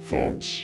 thoughts.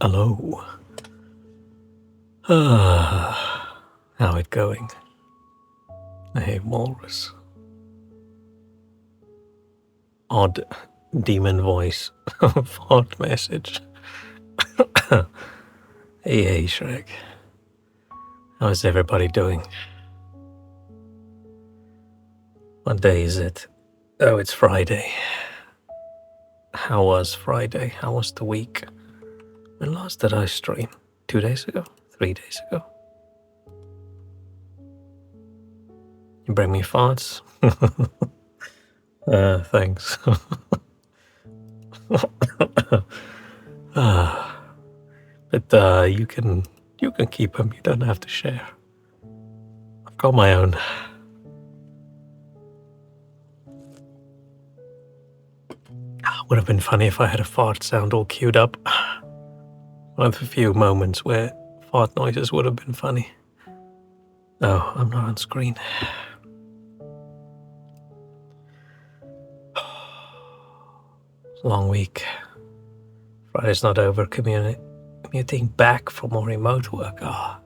Hello. How it going? Hey, Walrus. Odd demon voice. Font message. Hey, Shrek. How's everybody doing? What day is it? Oh, it's Friday. How was Friday? How was the week? When last did I stream? 2 days ago? 3 days ago? You bring me farts? Thanks. But you can keep them. You don't have to share. I've got my own. Would have been funny if I had a fart sound all queued up. One of the few moments where fart noises would have been funny. No, I'm not on screen. It's a long week. Friday's not over. Commuting back for more remote work. I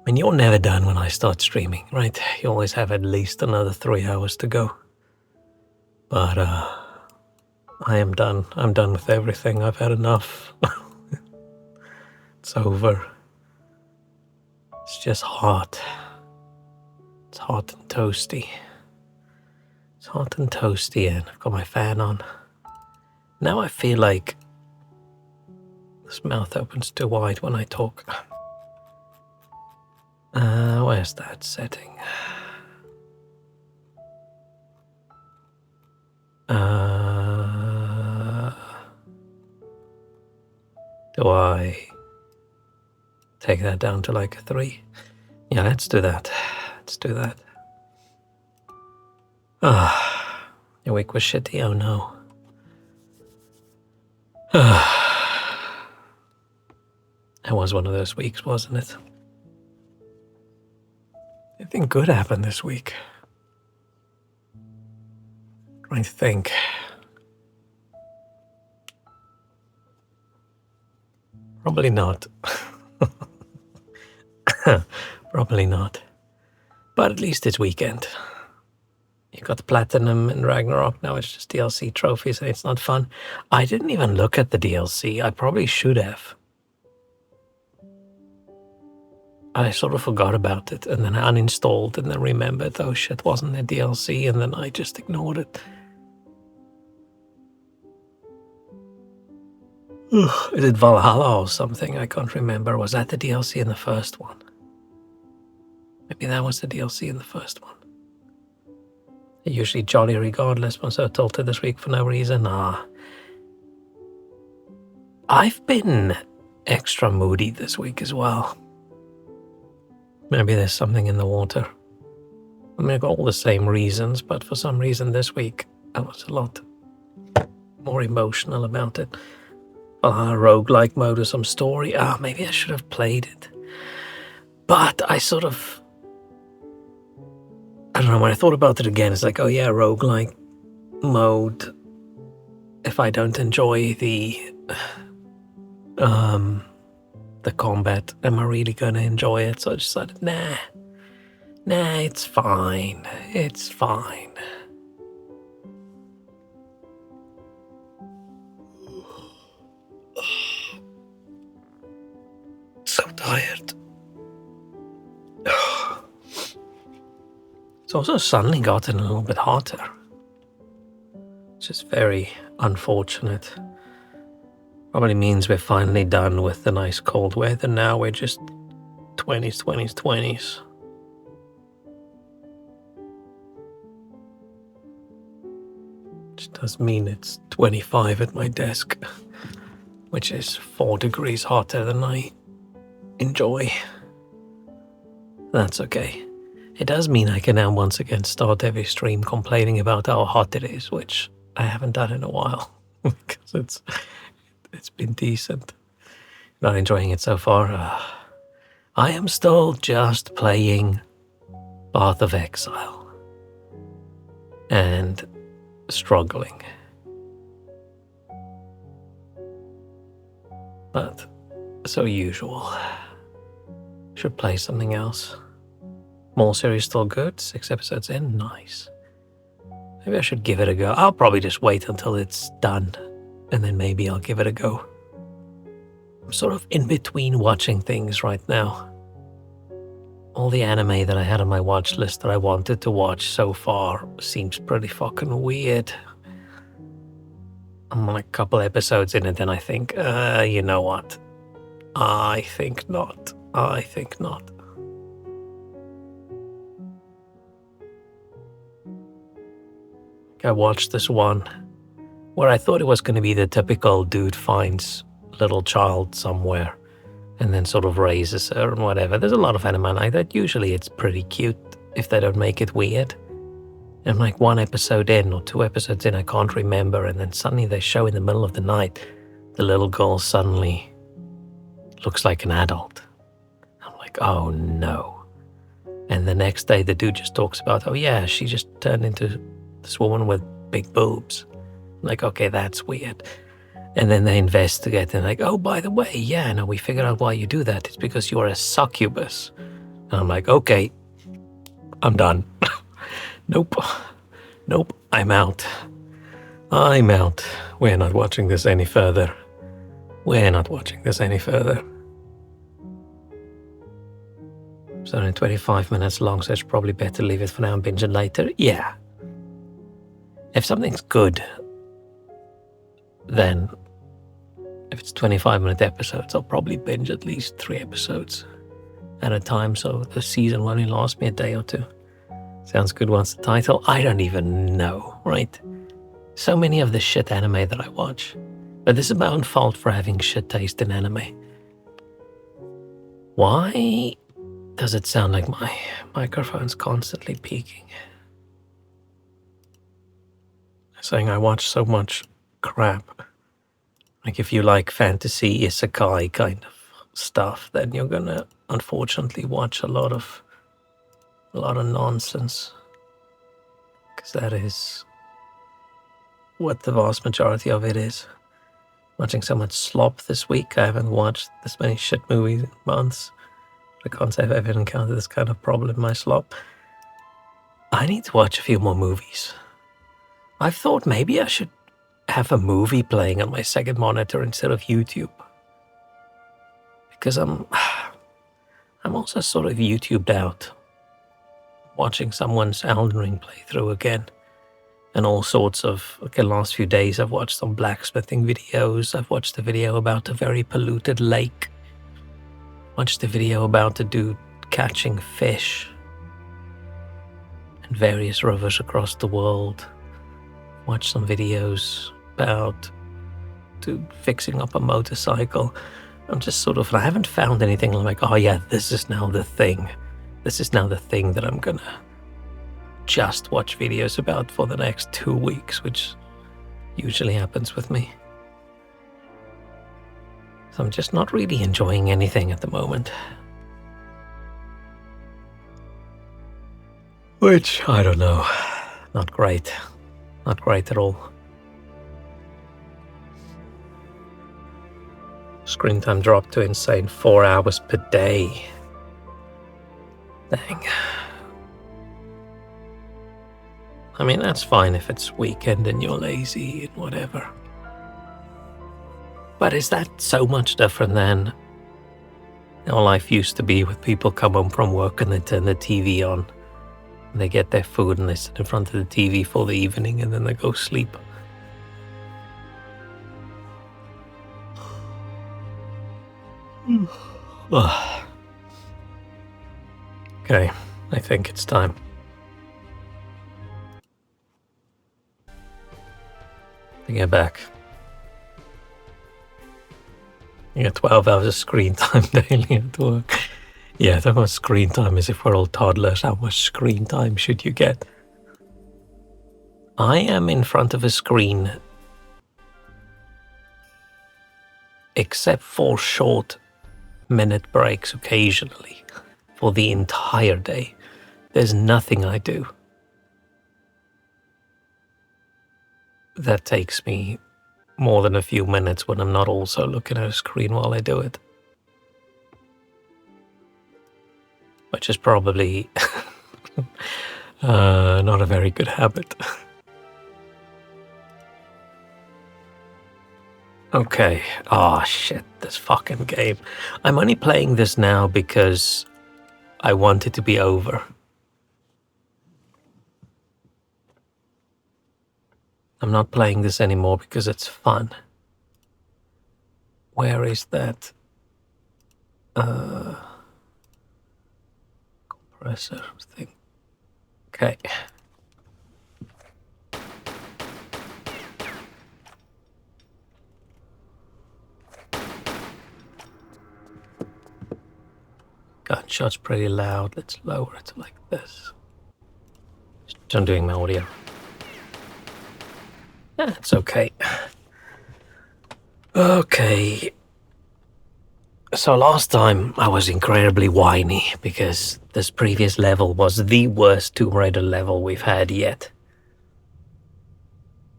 mean, you're never done when I start streaming, right? You always have at least another 3 hours to go. But I am done. I'm done with everything. I've had enough. It's over. It's just hot. It's hot and toasty. It's hot and toasty, and I've got my fan on. Now I feel like this mouth opens too wide when I talk. Where's that setting? Do I take that down to like a 3? Yeah, let's do that. Your week was shitty, oh no. It was one of those weeks, wasn't it? Anything good happened this week? Trying to think. Probably not. Probably not. But at least it's weekend. You got the Platinum and Ragnarok, now it's just DLC trophies and it's not fun. I didn't even look at the DLC. I probably should have. I sort of forgot about it, and then I uninstalled and then remembered, oh shit, wasn't a DLC, and then I just ignored it. Is it Valhalla or something? I can't remember. Was that the DLC in the first one? Maybe that was the DLC in the first one. They're usually jolly regardless, but I'm so tilted this week for no reason. I've been extra moody this week as well. Maybe there's something in the water. I mean, I got all the same reasons, but for some reason this week I was a lot more emotional about it. Roguelike mode or some story. Maybe I should have played it. But I sort of... I don't know, when I thought about it again, it's like, oh yeah, roguelike mode. If I don't enjoy the combat, am I really going to enjoy it? So I decided, nah, it's fine. It's fine. So tired. It's also suddenly gotten a little bit hotter, which is very unfortunate. Probably means we're finally done with the nice cold weather now. We're just 20s, 20s, 20s. Which does mean it's 25 at my desk, which is 4 degrees hotter than I enjoy. That's okay. It does mean I can now once again start every stream complaining about how hot it is, which I haven't done in a while because it's been decent. Not enjoying it so far. I am still just playing Path of Exile and struggling. But so usual. Should play something else. Mole series still good. 6 episodes in. Nice. Maybe I should give it a go. I'll probably just wait until it's done, and then maybe I'll give it a go. I'm sort of in between watching things right now. All the anime that I had on my watch list that I wanted to watch so far seems pretty fucking weird. I'm like a couple episodes in it and I think, you know what? I think not. I watched this one where I thought it was going to be the typical dude finds little child somewhere and then sort of raises her and whatever. There's a lot of anime like that. Usually it's pretty cute if they don't make it weird. And like 1 episode in or 2 episodes in, I can't remember, and then suddenly they show in the middle of the night the little girl suddenly looks like an adult. I'm like, oh no. And the next day the dude just talks about, oh yeah, she just turned into this woman with big boobs. I'm like, okay, that's weird. And then they investigate and like, oh, by the way, yeah, no, we figured out why you do that. It's because you're a succubus. And I'm like, okay, I'm done. Nope, I'm out. We're not watching this any further. It's only 25 minutes long, so it's probably better to leave it for now and binge it later. Yeah. If something's good, then if it's 25-minute episodes, I'll probably binge at least 3 episodes at a time, so the season will only last me a day or 2. Sounds good. What's the title? I don't even know, right? So many of the shit anime that I watch. But this is my own fault for having shit taste in anime. Why does it sound like my microphone's constantly peaking? Saying I watch so much crap. Like if you like fantasy, isekai kind of stuff, then you're gonna unfortunately watch a lot of nonsense. Because that is what the vast majority of it is. Watching so much slop this week. I haven't watched this many shit movies in months. I can't say I've ever encountered this kind of problem in my slop. I need to watch a few more movies. I've thought maybe I should have a movie playing on my second monitor instead of YouTube. Because I'm also sort of YouTubed out, watching someone's Elden Ring playthrough again. And all sorts of, the last few days I've watched some blacksmithing videos. I've watched a video about a very polluted lake. Watched a video about a dude catching fish in various rivers across the world. Watched some videos about dude fixing up a motorcycle. I'm just sort of, I haven't found anything like, oh yeah, this is now the thing. This is now the thing that I'm gonna just watch videos about for the next 2 weeks, which usually happens with me. So I'm just not really enjoying anything at the moment. Which, I don't know, not great. Not great at all. Screen time dropped to insane 4 hours per day. Dang. I mean, that's fine if it's weekend and you're lazy and whatever. But is that so much different than how life used to be, with people come home from work and they turn the TV on, and they get their food and they sit in front of the TV for the evening and then they go sleep? Okay, I think it's time. To get back. You get 12 hours of screen time daily at work. Yeah, that much screen time is if we're all toddlers. How much screen time should you get? I am in front of a screen, except for short minute breaks occasionally, for the entire day. There's nothing I do that takes me more than a few minutes when I'm not also looking at a screen while I do it. Which is probably not a very good habit. Okay. Oh shit, this fucking game. I'm only playing this now because I want it to be over. I'm not playing this anymore because it's fun. Where is that compressor thing? Okay. Gunshot's pretty loud. Let's lower it like this. I'm doing my audio. Yeah, it's okay. Okay. So last time I was incredibly whiny because this previous level was the worst Tomb Raider level we've had yet.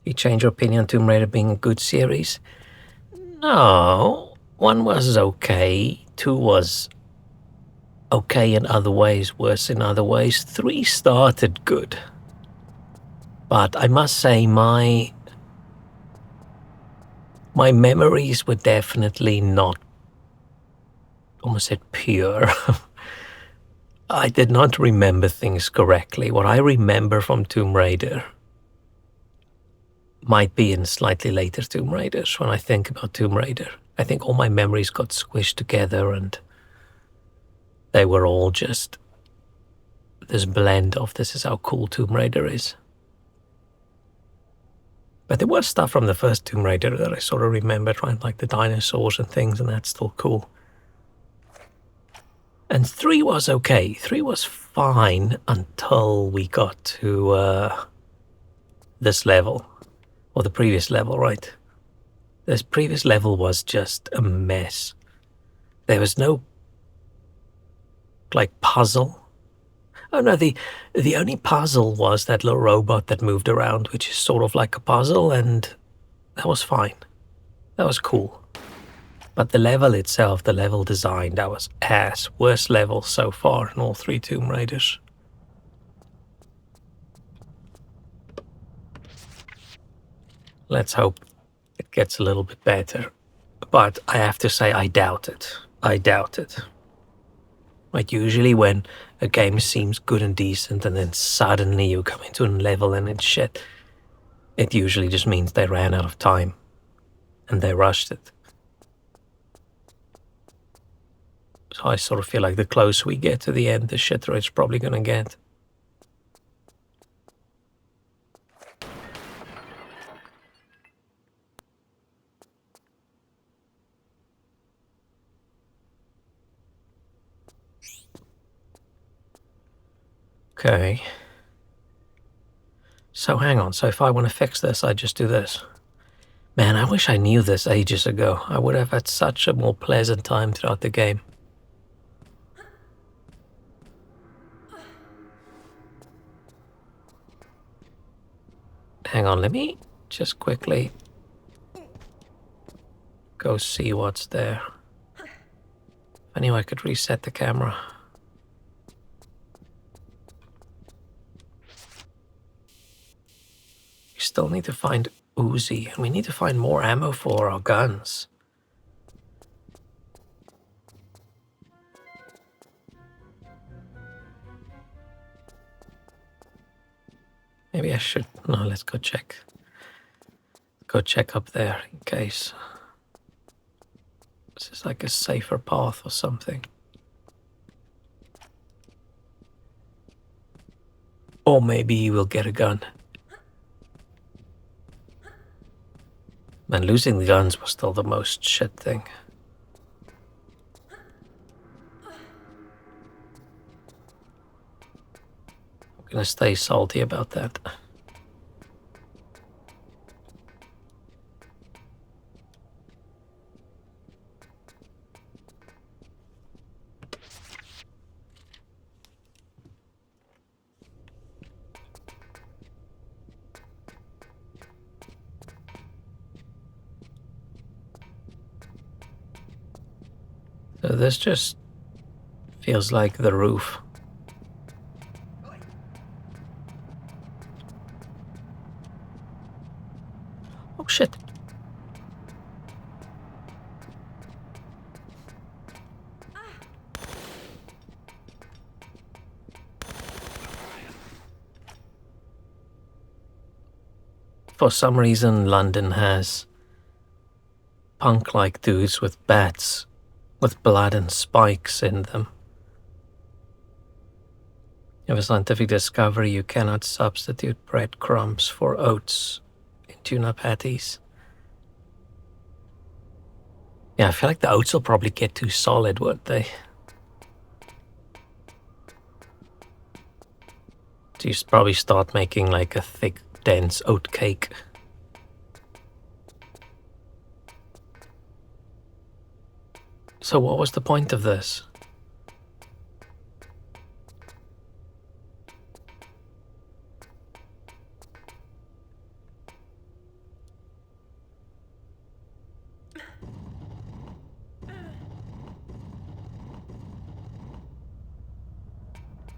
You change your opinion on Tomb Raider being a good series? No. 1 was okay. 2 was okay in other ways, worse in other ways. 3 started good. But I must say my memories were definitely not, almost said pure. I did not remember things correctly. What I remember from Tomb Raider might be in slightly later Tomb Raiders. When I think about Tomb Raider, I think all my memories got squished together and they were all just this blend of this is how cool Tomb Raider is. But there was stuff from the first Tomb Raider that I sort of remembered, right? Like the dinosaurs and things, and that's still cool. And 3 was okay. 3 was fine until we got to this level. Or the previous level, right? This previous level was just a mess. There was no, like, puzzle. Oh no, the only puzzle was that little robot that moved around, which is sort of like a puzzle, and that was fine. That was cool. But the level itself, the level design, that was ass. Worst level so far in all 3 Tomb Raiders. Let's hope it gets a little bit better. But I have to say, I doubt it. I doubt it. Like, usually when a game seems good and decent and then suddenly you come into a level and it's shit, it usually just means they ran out of time and they rushed it. So I sort of feel like the closer we get to the end, the shitter it's probably gonna get. Okay. So hang on, so if I want to fix this, I just do this. Man, I wish I knew this ages ago. I would have had such a more pleasant time throughout the game. Hang on, let me just quickly go see what's there. If I knew I could reset the camera. We still need to find Uzi, and we need to find more ammo for our guns. Maybe I should... No, let's go check. Go check up there in case. This is like a safer path or something. Or maybe we'll get a gun. Man, losing the guns was still the most shit thing. I'm gonna stay salty about that. So this just feels like the roof. Oh shit. For some reason, London has punk-like dudes with bats with blood and spikes in them. You have a scientific discovery: you cannot substitute breadcrumbs for oats in tuna patties. Yeah, I feel like the oats will probably get too solid, won't they? So you probably start making like a thick, dense oat cake. So what was the point of this?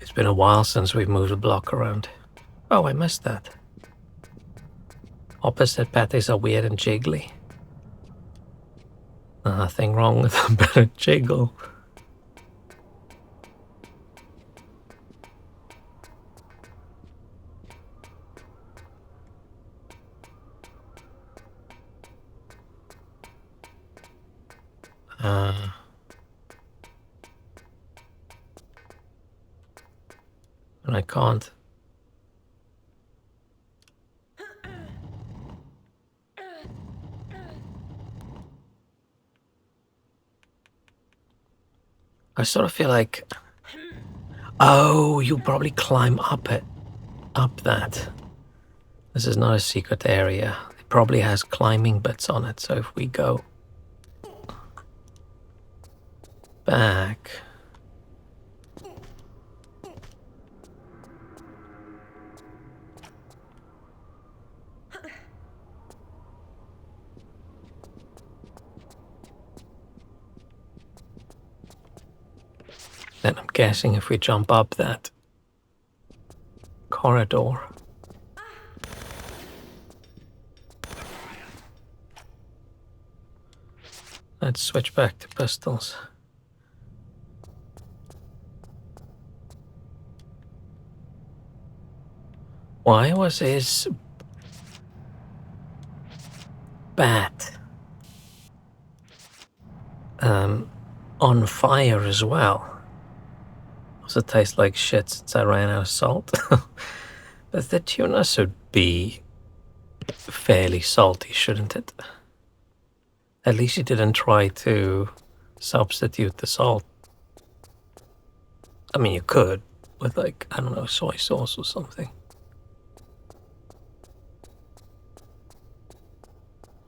It's been a while since we've moved a block around. Oh, I missed that. Opposite patties are weird and jiggly. Nothing wrong with a better jiggle. And I can't. I sort of feel like... Oh, you probably climb up it. Up that. This is not a secret area. It probably has climbing bits on it, so if we go back... Then I'm guessing if we jump up that corridor... Let's switch back to pistols. Why was his bat on fire as well? Does it taste like shit since I ran out of salt? But the tuna should be fairly salty, shouldn't it? At least you didn't try to substitute the salt. I mean, you could with, like, I don't know, soy sauce or something.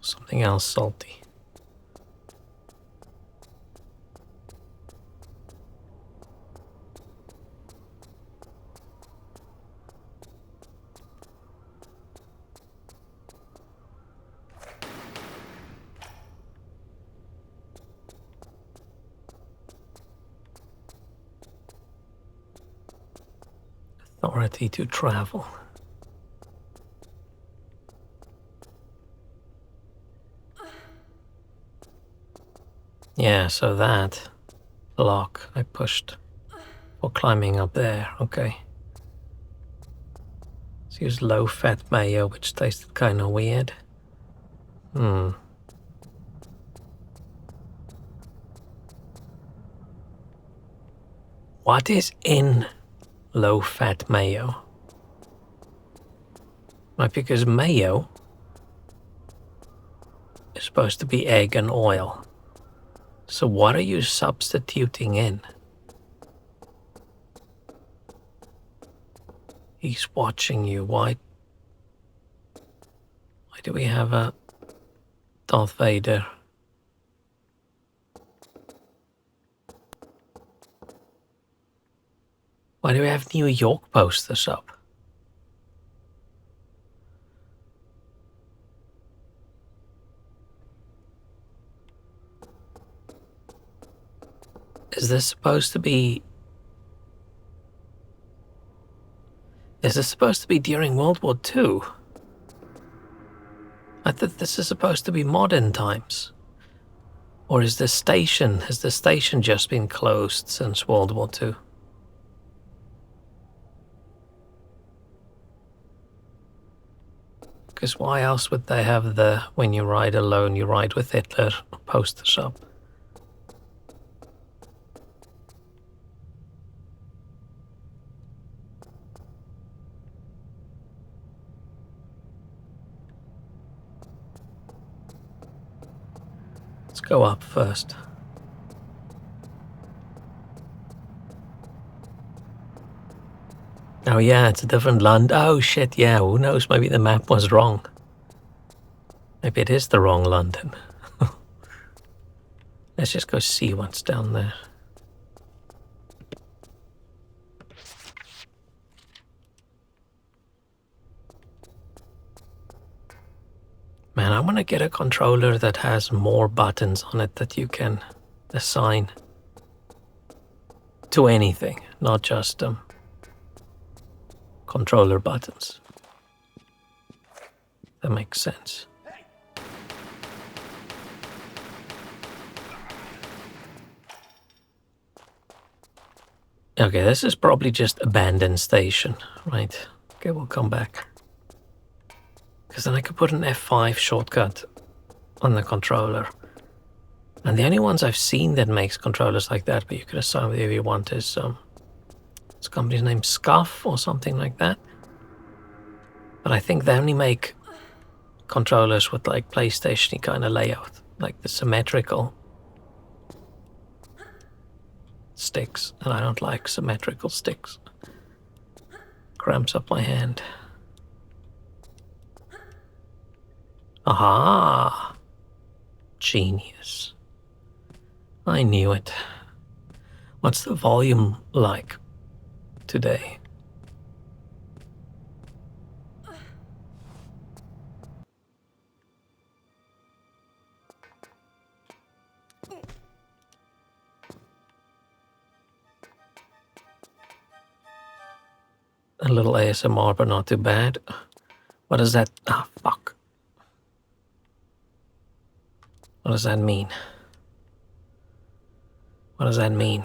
Something else salty. Authority to travel. Yeah, so that lock I pushed for climbing up there. Okay. Let's use low-fat mayo, which tasted kind of weird. What is in low-fat mayo? Like, because mayo is supposed to be egg and oil. So what are you substituting in? He's watching you. Why do we have a Darth Vader? Why do we have New York posters up? Is this supposed to be... Is this supposed to be during World War II? I thought this is supposed to be modern times. Or is has the station just been closed since World War II? Because why else would they have the "when you ride alone, you ride with Hitler" posters up? Let's go up first. Oh yeah, it's a different land. Oh shit, yeah, who knows, maybe the map was wrong. Maybe it is the wrong London. Let's just go see what's down there. Man, I want to get a controller that has more buttons on it that you can assign to anything, not just controller buttons. That makes sense. Okay, this is probably just abandoned station, right? Okay, we'll come back. Because then I could put an F5 shortcut on the controller. And the only ones I've seen that makes controllers like that, but you could assign whatever you want, is this company's name Scuff or something like that. But I think they only make controllers with like PlayStation-y kind of layout, like the symmetrical sticks, and I don't like symmetrical sticks. Cramps up my hand. Aha! Genius. I knew it. What's the volume like today? A little ASMR, but not too bad. What does that... Ah, fuck. What does that mean? What does that mean?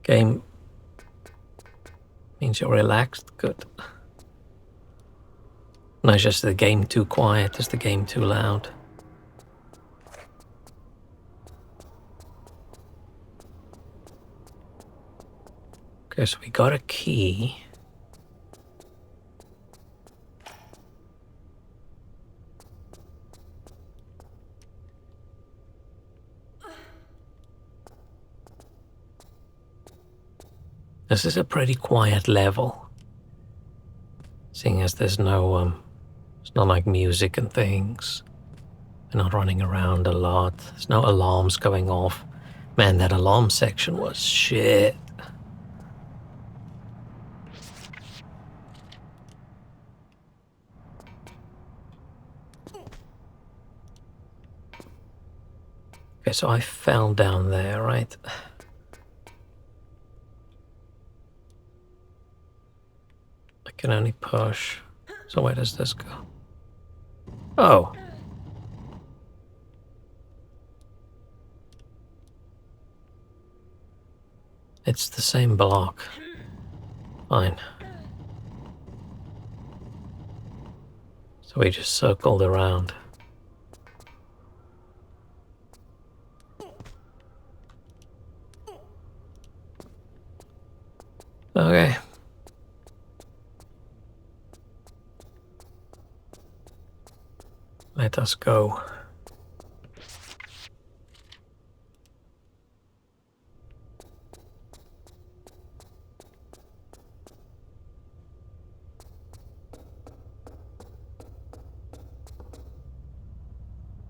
Game means you're relaxed? Good. No, it's just the game too quiet. Is the game too loud? Okay, so we got a key. This is a pretty quiet level, seeing as there's no, it's not like music and things. We're not running around a lot. There's no alarms going off. Man, that alarm section was shit. Okay, so I fell down there, right? I can only push. So where does this go? Oh. It's the same block. Fine. So we just circled around. Okay. Let us go.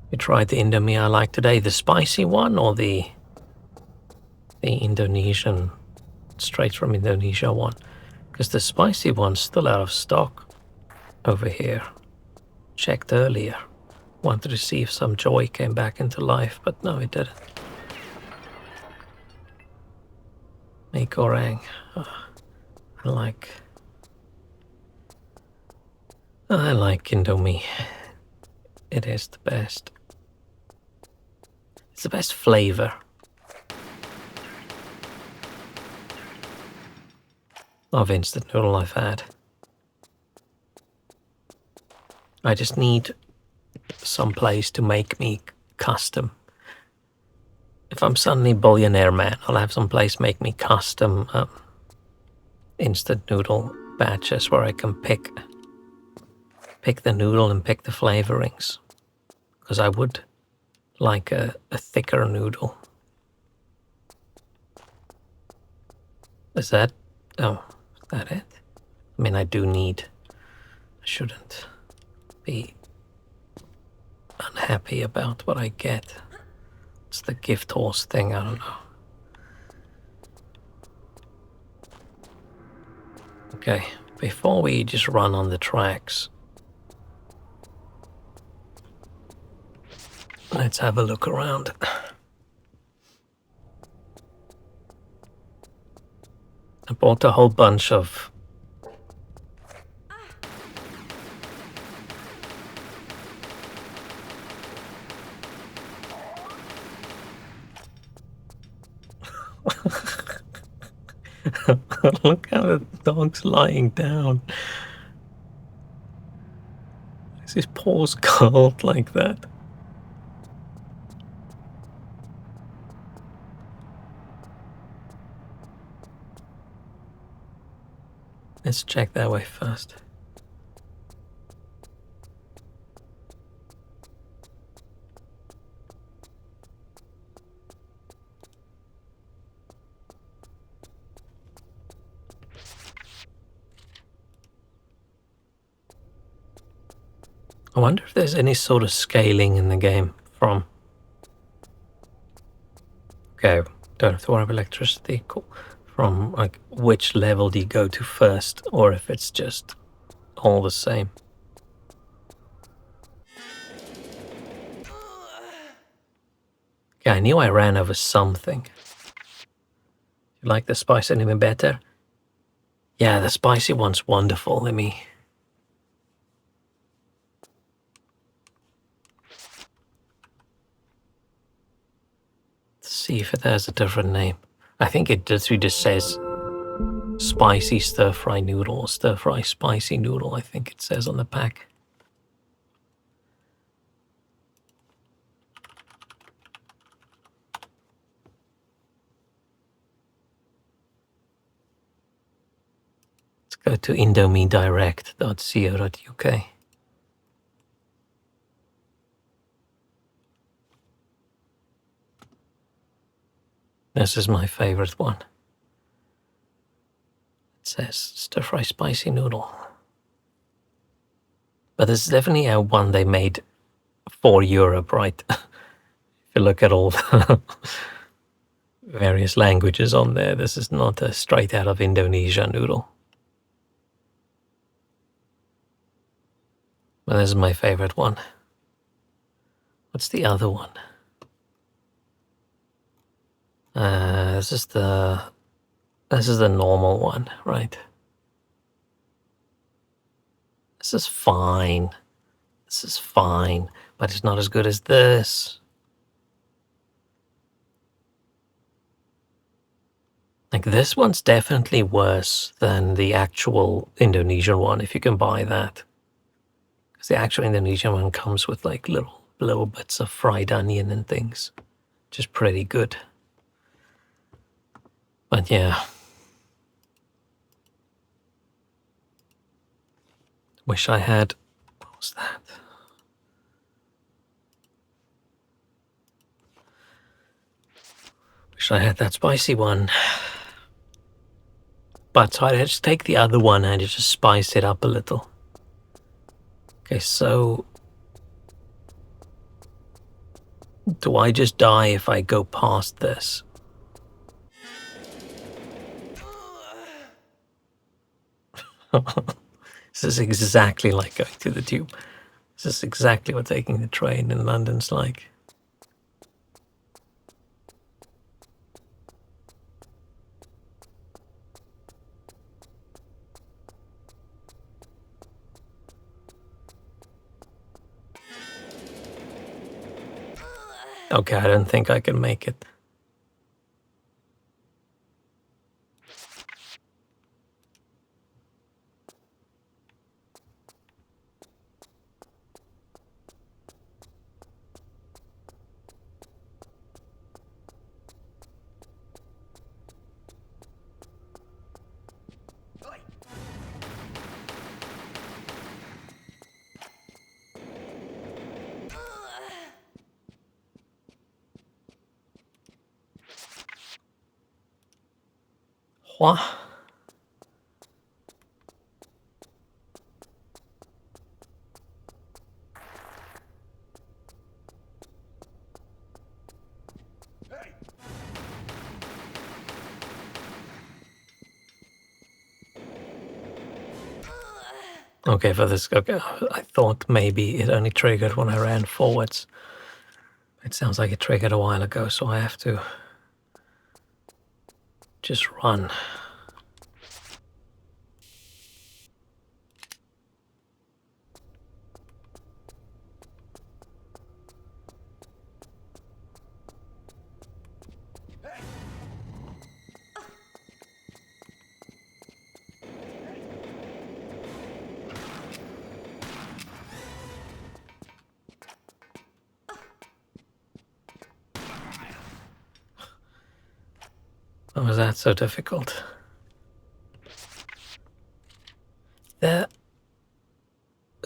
You tried the Indomie I like today, the spicy one or the Indonesian, straight from Indonesia one? Because the spicy one's still out of stock over here. Checked earlier. Wanted to see if some joy came back into life, but no, it didn't. Mee goreng. I like Indomie. It is the best. It's the best flavor. Of instant noodle I've had. I just need some place to make me custom. If I'm suddenly billionaire man, I'll have some place make me custom instant noodle batches where I can pick the noodle and pick the flavorings. Because I would like a thicker noodle. Is that... oh, is that it? I mean, I shouldn't be unhappy about what I get. It's the gift horse thing, I don't know. Okay, before we just run on the tracks, let's have a look around. I bought a whole bunch of look how the dog's lying down. Is his paws curled like that? Let's check that way first. I wonder if there's any sort of scaling in the game from... okay, don't have to worry about electricity, cool. From like which level do you go to first, or if it's just all the same. Okay, I knew I ran over something. You like the spice anything better? Yeah, the spicy one's wonderful. Let me... see if it has a different name. I think it literally just says spicy stir-fry noodle or stir-fry spicy noodle, I think it says on the pack. Let's go to indomiedirect.co.uk. This is my favorite one. It says stir-fry spicy noodle. But this is definitely a one they made for Europe, right? If you look at all the various languages on there, this is not a straight out of Indonesia noodle. But this is my favorite one. What's the other one? This is the normal one, right? This is fine. This is fine, but it's not as good as this. Like, this one's definitely worse than the actual Indonesian one, if you can buy that. Because the actual Indonesian one comes with like little bits of fried onion and things, which is pretty good. But yeah. Wish I had... What was that? Wish I had that spicy one. But so I just take the other one and just spice it up a little. Okay, so... Do I just die if I go past this? This is exactly like going to the tube. This is exactly what taking the train in London's like. Okay, I don't think I can make it. What? Okay, for this, okay, I thought maybe it only triggered when I ran forwards. It sounds like it triggered a while ago, so I have to just run. Why was that so difficult? The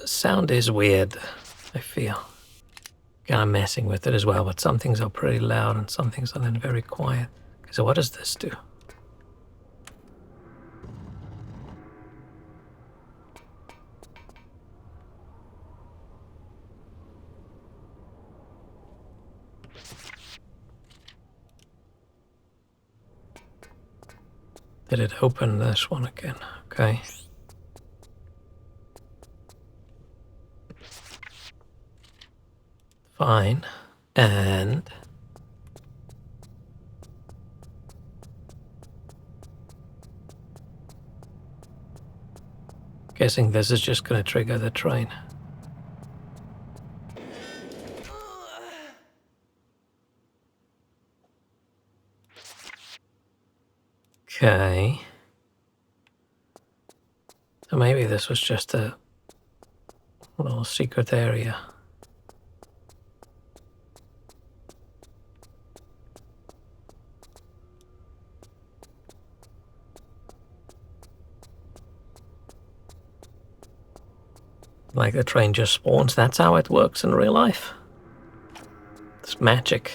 sound is weird, I feel. Kind of messing with it as well, but some things are pretty loud and some things are then very quiet. So what does this do? Did it open this one again? Okay. Fine. And... guessing this is just going to trigger the train. Okay. So maybe this was just a little secret area. Like the train just spawns. That's how it works in real life. It's magic.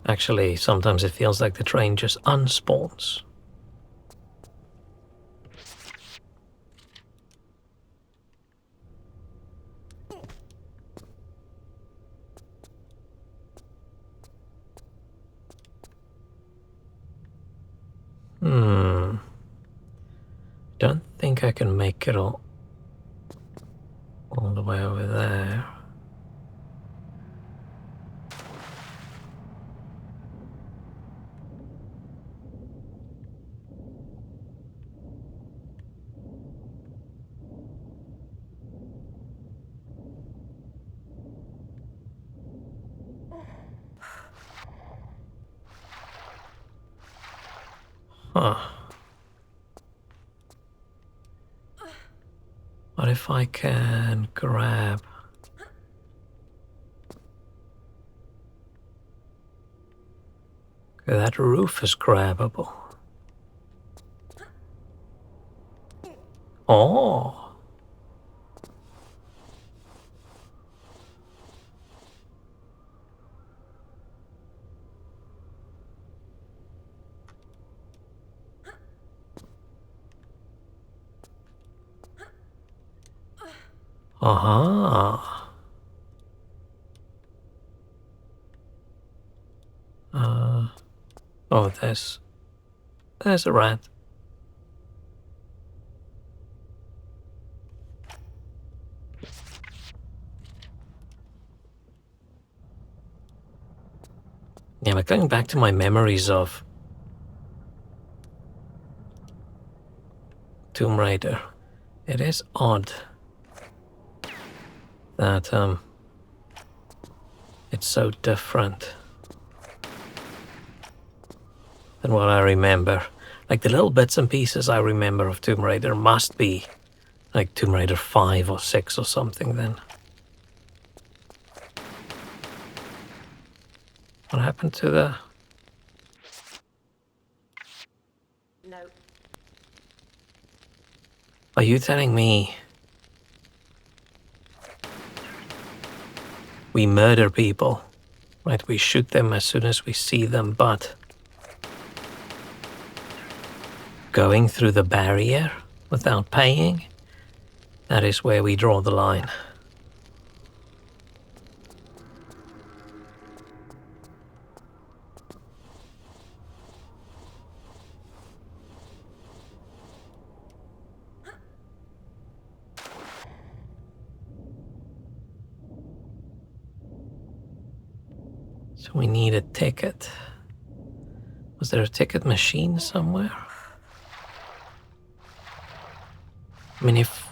Actually, sometimes it feels like the train just unspawns. Don't think I can make it all the way over there. Huh. What if I can grab... Okay, that roof is grabbable. Oh! Aha! Oh, there's a rat. Yeah, but going back to my memories of Tomb Raider, it is odd that it's so different than what I remember. Like the little bits and pieces I remember of Tomb Raider must be like Tomb Raider 5 or 6 or something then. What happened to the... No. Are you telling me we murder people, right? We shoot them as soon as we see them, but going through the barrier without paying, that is where we draw the line. So we need a ticket. Was there a ticket machine somewhere? I mean, if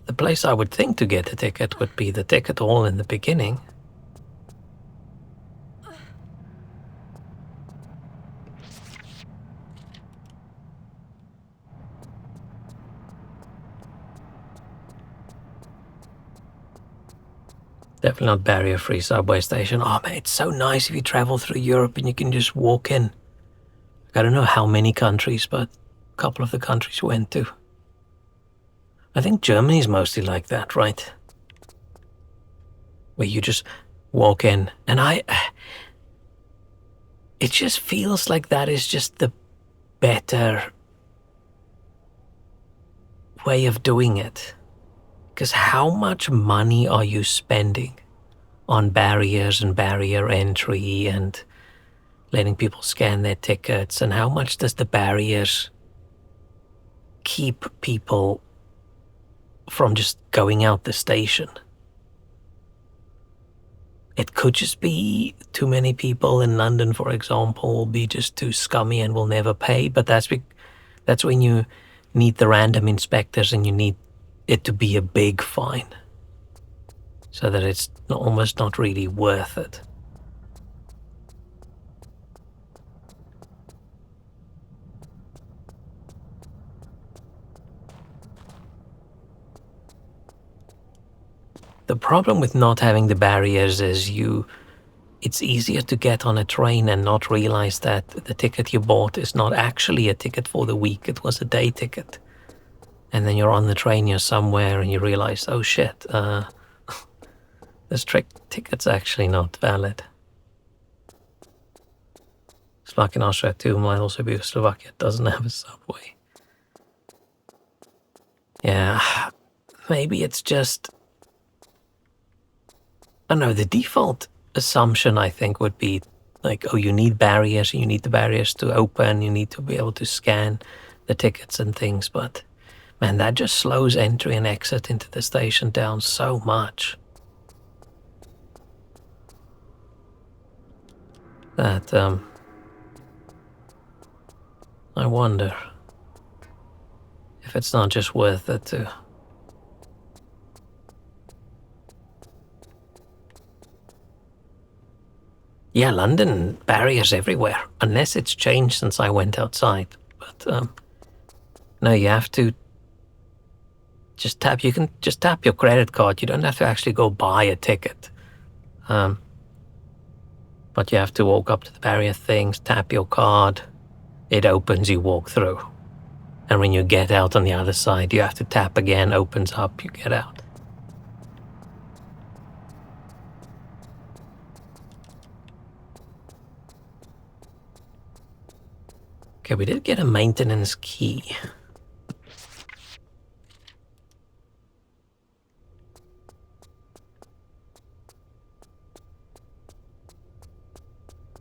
the place I would think to get a ticket would be the ticket hall in the beginning. Definitely not barrier-free subway station. Oh man, it's so nice if you travel through Europe and you can just walk in. I don't know how many countries, but a couple of the countries we went to. I think Germany's mostly like that, right? Where you just walk in, and it just feels like that is just the better way of doing it. Because how much money are you spending on barriers and barrier entry and letting people scan their tickets, and how much does the barriers keep people from just going out the station? It could just be too many people in London, for example, will be just too scummy and will never pay, but that's when you need the random inspectors and you need it to be a big fine so that it's almost not really worth it. The problem with not having the barriers is it's easier to get on a train and not realize that the ticket you bought is not actually a ticket for the week, it was a day ticket. And then you're on the train, you're somewhere, and you realize, oh shit, this ticket's actually not valid. It's like in Austria too, might also be Slovakia doesn't have a subway. Yeah, maybe it's just, I don't know, the default assumption I think would be like, oh, you need barriers, you need the barriers to open, you need to be able to scan the tickets and things, but man, that just slows entry and exit into the station down so much that I wonder if it's not just worth it to yeah, London barriers everywhere, unless it's changed since I went outside. But no, you have to just tap. You can just tap your credit card. You don't have to actually go buy a ticket. But you have to walk up to the barrier things, tap your card, it opens, you walk through. And when you get out on the other side, you have to tap again, opens up, you get out. Okay, we did get a maintenance key.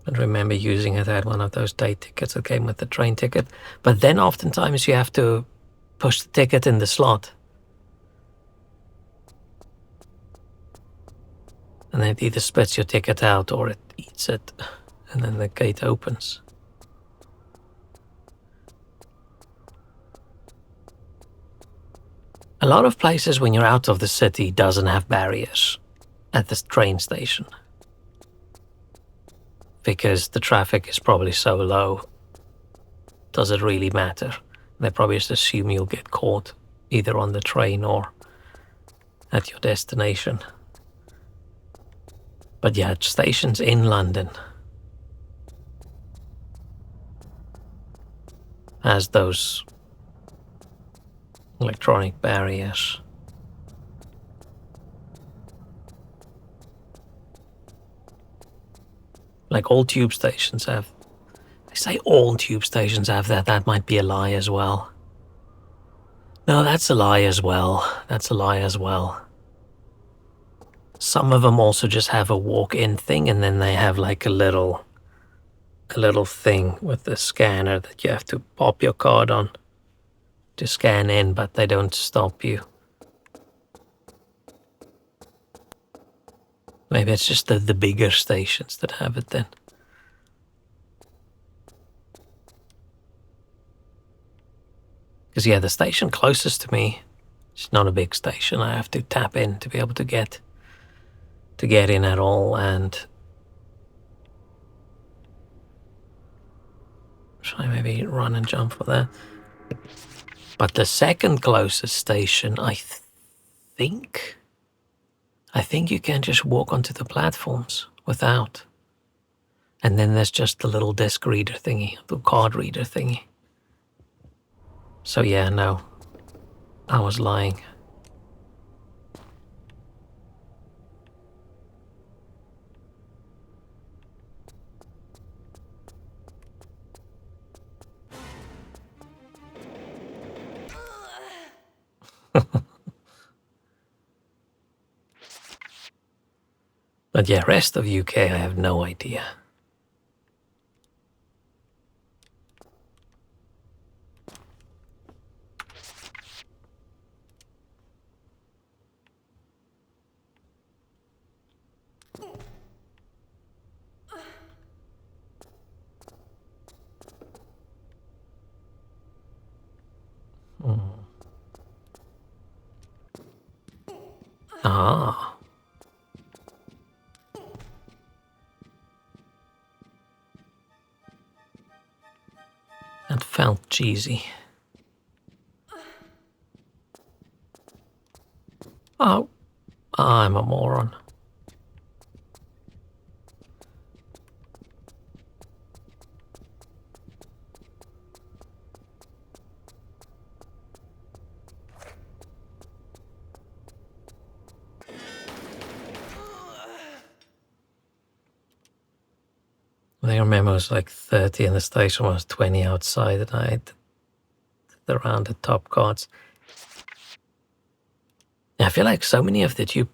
I remember using it. I had one of those day tickets that came with the train ticket. But then oftentimes you have to push the ticket in the slot. And then it either spits your ticket out or it eats it. And then the gate opens. A lot of places when you're out of the city doesn't have barriers at the train station. Because the traffic is probably so low. Does it really matter? They probably just assume you'll get caught either on the train or at your destination. But yeah, stations in London has those electronic barriers. Like all tube stations have. I say all tube stations have that. That might be a lie as well. No, that's a lie as well. That's a lie as well. Some of them also just have a walk-in thing, and then they have like a little thing with the scanner that you have to pop your card on to scan in, but they don't stop you. Maybe it's just the bigger stations that have it then. Because yeah, the station closest to me, it's not a big station. I have to tap in to be able to get in at all, and should I maybe run and jump for that? But the second closest station, I think you can just walk onto the platforms without. And then there's just the little disc reader thingy, the card reader thingy. So yeah, no, I was lying. But yeah, rest of UK, I have no idea. Ah. That felt cheesy. Oh, I'm a moron. I think I remember it was like 30 and the station was 20 outside, and I had the rounded top cards. I feel like so many of the tube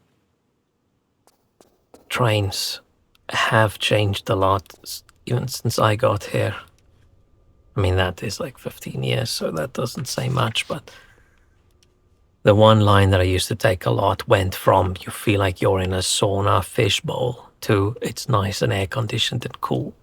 trains have changed a lot, even since I got here. I mean, that is like 15 years, so that doesn't say much, but the one line that I used to take a lot went from you feel like you're in a sauna fishbowl to it's nice and air conditioned and cool.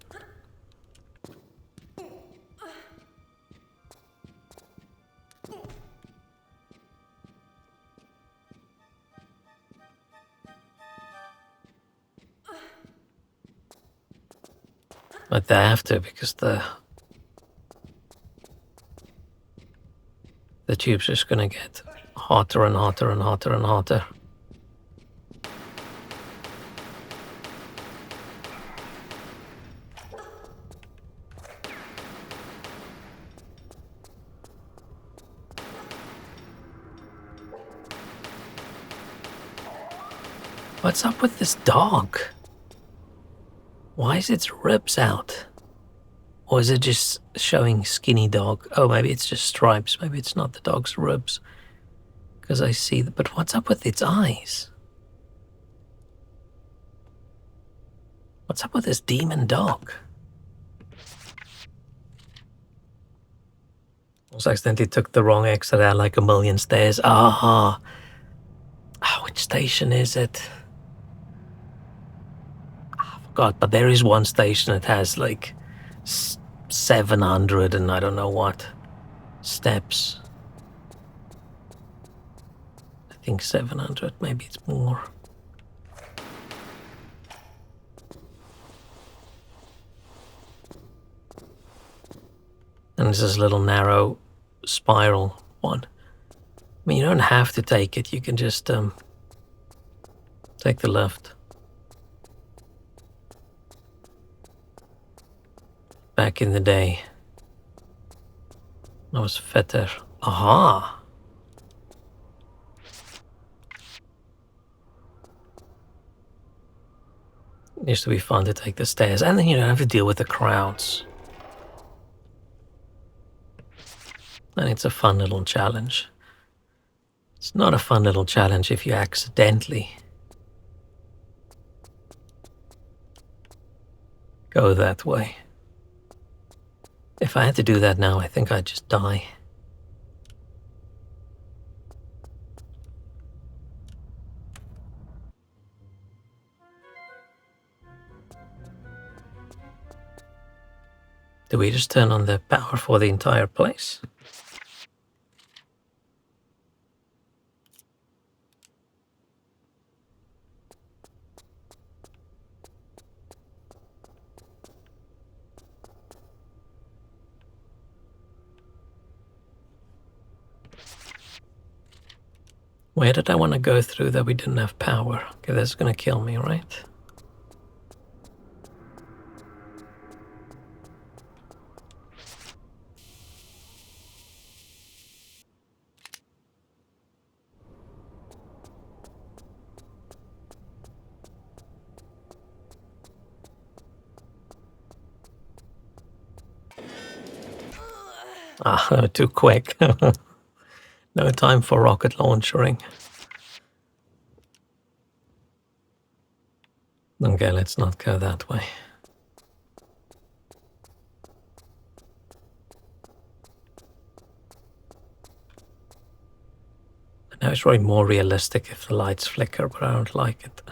But they have to, because the tube's just gonna get hotter and hotter and hotter and hotter. What's up with this dog? Why is its ribs out? Or is it just showing skinny dog? Oh, maybe it's just stripes. Maybe it's not the dog's ribs. Because I see that. But what's up with its eyes? What's up with this demon dog? I was accidentally took the wrong exit out like a million stairs. Aha. Oh, which station is it? I forgot, but there is one station that has like 700 and I don't know what steps. I think 700, maybe it's more. And this is a little narrow spiral one. I mean, you don't have to take it. You can just take the left. Back in the day, I was fitter. Aha! It used to be fun to take the stairs, and then you don't have to deal with the crowds. And it's a fun little challenge. It's not a fun little challenge if you accidentally go that way. If I had to do that now, I think I'd just die. Do we just turn on the power for the entire place? Where did I want to go through that we didn't have power? Okay, that's gonna kill me, right? Ah, too quick. No time for rocket launchering. Okay, let's not go that way. I know it's really more realistic if the lights flicker, but I don't like it.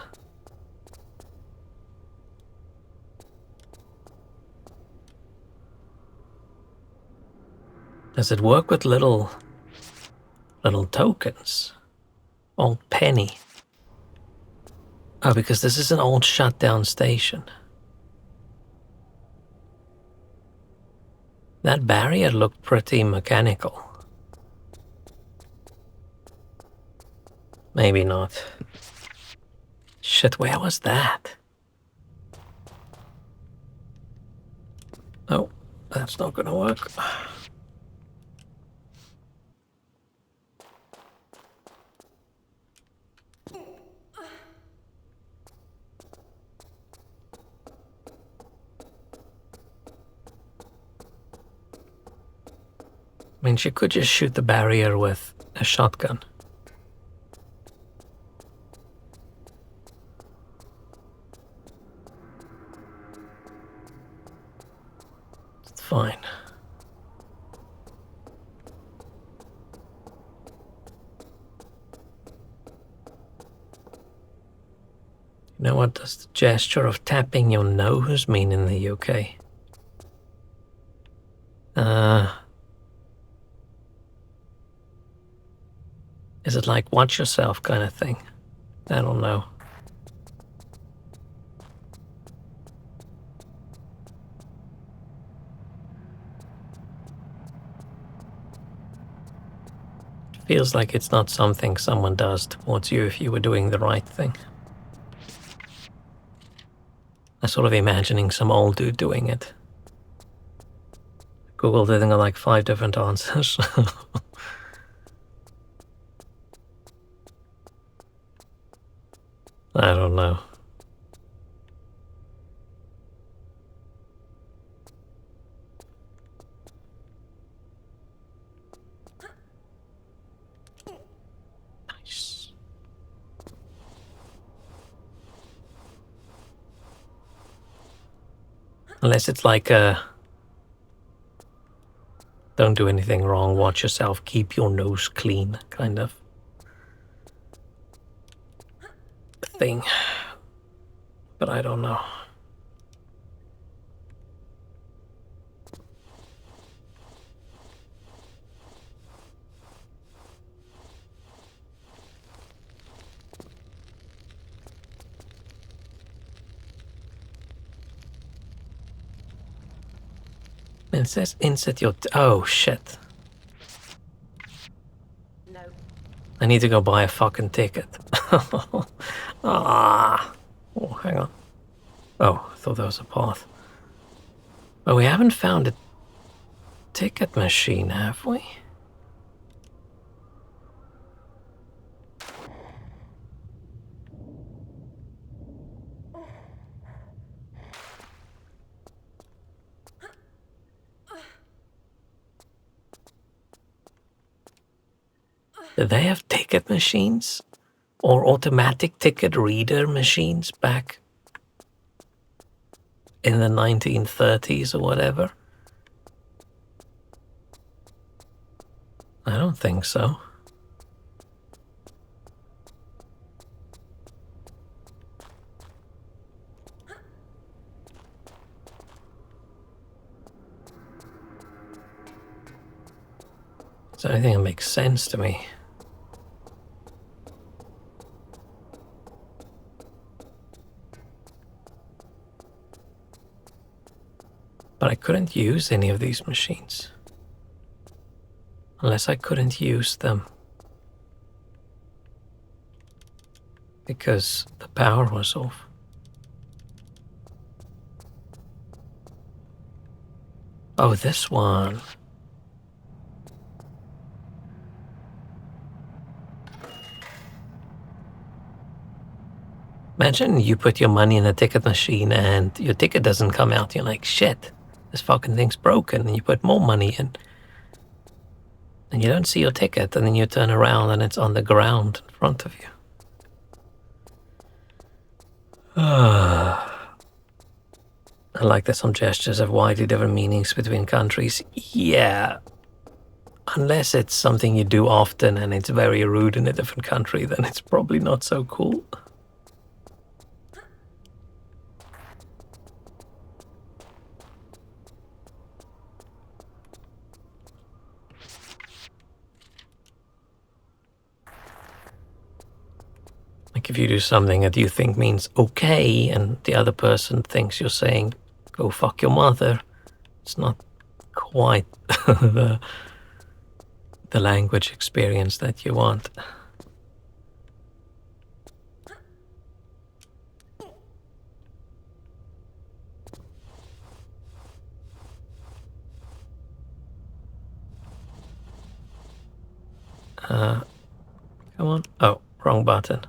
Does it work with little tokens? Old penny. Oh, because this is an old shut down station. That barrier looked pretty mechanical. Maybe not. Shit, where was that? Oh, that's not gonna work. I mean, she could just shoot the barrier with a shotgun. It's fine. You know, what does the gesture of tapping your nose mean in the UK? Is it like watch yourself kind of thing? I don't know. It feels like it's not something someone does towards you if you were doing the right thing. I'm sort of imagining some old dude doing it. Googled it and got like 5 different answers. I don't know. Nice. Unless it's like a don't do anything wrong, watch yourself, keep your nose clean kind of thing. But I don't know. It says insert your... oh, shit. No. I need to go buy a fucking ticket. Ah. Oh, hang on. Oh, I thought there was a path. Well, we haven't found a ticket machine, have we? Did they have ticket machines? Or automatic ticket reader machines back in the 1930s or whatever? I don't think so. It's the only thing that makes sense to me. But I couldn't use any of these machines. Unless I couldn't use them because the power was off. Oh, this one. Imagine you put your money in a ticket machine and your ticket doesn't come out. You're like, shit, this fucking thing's broken. And you put more money in. And you don't see your ticket. And then you turn around and it's on the ground in front of you. I like that some gestures have widely different meanings between countries. Yeah. Unless it's something you do often and it's very rude in a different country, then it's probably not so cool. Like if you do something that you think means okay and the other person thinks you're saying, go fuck your mother, it's not quite the language experience that you want. Come on. Oh, wrong button.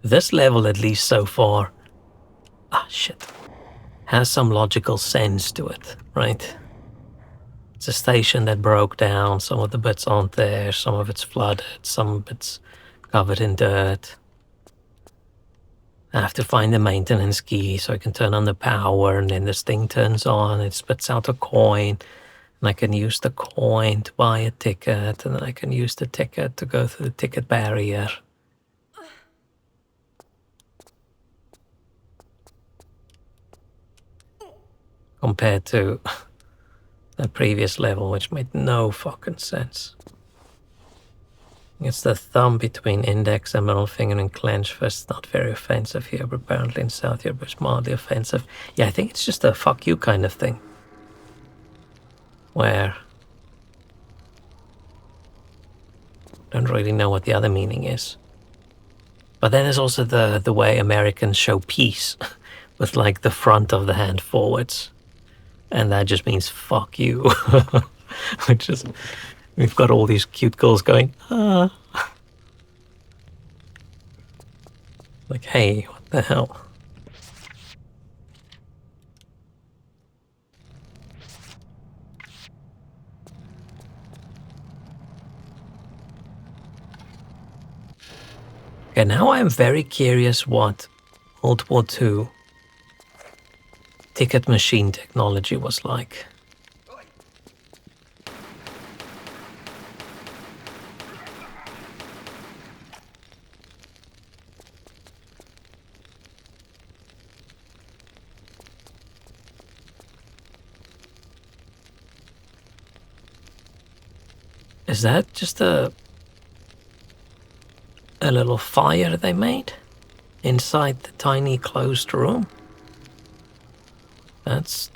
This level, at least so far, shit, has some logical sense to it, right? It's a station that broke down, some of the bits aren't there, some of it's flooded, some of it's covered in dirt. I have to find the maintenance key so I can turn on the power, and then this thing turns on, it spits out a coin, and I can use the coin to buy a ticket, and then I can use the ticket to go through the ticket barrier. Compared to the previous level, which made no fucking sense. It's the thumb between index and middle finger and clenched fist. Not very offensive here, but apparently in South Europe it's mildly offensive. Yeah, I think it's just a fuck you kind of thing. Where I don't really know what the other meaning is. But then there's also the way Americans show peace with like the front of the hand forwards. And that just means fuck you. Which is, we've got all these cute girls going, like, hey, what the hell? Okay, now I'm very curious what World War II ticket machine technology was like. Is that just a little fire they made inside the tiny closed room? That's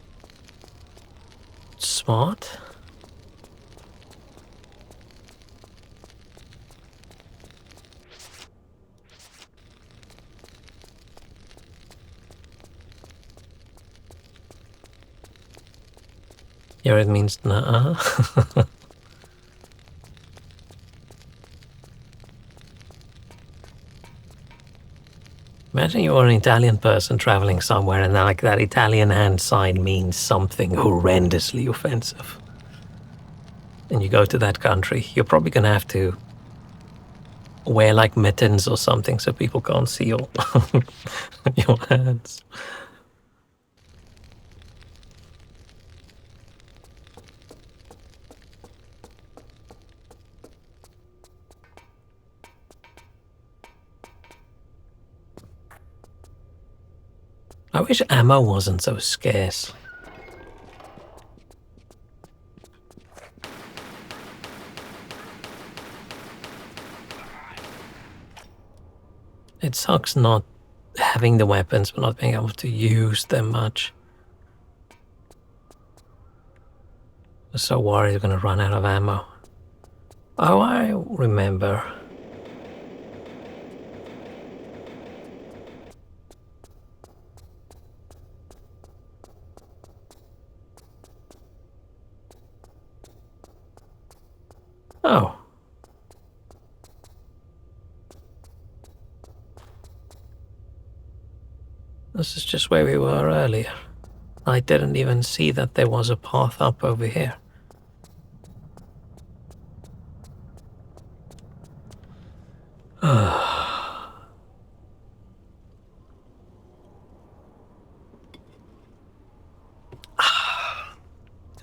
smart. Here it means nah. Imagine you're an Italian person traveling somewhere and like that Italian hand sign means something horrendously offensive. And you go to that country, you're probably gonna have to wear like mittens or something so people can't see your, your hands. I wish ammo wasn't so scarce. It sucks not having the weapons but not being able to use them much. I'm so worried we're gonna run out of ammo. Oh, I remember. Oh. This is just where we were earlier. I didn't even see that there was a path up over here.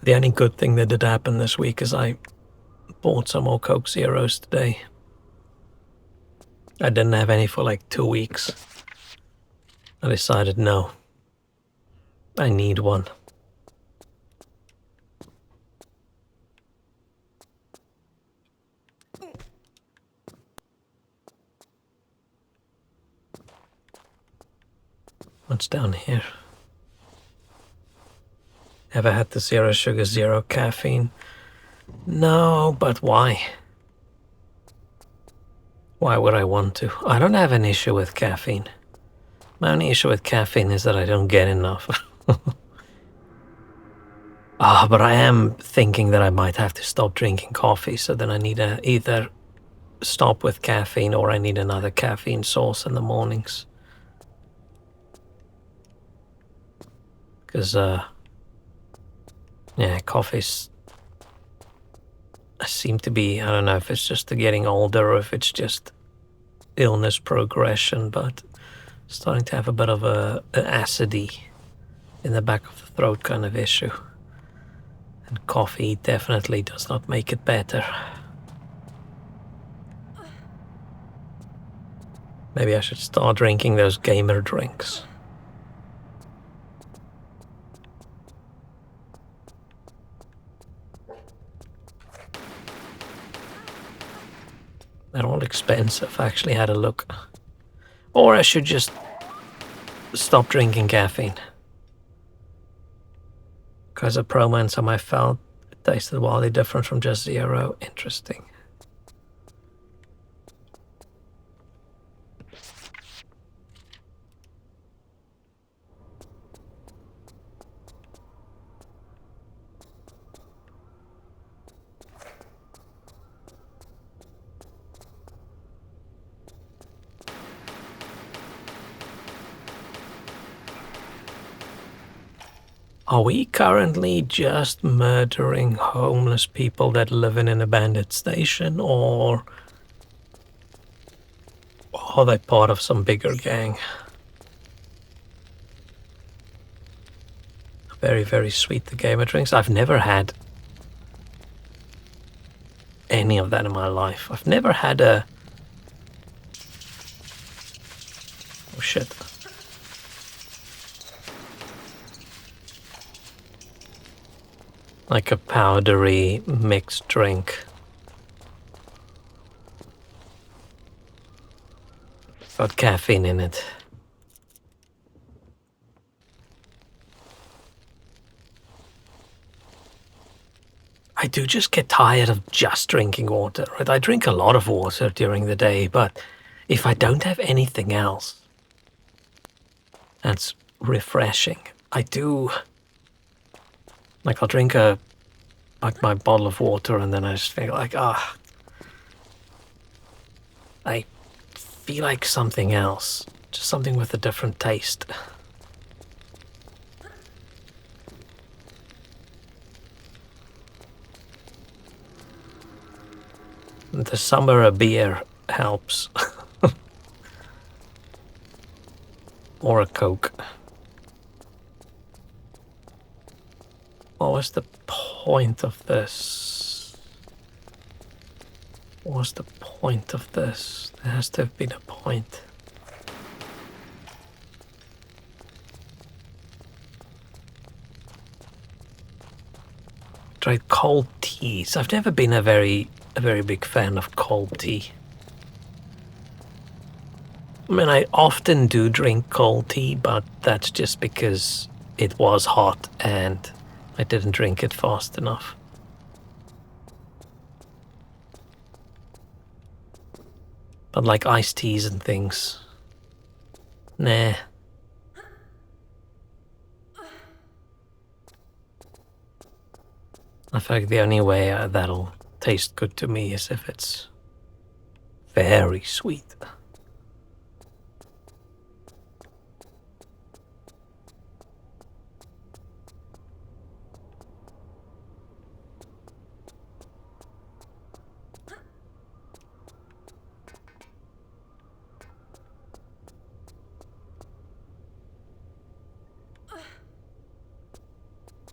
The only good thing that did happen this week is I bought some more Coke Zeros today. I didn't have any for like 2 weeks. I decided no. I need one. What's down here? Ever had the zero sugar, zero caffeine? No, but why? Why would I want to? I don't have an issue with caffeine. My only issue with caffeine is that I don't get enough. But I am thinking that I might have to stop drinking coffee, so then I need to either stop with caffeine or I need another caffeine source in the mornings. Because, yeah, coffee's... I seem to be, I don't know if it's just getting older or if it's just illness progression, but starting to have a bit of an acidity in the back of the throat kind of issue. And coffee definitely does not make it better. Maybe I should start drinking those gamer drinks. They're all expensive. I actually had a look. Or I should just stop drinking caffeine. Because of promo and some I felt it tasted wildly different from just zero. Interesting. Are we currently just murdering homeless people that live in an abandoned station, or are they part of some bigger gang? Very, very sweet, the gamer drinks. I've never had any of that in my life. I've never had a... Oh shit. Like a powdery mixed drink. Got caffeine in it. I do just get tired of just drinking water, right? I drink a lot of water during the day, but if I don't have anything else that's refreshing, I do... Like, I'll drink my bottle of water and then I just feel like, I feel like something else. Just something with a different taste. The summer beer helps. Or a Coke. What was the point of this? What was the point of this? There has to have been a point. Tried cold teas. I've never been a very big fan of cold tea. I mean, I often do drink cold tea, but that's just because it was hot and I didn't drink it fast enough. But like iced teas and things, nah. I feel like the only way that'll taste good to me is if it's very sweet.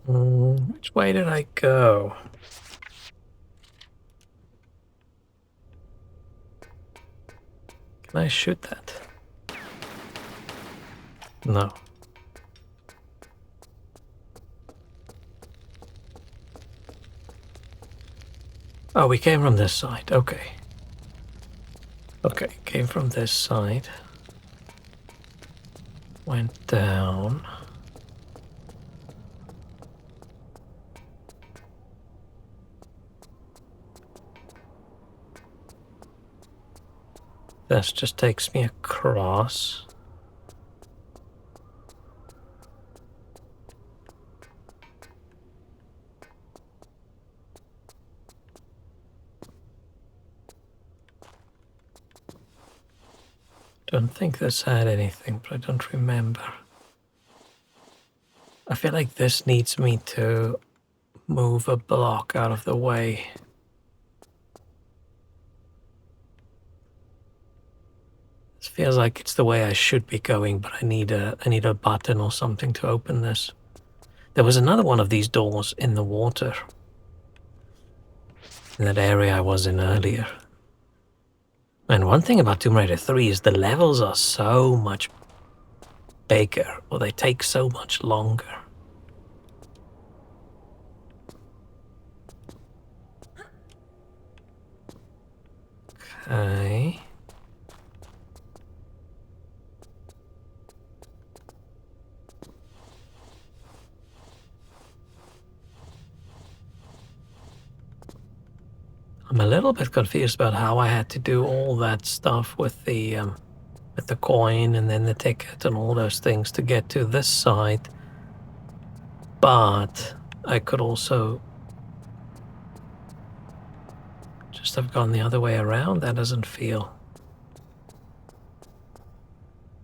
Which way did I go? Can I shoot that? No. Oh, we came from this side. Okay. Okay, came from this side. Went down. This just takes me across. Don't think this had anything, but I don't remember. I feel like this needs me to move a block out of the way. This feels like it's the way I should be going, but I need a button or something to open this. There was another one of these doors in the water. In that area I was in earlier. And one thing about Tomb Raider 3 is the levels are so much bigger, or they take so much longer. Okay. I'm a little bit confused about how I had to do all that stuff with the coin and then the ticket and all those things to get to this side. But I could also just have gone the other way around. That doesn't feel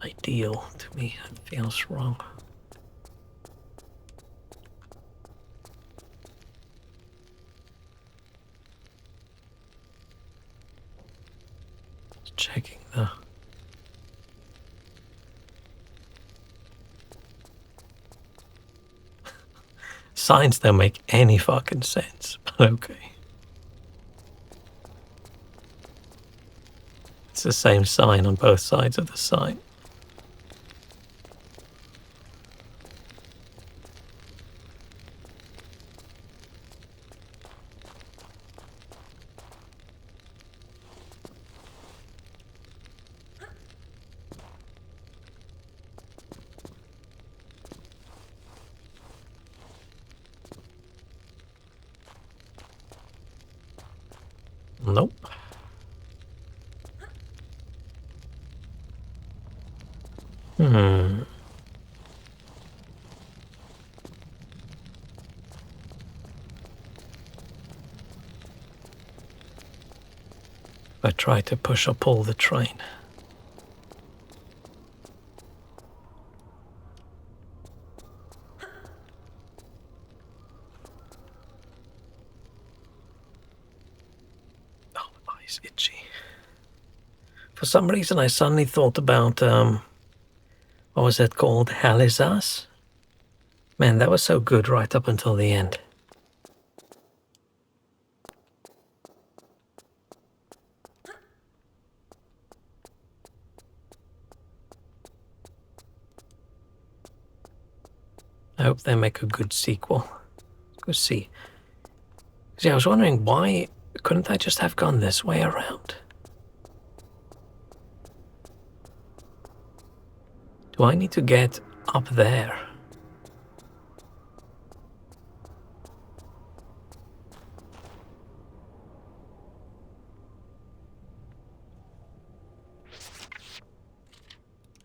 ideal to me. It feels wrong. Just checking the signs don't make any fucking sense, but okay. It's the same sign on both sides of the sign. Nope. Hmm. I try to push or pull the train. Oh, my eye's itchy. For some reason, I suddenly thought about, what was it called? Hell Is Us? Man, that was so good right up until the end. I hope they make a good sequel. Go see. See, I was wondering why couldn't I just have gone this way around? Do I need to get up there?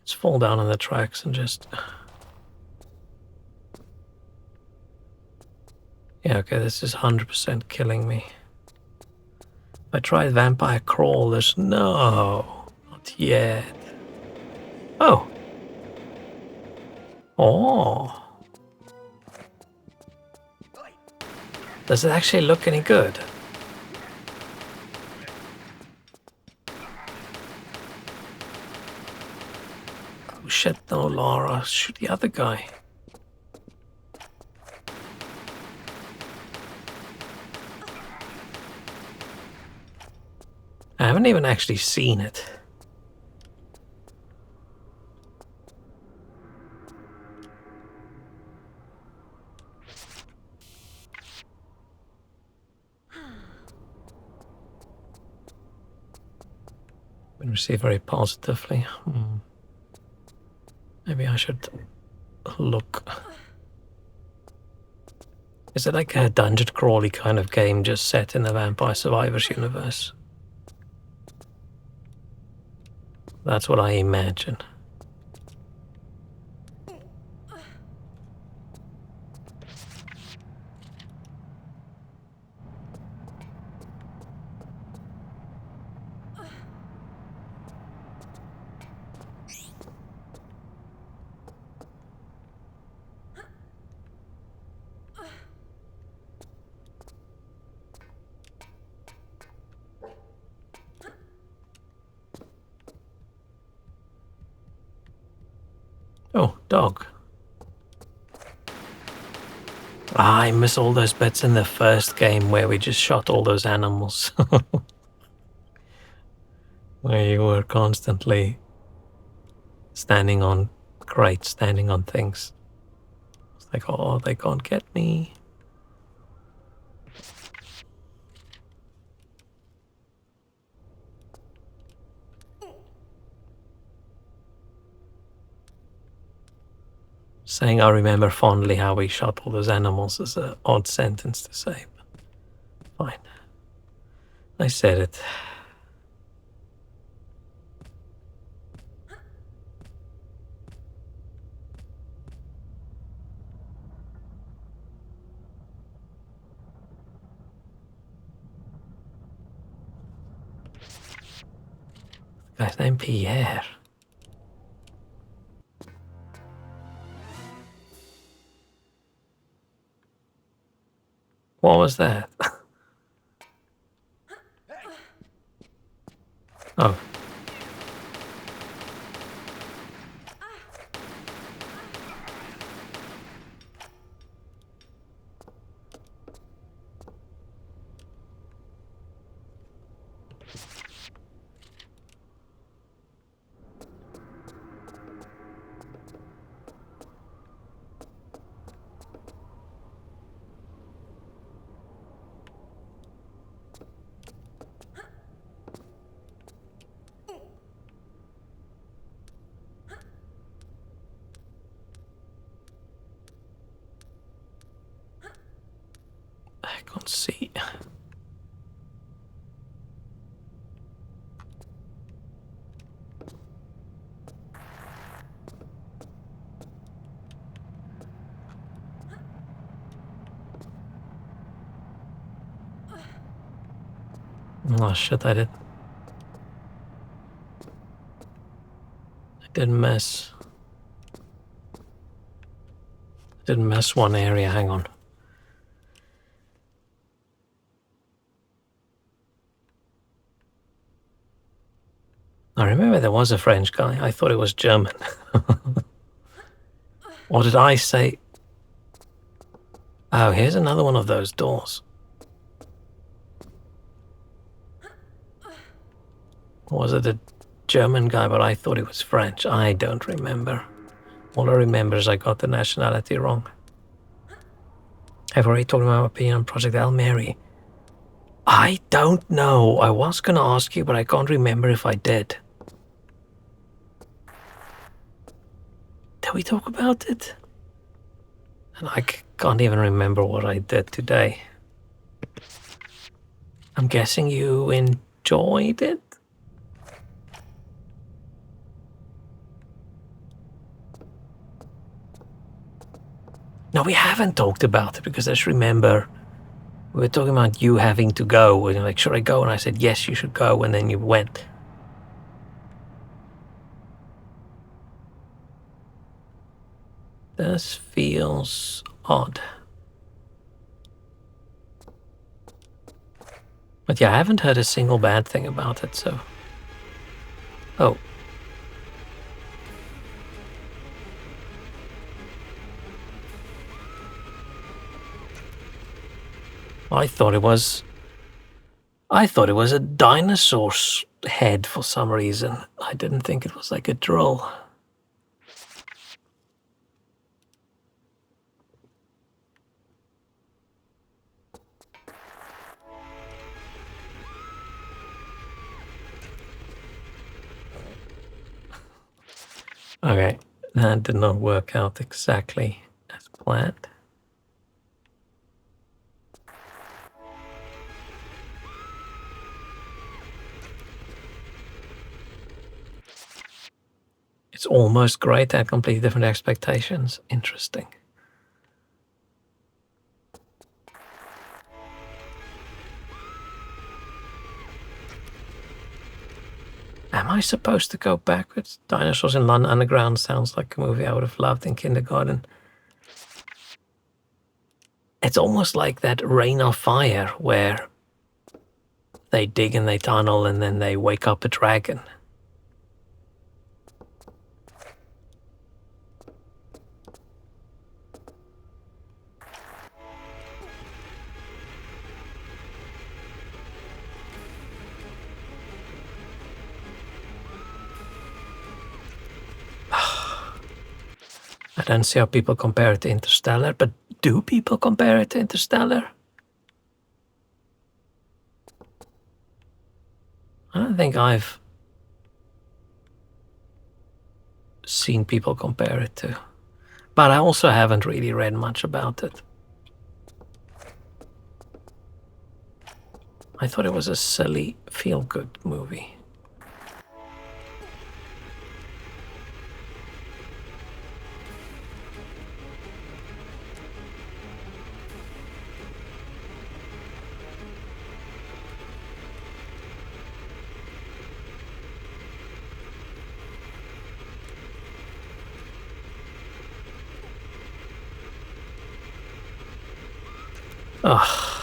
Let's fall down on the tracks and just... Yeah, okay, this is 100% killing me. I tried vampire crawlers. No, not yet. Oh. Oh. Does it actually look any good? Oh shit, no, Laura. Shoot the other guy. I haven't even actually seen it. Been received very positively. Maybe I should look. Is it like a dungeon crawly kind of game just set in the Vampire Survivors universe? That's what I imagine. Dog. I miss all those bits in the first game where we just shot all those animals. Where you were constantly standing on crates, standing on things. It's like, oh, they can't get me. Saying I remember fondly how we shot all those animals is an odd sentence to say. But fine. I said it. The guy's name Pierre. What was that? Oh. I can't see. Oh shit, I didn't miss. Didn't miss one area, hang on. I remember there was a French guy. I thought it was German. What did I say? Oh, here's another one of those doors. Or was it a German guy, but I thought it was French? I don't remember. All I remember is I got the nationality wrong. I've already talked about my opinion on Project Almeri. I don't know. I was going to ask you, but I can't remember if I did. Did we talk about it? And I can't even remember what I did today. I'm guessing you enjoyed it? No, we haven't talked about it because I just remember we were talking about you having to go. And you're like, should I go? And I said, yes, you should go. And then you went. This feels odd. But yeah, I haven't heard a single bad thing about it, so... Oh. I thought it was a dinosaur's head for some reason. I didn't think it was like a drill. Okay, that did not work out exactly as planned. It's almost great. Had completely different expectations. Interesting. Am I supposed to go backwards? Dinosaurs in London Underground sounds like a movie I would have loved in kindergarten. It's almost like that Rain of Fire where they dig and they tunnel and then they wake up a dragon. don't see how people compare it to Interstellar, but do people compare it to Interstellar? I don't think I've seen people compare it to. But I also haven't really read much about it. I thought it was a silly, feel-good movie. Ugh.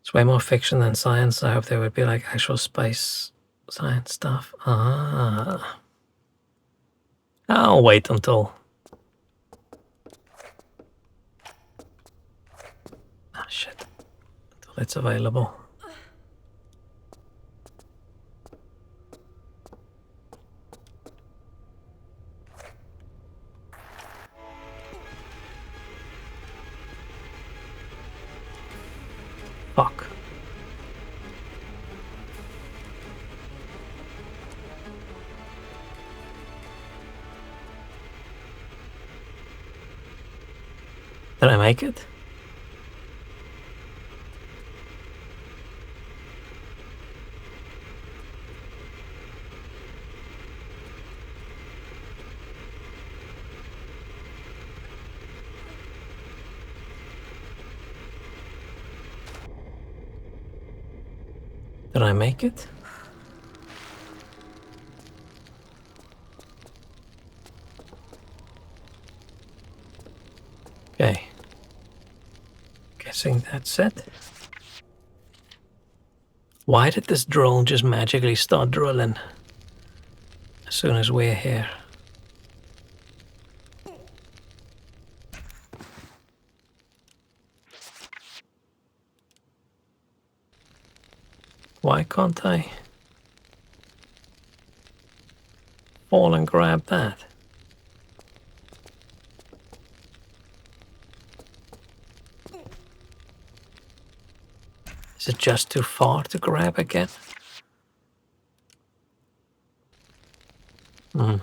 It's way more fiction than science. I hope there would be like actual space science stuff. Ah. I'll wait until... Ah, shit. Until it's available. Fuck. Did I make it? Did I make it? Okay. Guessing that's it. Why did this drill just magically start drilling as soon as we're here? Why can't I fall and grab that? Is it just too far to grab again? Hmm.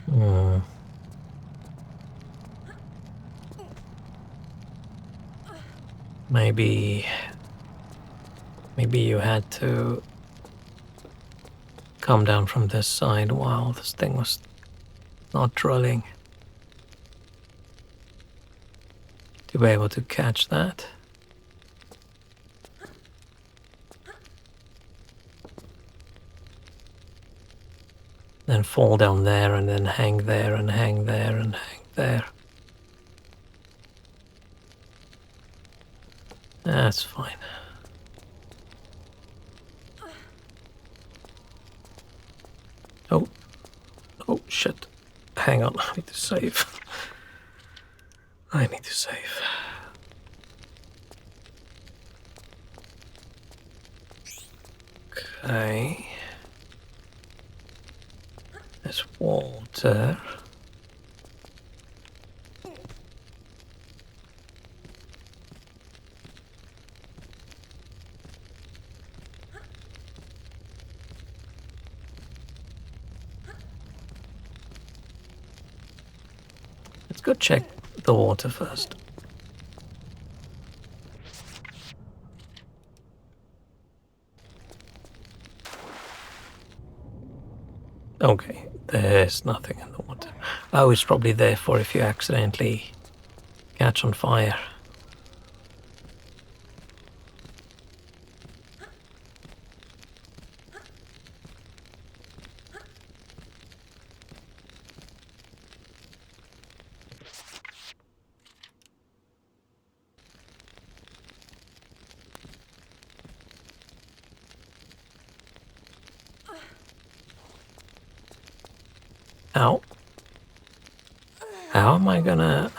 Hmm. Maybe you had to come down from this side while this thing was not drilling to be able to catch that. Then fall down there and then hang there and hang there and hang there. That's fine. Oh. Oh, shit. Hang on, I need to save. I need to save. Okay. There's water. Let's go check the water first. Okay, there's nothing in the water. Oh, it's probably there for if you accidentally catch on fire. How? How am I gonna...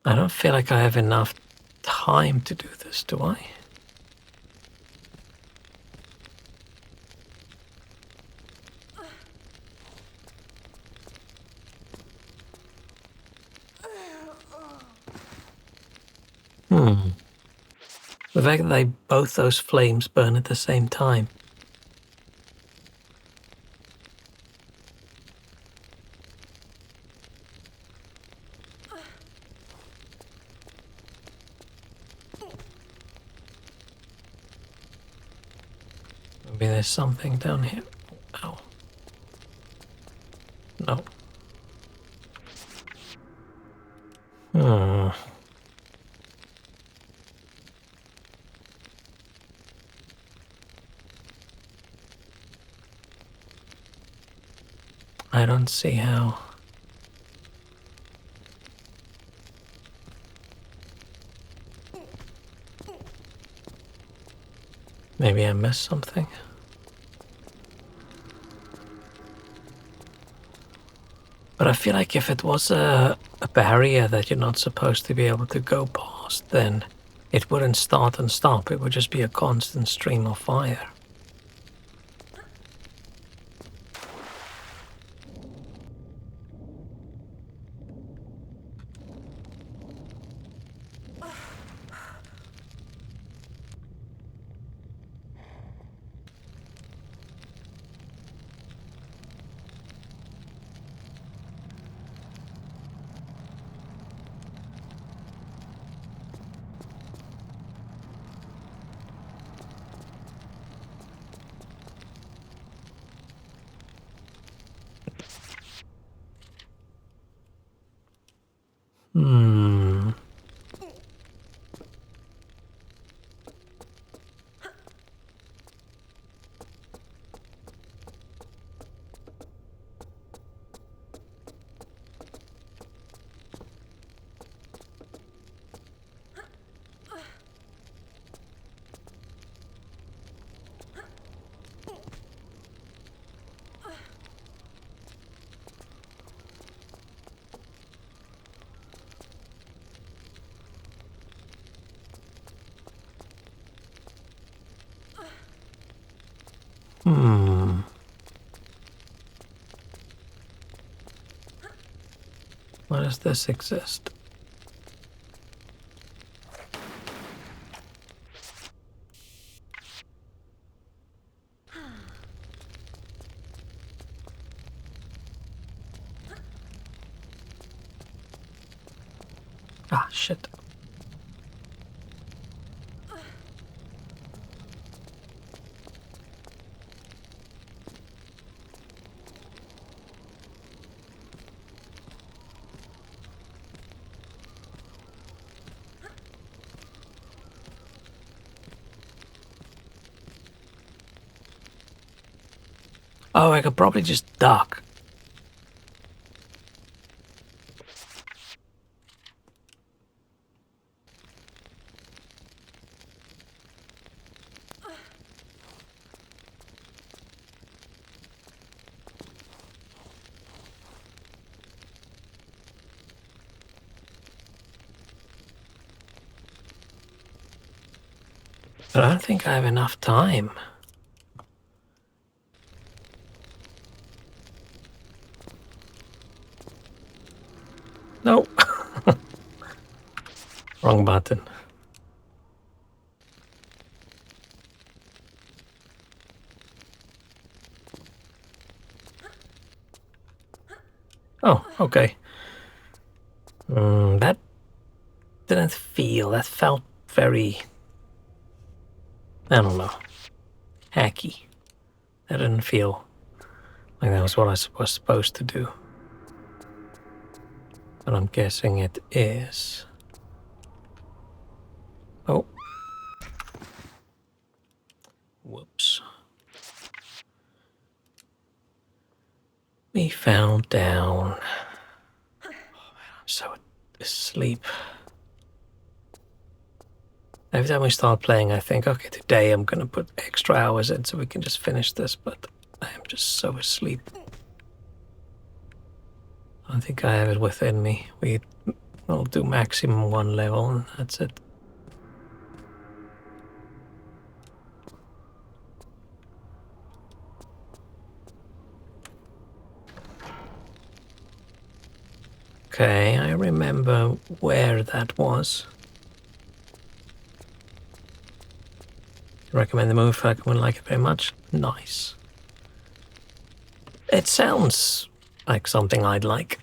I don't feel like I have enough time to do this, do I? The fact that both those flames burn at the same time. Maybe there's something down here. Ow. No. Hmm. I don't see how. Maybe I missed something. But I feel like if it was a barrier that you're not supposed to be able to go past, then it wouldn't start and stop. It would just be a constant stream of fire. Hmm. Hmm. Why does this exist? Ah, shit. Oh, I could probably just duck. But I don't think I have enough time. No. Wrong button. Oh, okay. That didn't feel, that felt very, I don't know, hacky. That didn't feel like that was what I was supposed to do. But I'm guessing it is. Oh. Whoops. We fell down. Oh man, I'm so asleep. Every time we start playing, I think, okay, today I'm gonna put extra hours in so we can just finish this, but I am just so asleep. I don't think I have it within me. We'll do maximum one level and that's it. Okay, I remember where that was. Recommend the move. I wouldn't like it very much. Nice. It sounds like something I'd like.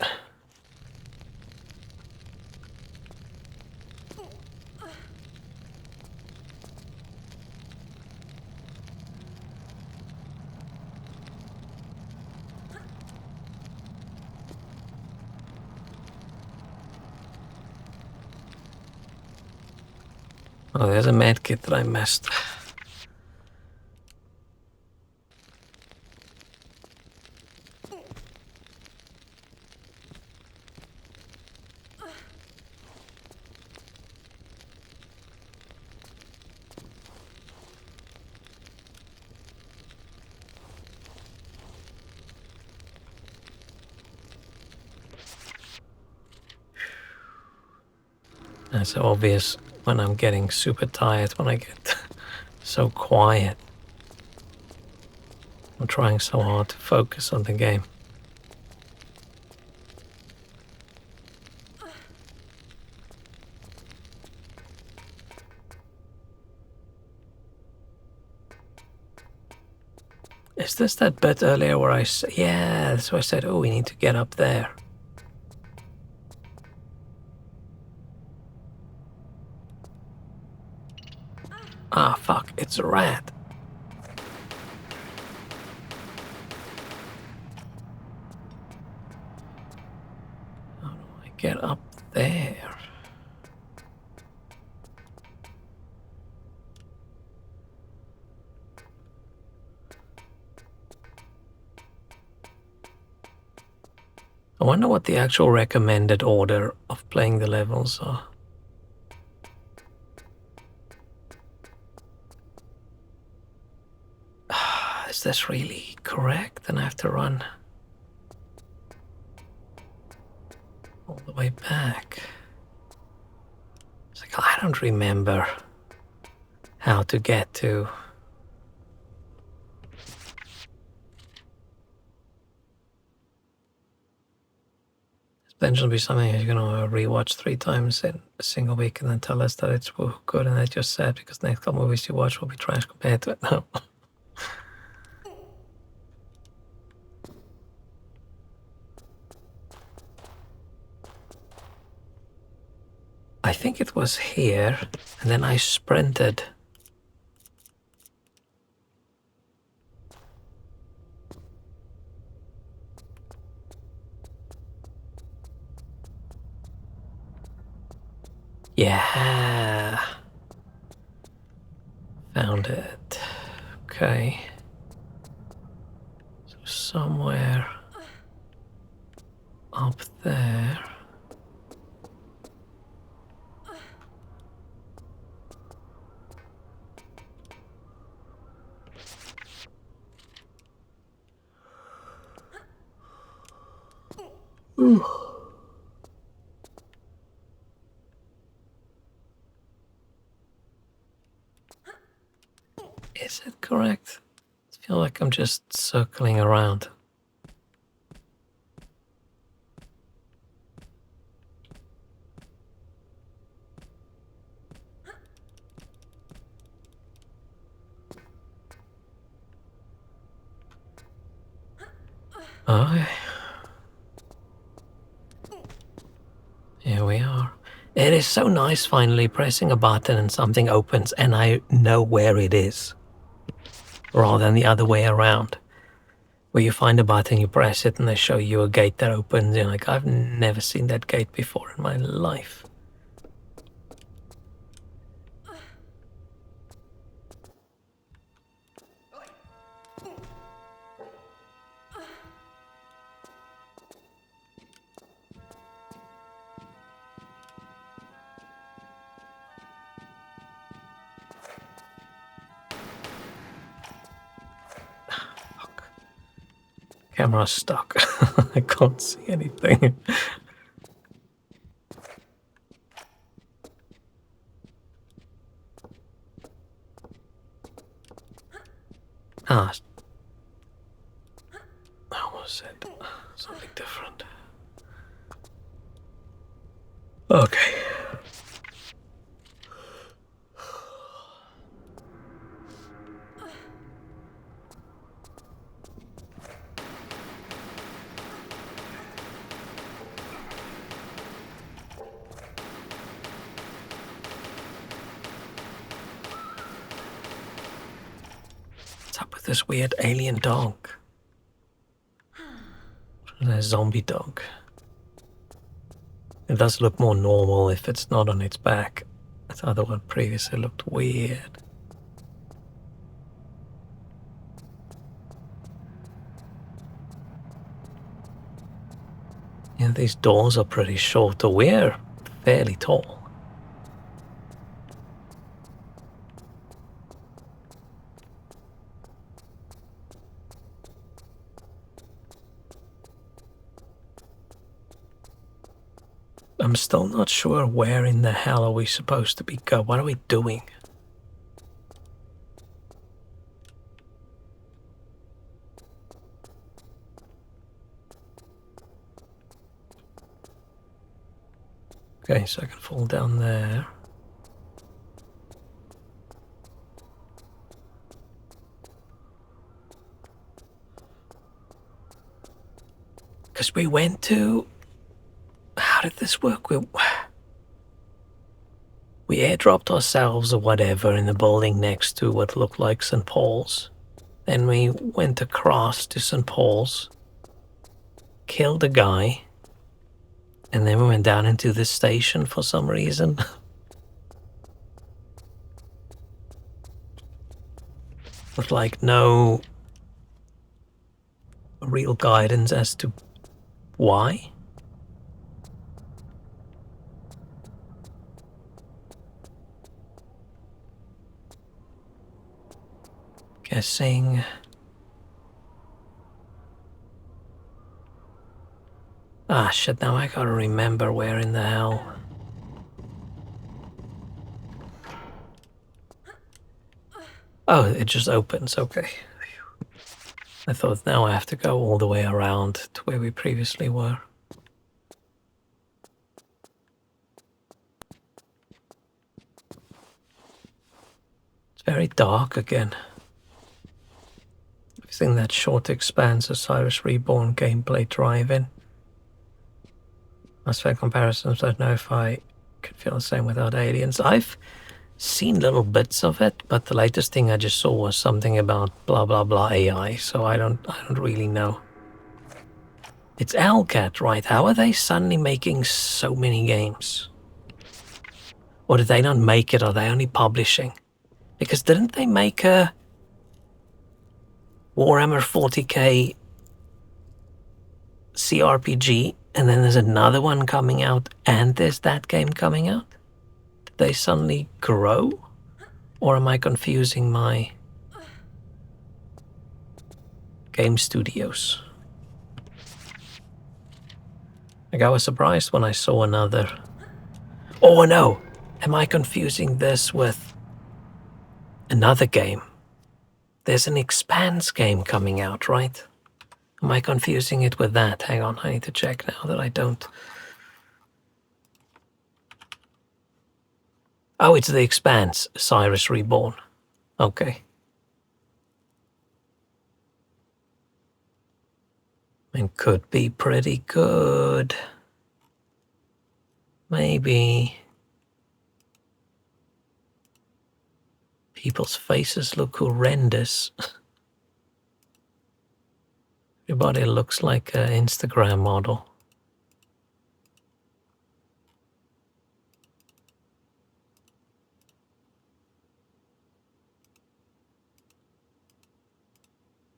Oh, there's a medkit that I missed. That's obvious when I'm getting super tired, when I get so quiet. I'm trying so hard to focus on the game. Is this that bit earlier where I said, yeah, so I said, oh, we need to get up there. Ah, fuck, it's a rat. How do I get up there? I wonder what the actual recommended order of playing the levels are. Is this really correct? Then I have to run all the way back. It's like, I don't remember how to get to. Potentially be something you're gonna rewatch 3 times in a single week and then tell us that it's good and I just said because the next couple movies you watch will be trash compared to it. No. I think it was here, and then I sprinted. Yeah. Found it. Okay. So somewhere up there. Ooh. Is it correct? I feel like I'm just circling around. Okay. Here we are. It is so nice finally pressing a button and something opens and I know where it is. rather than the other way around, where you find a button, you press it, and they show you a gate that opens. You're like, I've never seen that gate before in my life. Camera's stuck. I can't see anything. Ah, that was it. Something different. Okay. What's up with this weird alien dog? A zombie dog. It does look more normal if it's not on its back. The other one previously looked weird. Yeah, these doors are pretty short. We're fairly tall. I'm still not sure where in the hell are we supposed to be going. What are we doing? Okay, so I can fall down there. Because we went to... How did this work? We airdropped ourselves or whatever in the building next to what looked like St. Paul's. Then we went across to St. Paul's, killed a guy, and then we went down into this station for some reason. With like no real guidance as to why. Guessing... Ah shit, now I gotta remember where in the hell. Oh, it just opens, okay. I thought now I have to go all the way around to where we previously were. It's very dark again. I've seen that short expanse of Cyrus Reborn gameplay drive-in. As for comparisons, I don't know if I could feel the same without aliens. I've seen little bits of it, but the latest thing I just saw was something about blah blah blah AI, so I don't really know. It's Owlcat, right? How are they suddenly making so many games? Or did they not make it? Are they only publishing? Because didn't they make a Warhammer 40k CRPG, and then there's another one coming out, and there's that game coming out? Did they suddenly grow? Or am I confusing my game studios? Like, I was surprised when I saw another... Oh no! Am I confusing this with another game? There's an Expanse game coming out, right? Am I confusing it with that? Hang on, I need to check now that I don't... Oh, it's the Expanse, Cyrus Reborn. Okay. And could be pretty good. Maybe. People's faces look horrendous. Everybody looks like an Instagram model.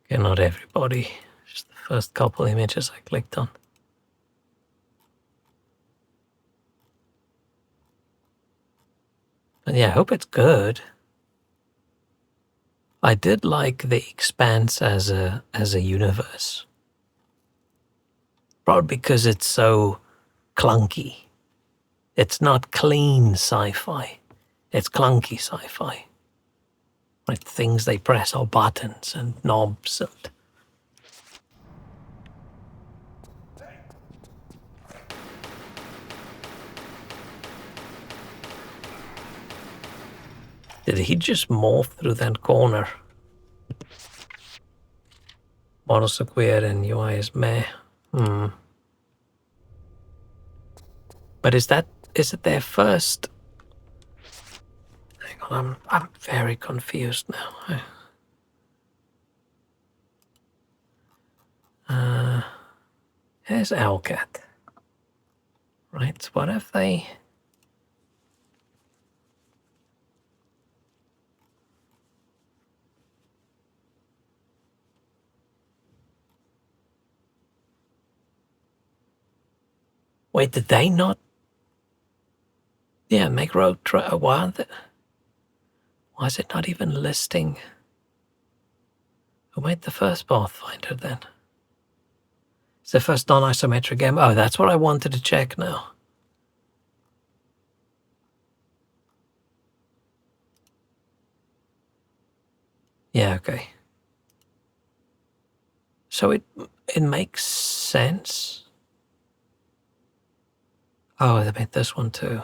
Okay, not everybody. Just the first couple images I clicked on. But yeah, I hope it's good. I did like The Expanse as a universe. Probably because it's so clunky. It's not clean sci-fi. It's clunky sci-fi. Like things they press are buttons and knobs and did he just morph through that corner? Models look weird and UI is meh. But is it their first? Hang on, I'm very confused now. Here's Owlcat. Right, what if they... Wait, did they not... Yeah, make road trip... Why is it not even listing... Who made the first Pathfinder then? It's the first non-isometric game. Oh, that's what I wanted to check now. Yeah, okay. So it makes sense. Oh, they made this one too.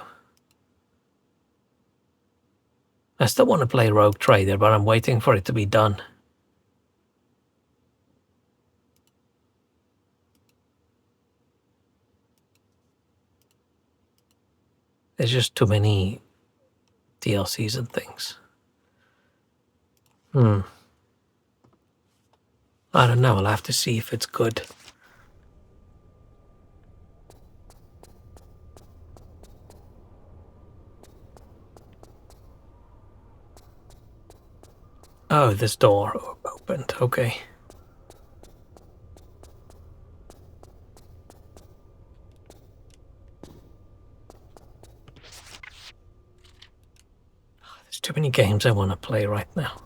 I still want to play Rogue Trader, but I'm waiting for it to be done. There's just too many DLCs and things. I don't know. I'll have to see if it's good. Oh, this door opened. Okay. There's too many games I want to play right now.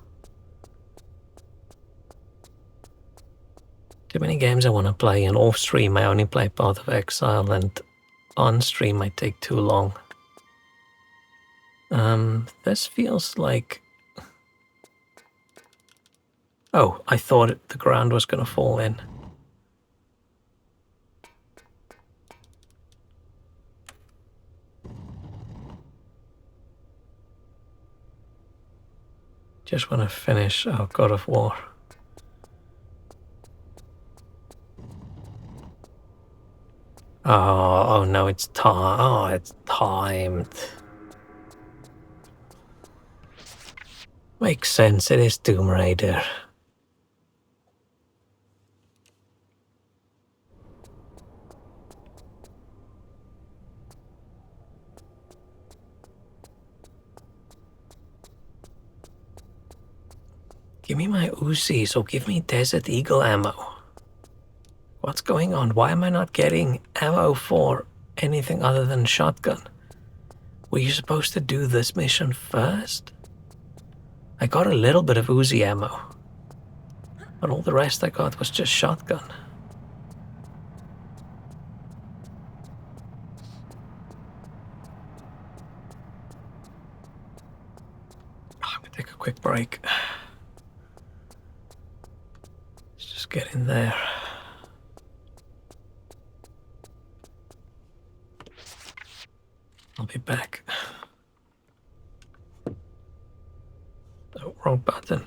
Too many games I want to play, and off stream I only play Path of Exile, and on stream I take too long. This feels like... Oh, I thought the ground was going to fall in. Just want to finish God of War. Oh no, it's time. Oh, it's timed. Makes sense, it is Tomb Raider. Give me my Uzis or give me Desert Eagle ammo. What's going on? Why am I not getting ammo for anything other than shotgun? Were you supposed to do this mission first? I got a little bit of Uzi ammo, but all the rest I got was just shotgun. I'm gonna take a quick break. Let's just get in there. I'll be back. Oh, wrong button.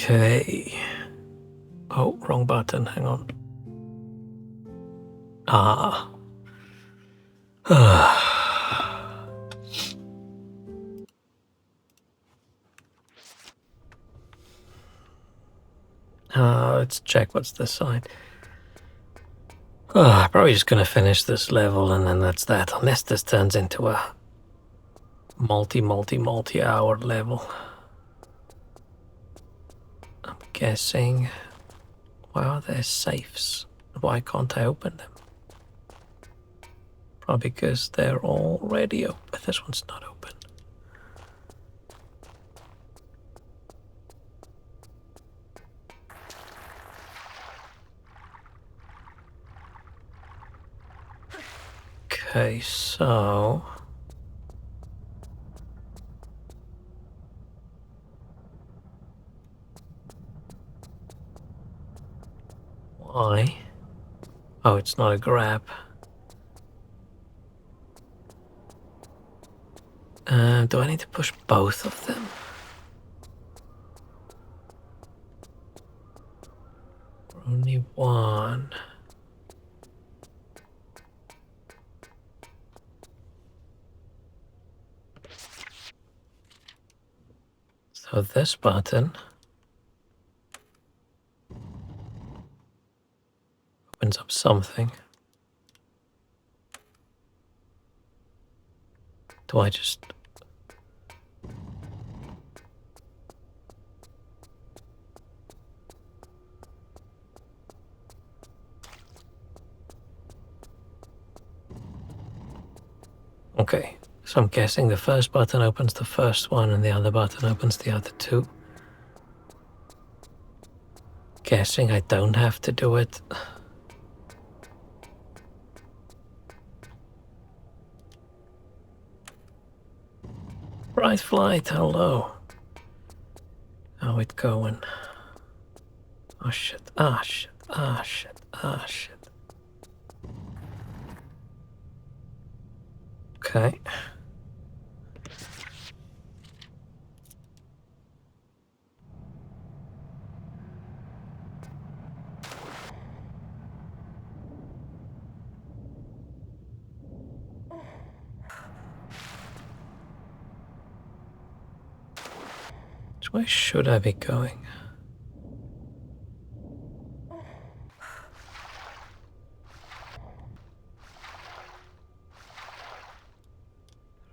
Okay. Oh, wrong button. Hang on. Ah. Let's check what's this side. Probably just gonna finish this level and then that's that. Unless this turns into a multi-hour level. I'm guessing. Why are there safes? Why can't I open them? Probably because they're already open. This one's not open. Okay, so... Why? Oh, it's not a grab. Do I need to push both of them? Only one. So this button opens up something. Do I just... Okay, so I'm guessing the first button opens the first one and the other button opens the other two. Guessing I don't have to do it. Right flight, hello. How it going? Oh shit, ah shit, ah shit, ah shit. Okay. Which way should I be going?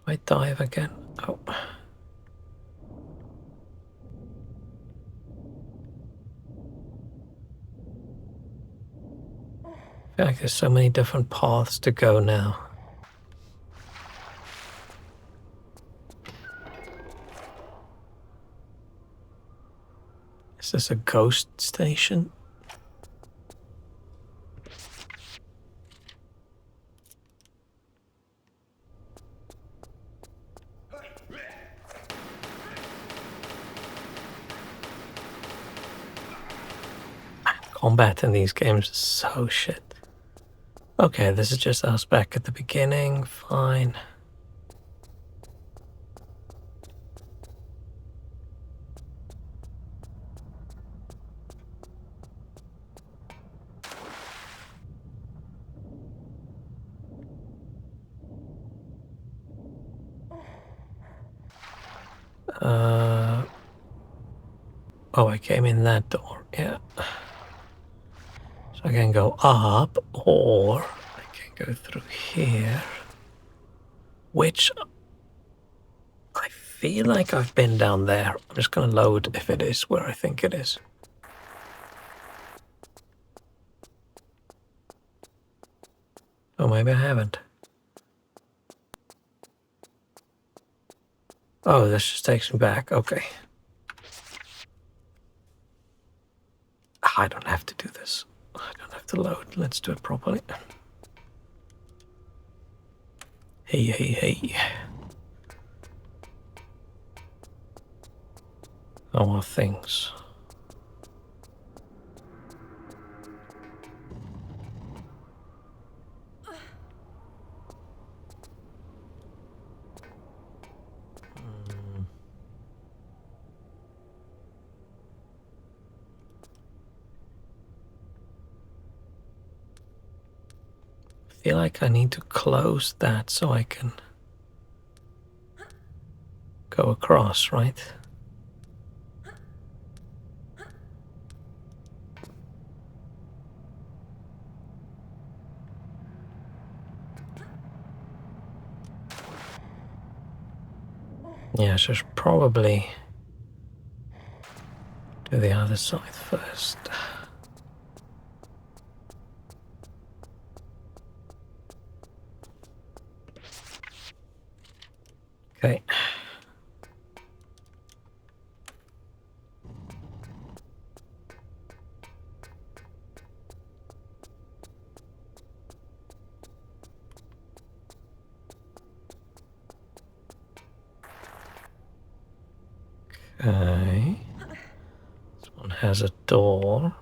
Do I dive again? Oh. I feel like there's so many different paths to go now. Is this a ghost station? Combat in these games is so shit. Okay, this is just us back at the beginning. Fine. Oh, I came in that door. Yeah. So I can go up, or I can go through here. Which I feel like I've been down there. I'm just gonna load if it is where I think it is. Oh, maybe I haven't. Oh, this just takes me back. Okay. I don't have to do this. I don't have to load. Let's do it properly. Hey, hey, hey. Oh, more things. feel like I need to close that so I can go across, right? Yeah, I should probably do the other side first. Okay. Okay. This one has a door.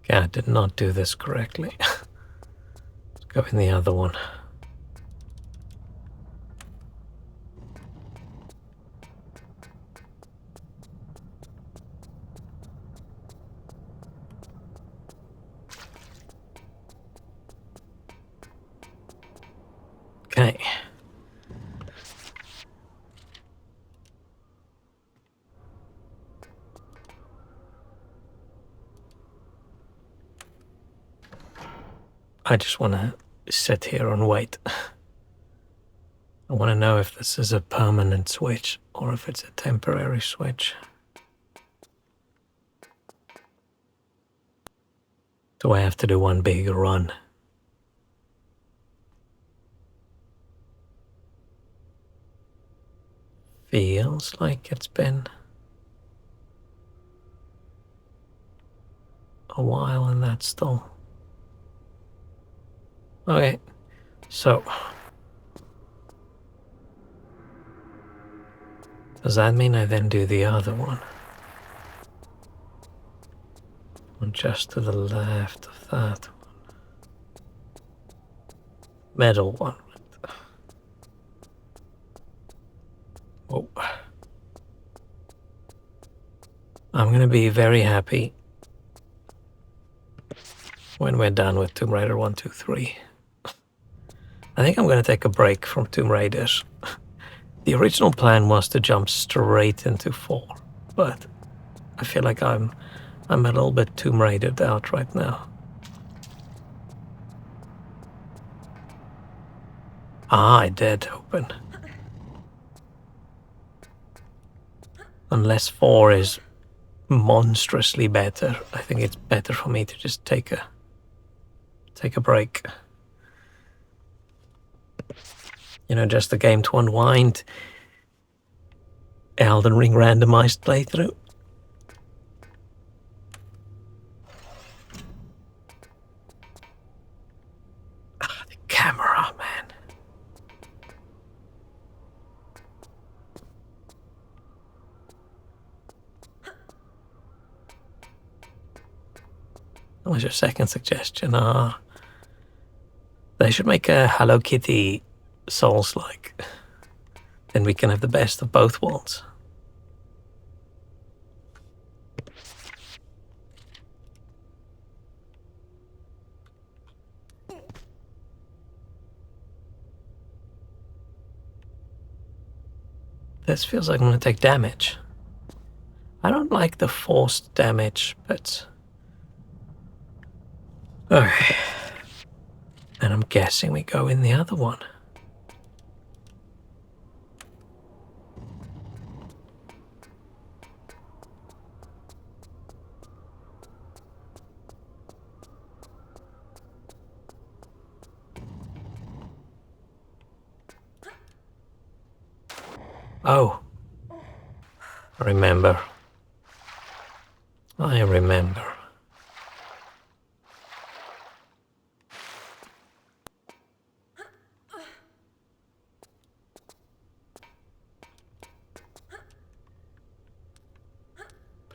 Okay, I did not do this correctly. Let's go in the other one. Okay. I just want to sit here and wait. I want to know if this is a permanent switch or if it's a temporary switch. Do I have to do one big run? Feels like it's been a while and that's still... Okay, so... Does that mean I then do the other one? One just to the left of that one. Metal one. Oh. I'm gonna be very happy when we're done with Tomb Raider 1, 2, 3. I think I'm gonna take a break from Tomb Raiders. The original plan was to jump straight into 4, but I feel like I'm a little bit Tomb Raidered out right now. Ah, I did open. Unless 4 is monstrously better, I think it's better for me to just take a break. You know, just a game to unwind. Elden Ring randomized playthrough. Ah, the camera, man. What was your second suggestion? They should make a Hello Kitty Souls-like. Then we can have the best of both worlds. This feels like I'm gonna take damage. I don't like the forced damage, but... Okay. And I'm guessing we go in the other one. Oh. I remember. I remember.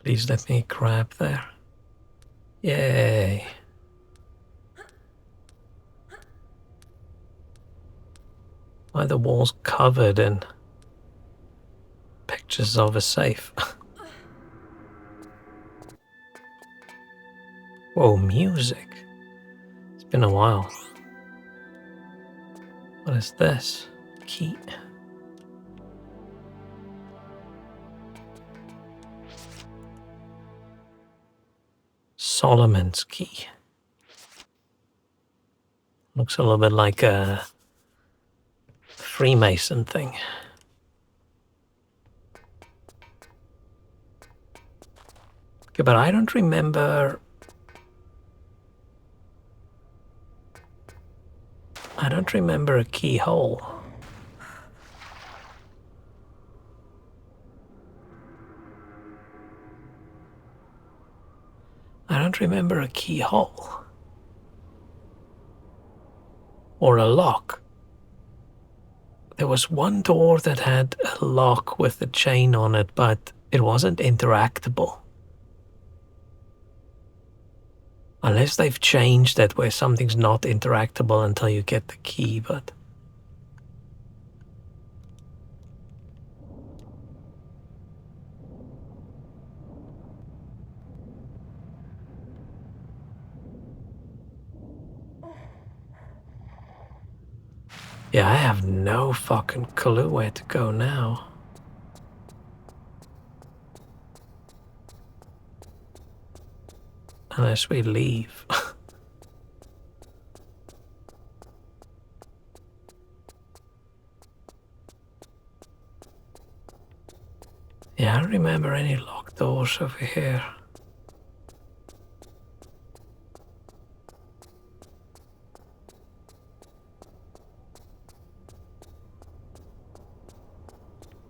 Please let me grab there. Yay. Why are the walls covered in pictures of a safe? Whoa, music. It's been a while. What is this? Key. Solomon's key. Looks a little bit like a Freemason thing. Okay, but I don't remember... I don't remember a keyhole. I don't remember a keyhole. Or a lock. There was one door that had a lock with a chain on it, but it wasn't interactable. Unless they've changed it where something's not interactable until you get the key, but... yeah, I have no fucking clue where to go now. Unless we leave. Yeah, I don't remember any locked doors over here.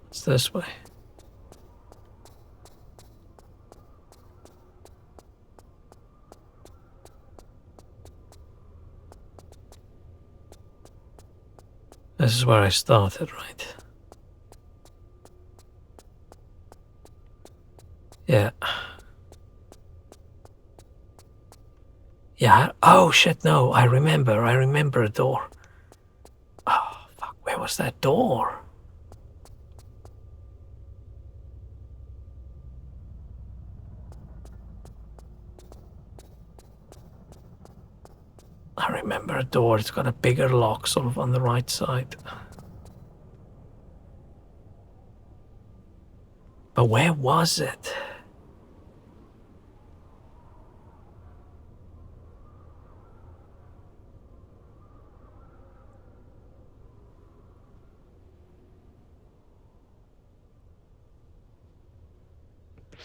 It's this way. This is where I started, right? Yeah. Yeah. Oh, shit, no. I remember a door. Oh, fuck. Where was that door? I remember a door. It's got a bigger lock sort of on the right side. But where was it?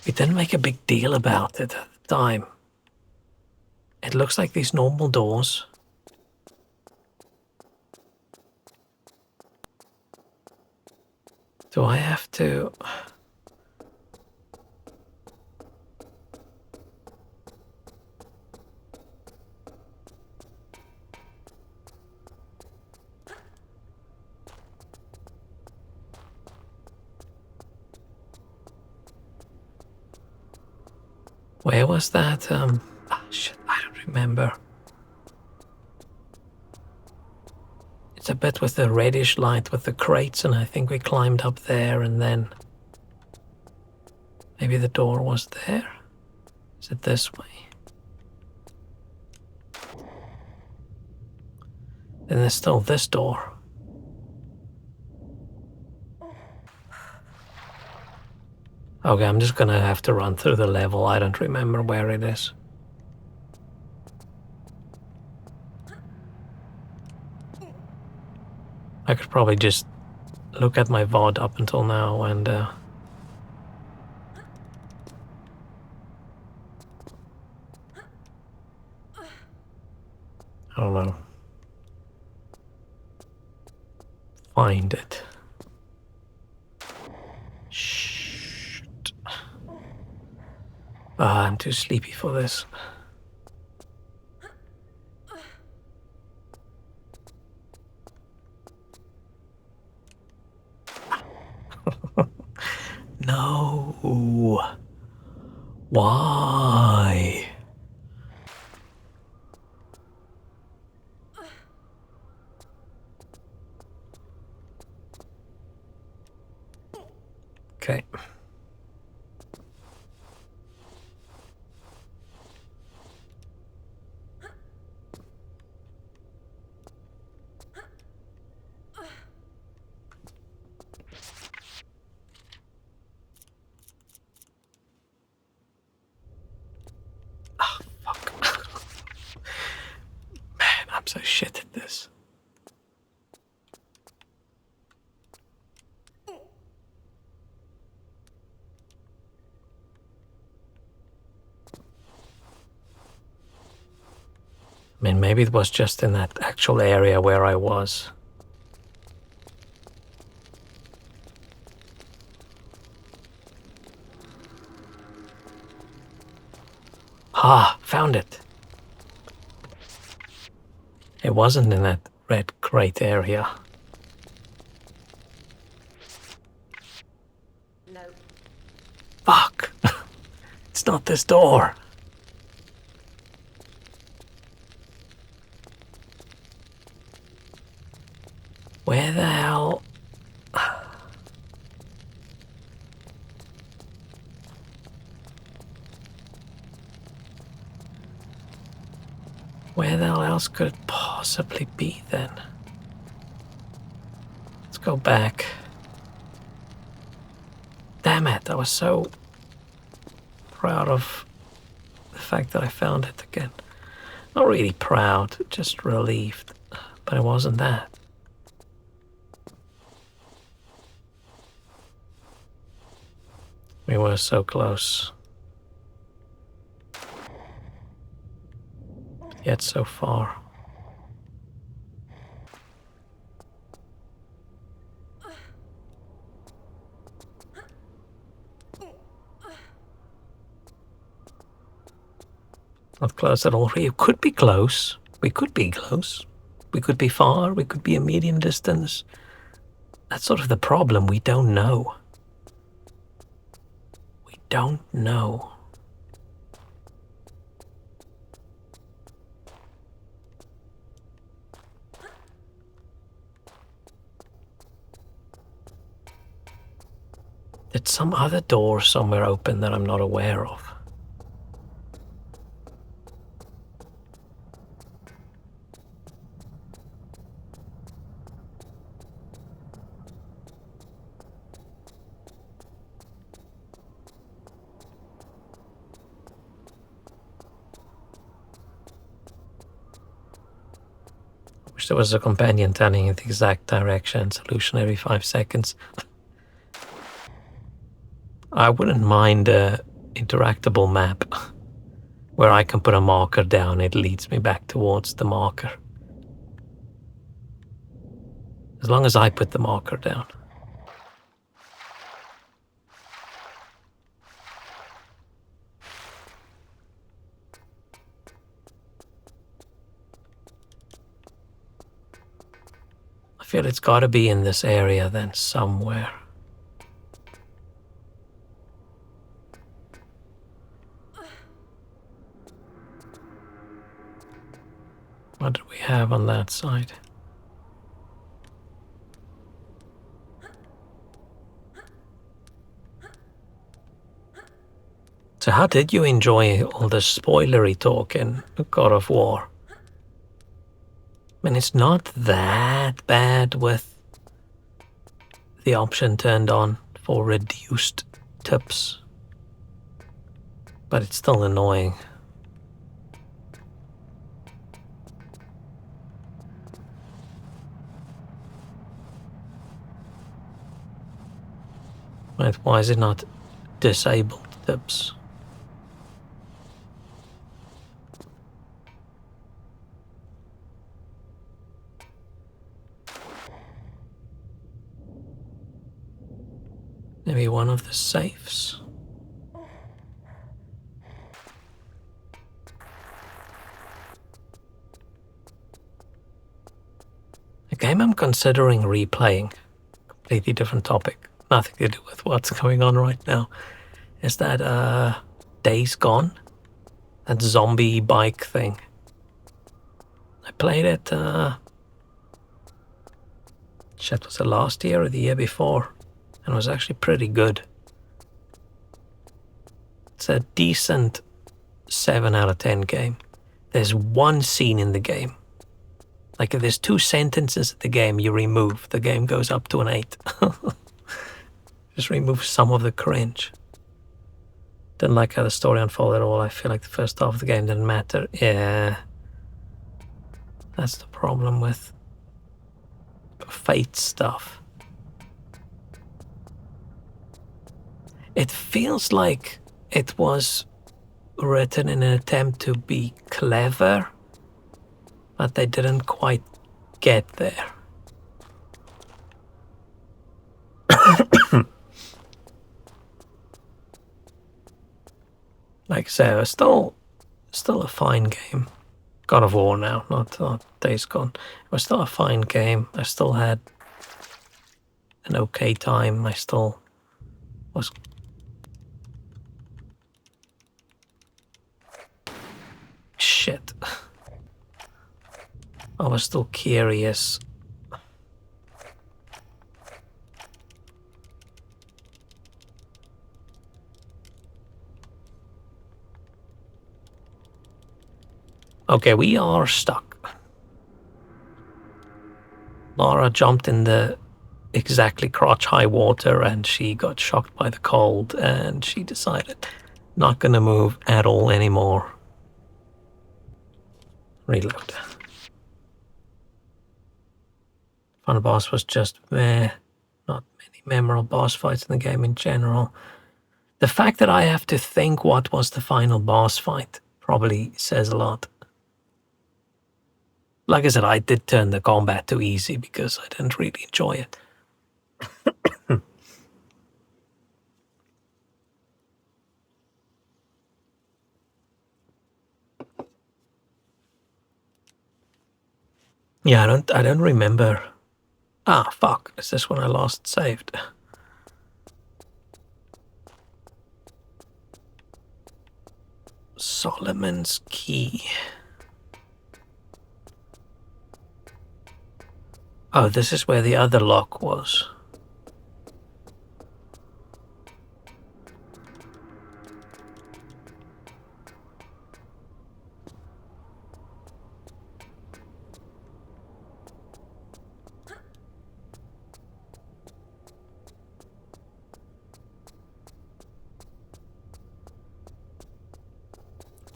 We didn't make a big deal about it at the time. It looks like these normal doors. Do I have to... Where was that? Shit, I don't remember. It's a bit with the reddish light with the crates, and I think we climbed up there and then... Maybe the door was there? Is it this way? Then there's still this door. Okay, I'm just gonna have to run through the level. I don't remember where it is. I could probably just look at my VOD up until now and I don't know. Find it. Shit. I'm too sleepy for this. No. Why? Okay. Oh, fuck. Man, I'm so shit at this. I mean, maybe it was just in that actual area where I was. Ah, found it. It wasn't in that red crate area. No. Fuck. It's not this door. Where the hell? Where the hell else could it possibly be then? Let's go back. Damn it, I was so proud of the fact that I found it again. Not really proud, just relieved. But it wasn't that. We were so close. Yet so far. Not close at all. We could be close. We could be close. We could be far. We could be a medium distance. That's sort of the problem. We don't know. We don't know. Did some other door somewhere open that I'm not aware of? Wish there was a companion telling you the exact direction, solution every 5 seconds. I wouldn't mind a interactable map where I can put a marker down. It leads me back towards the marker. As long as I put the marker down. I feel it's got to be in this area then somewhere. What do we have on that side? So how did you enjoy all the spoilery talk in God of War? I mean, it's not that bad with the option turned on for reduced tips, but it's still annoying. Right, why is it not disabled tips? Maybe one of the safes. A game I'm considering replaying, completely different topic, nothing to do with what's going on right now, is that Days Gone, that zombie bike thing. I played it, was it last year or the year before? And it was actually pretty good. It's a decent 7 out of 10 game. There's one scene in the game. Like if there's 2 sentences in the game you remove, the game goes up to an 8. Just remove some of the cringe. Didn't like how the story unfolded at all. I feel like the first half of the game didn't matter. Yeah. That's the problem with Fate stuff. It feels like it was written in an attempt to be clever, but they didn't quite get there. Like I say, it's still a fine game. God of War now, not Days Gone. It was still a fine game. I still had an okay time. I still was... Shit. I was still curious. Okay, we are stuck. Lara jumped in the exactly crotch-high water and she got shocked by the cold and she decided not gonna move at all anymore. Reload. Final boss was just meh. Not many memorable boss fights in the game in general. The fact that I have to think what was the final boss fight probably says a lot. Like I said, I did turn the combat to easy because I didn't really enjoy it. Yeah, I don't remember. Ah, fuck. Is this when I last saved? Solomon's Key. Oh, this is where the other lock was.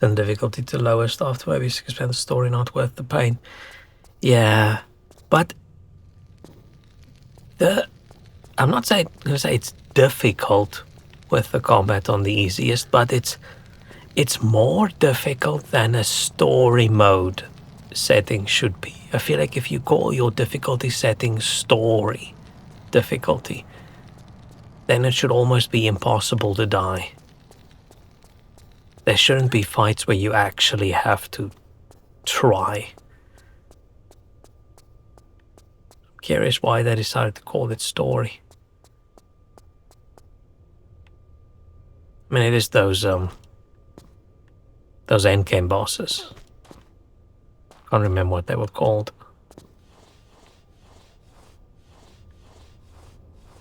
Then difficulty to lowest after maybe 6% the story not worth the pain. Yeah, but I'm not gonna say it's difficult with the combat on the easiest, but it's more difficult than a story mode setting should be. I feel like if you call your difficulty setting story difficulty, then it should almost be impossible to die. There shouldn't be fights where you actually have to try. I'm curious why they decided to call it story. I mean, it is those endgame bosses. Can't remember what they were called.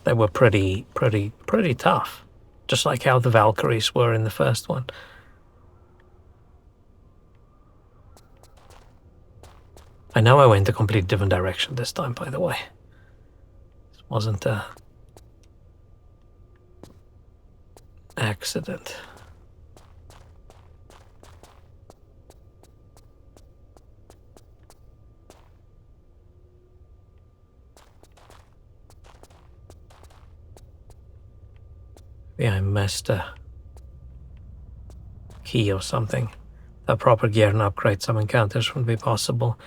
They were pretty tough. Just like how the Valkyries were in the first one. I know I went a completely different direction this time, by the way. It wasn't a accident. Yeah, I missed a key or something. The proper gear and upgrade some encounters would be possible.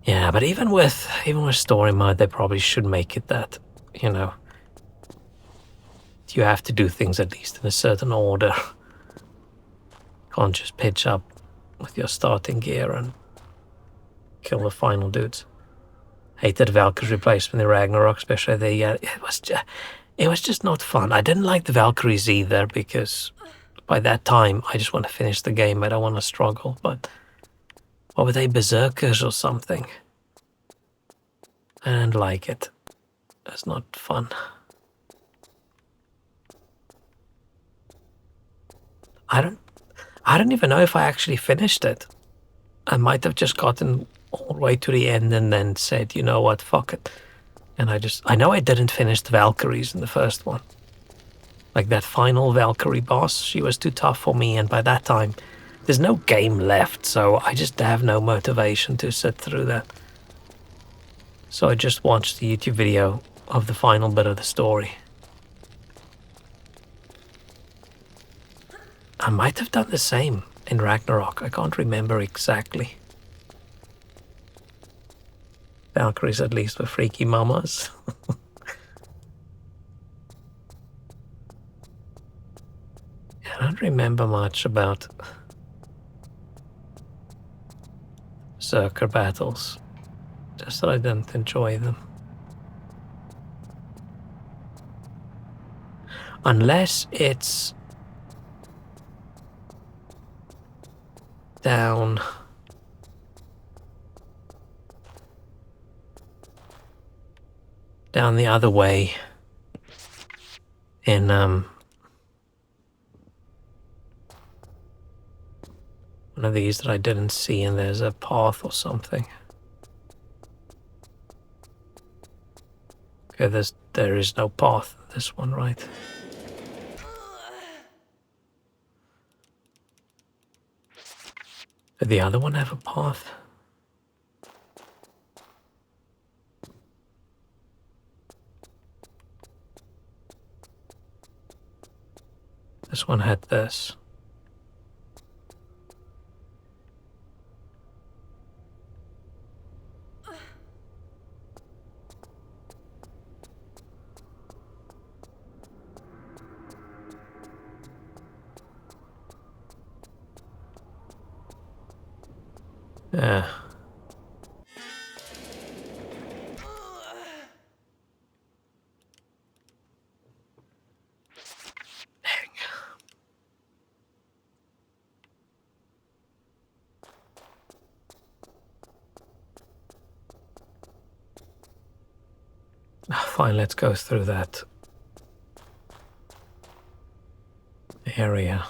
Yeah, but even with story mode, they probably should make it that, you know, you have to do things at least in a certain order. Can't just pitch up with your starting gear and kill the final dudes. Hated Valkyrie replacement in Ragnarok, especially it was just not fun. I didn't like the Valkyries either because by that time, I just want to finish the game. I don't want to struggle. But what were they, berserkers or something? I don't like it. That's not fun. I don't even know if I actually finished it. I might have just gotten all the way to the end and then said, you know what, fuck it. And I know I didn't finish the Valkyries in the first one. Like that final Valkyrie boss, she was too tough for me, and by that time, there's no game left, so I just have no motivation to sit through that. So I just watched the YouTube video of the final bit of the story. I might have done the same in Ragnarok, I can't remember exactly. Valkyries at least were freaky mamas. I don't remember much about Berserker battles, just that I didn't enjoy them. Unless it's down the other way in one of these that I didn't see, and there's a path or something. Okay, there is no path in this one, right? Did the other one have a path? This one had this. Yeah. Fine, let's go through that area.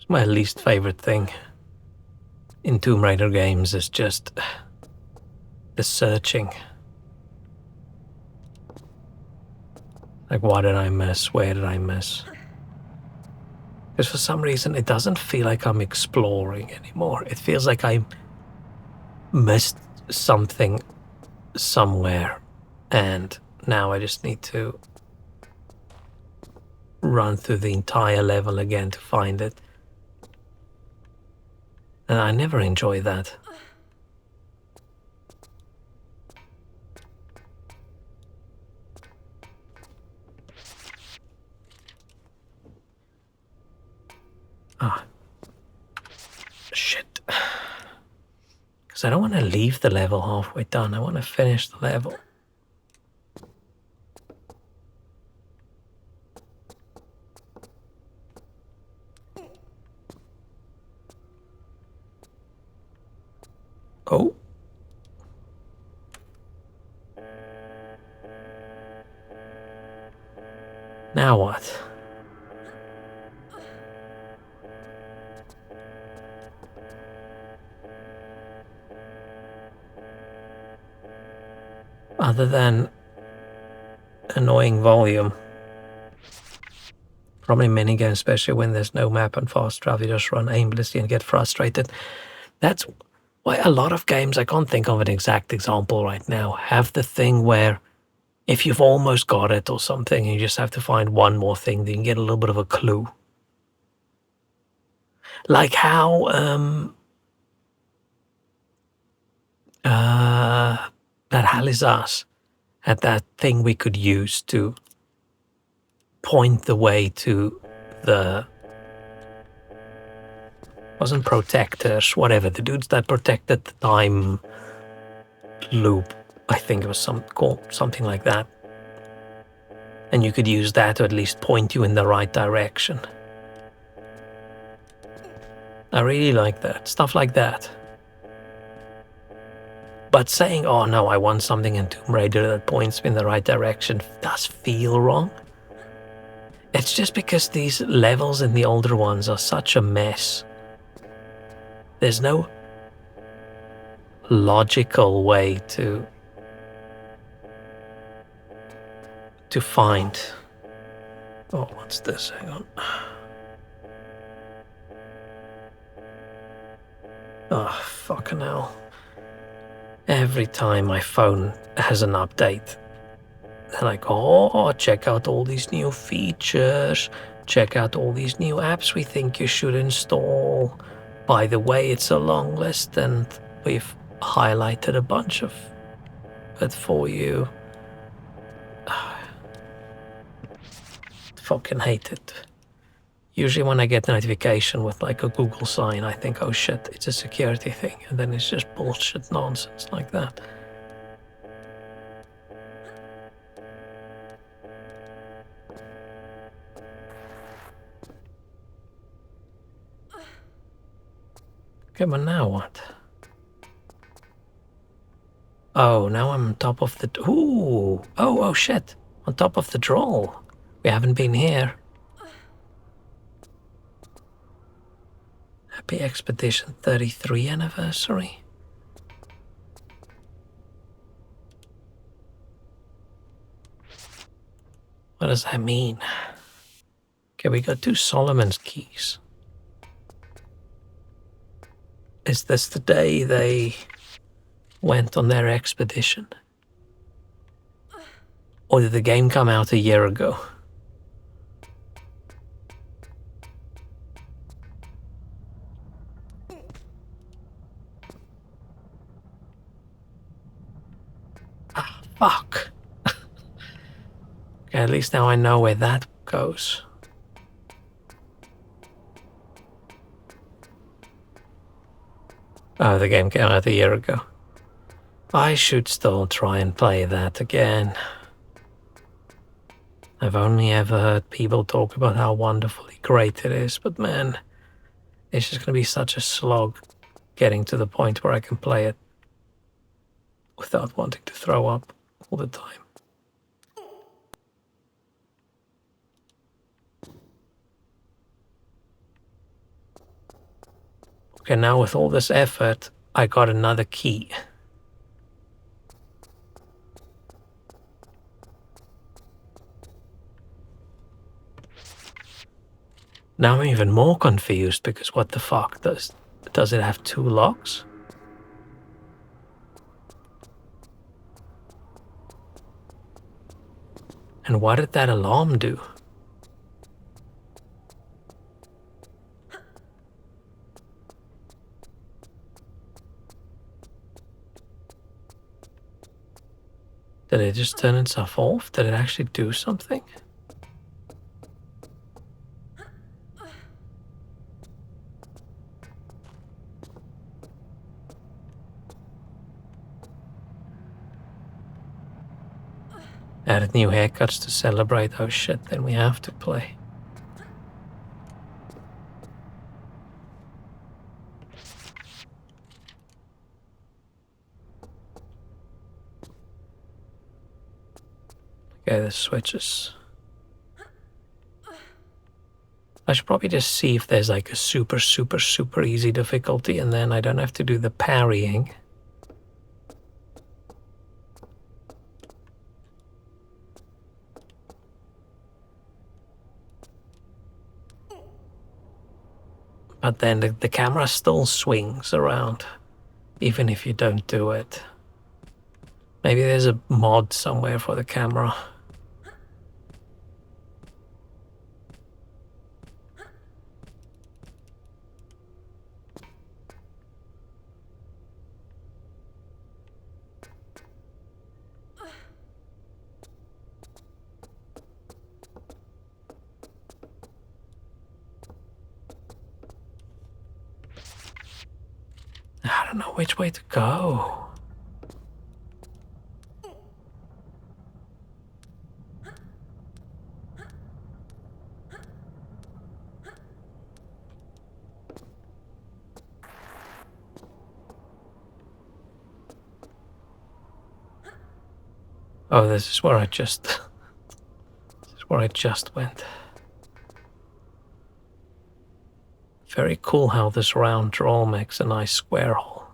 My least favorite thing in Tomb Raider games is just the searching. Like, what did I miss? Where did I miss? Because for some reason, it doesn't feel like I'm exploring anymore. It feels like I missed something somewhere, and now I just need to run through the entire level again to find it. And I never enjoy that. Ah. Shit. Because I don't want to leave the level halfway done. I want to finish the level. Oh. Now what? Other than annoying volume. Probably minigame, especially when there's no map and fast travel, you just run aimlessly and get frustrated. That's why a lot of games, I can't think of an exact example right now, have the thing where if you've almost got it or something, you just have to find one more thing, then you get a little bit of a clue. Like how that Halizas had that thing we could use to point the way to the, wasn't protectors, whatever, the dudes that protected the time loop. I think it was something like that. And you could use that to at least point you in the right direction. I really like that. Stuff like that. But saying, oh no, I want something in Tomb Raider that points me in the right direction does feel wrong. It's just because these levels in the older ones are such a mess. There's no logical way to find. Oh, what's this? Hang on. Oh, fucking hell. Every time my phone has an update, then I go, oh, check out all these new features, check out all these new apps we think you should install. By the way, it's a long list and we've highlighted a bunch of it for you. Fucking hate it. Usually when I get a notification with like a Google sign, I think, oh shit, it's a security thing. And then it's just bullshit nonsense like that. Okay, but now what? Oh, now I'm on top of the... Ooh! Oh shit! On top of the draw. We haven't been here. Happy Expedition 33 anniversary. What does that mean? Okay, we got 2 Solomon's keys. Is this the day they went on their expedition? Or did the game come out a year ago? Ah, fuck. Okay, at least now I know where that goes. Oh, the game came out a year ago. I should still try and play that again. I've only ever heard people talk about how wonderfully great it is, but man, it's just going to be such a slog getting to the point where I can play it without wanting to throw up all the time. Okay, now with all this effort, I got another key. Now I'm even more confused because what the fuck does it have 2 locks? And what did that alarm do? Did it just turn itself off? Did it actually do something? Added new haircuts to celebrate. Oh shit, then we have to play. Okay, the switches. I should probably just see if there's like a super easy difficulty and then I don't have to do the parrying. But then the camera still swings around, even if you don't do it. Maybe there's a mod somewhere for the camera. don't know which way to go. Oh, this is where I just... this is where I just went. Very cool how this round draw makes a nice square hole.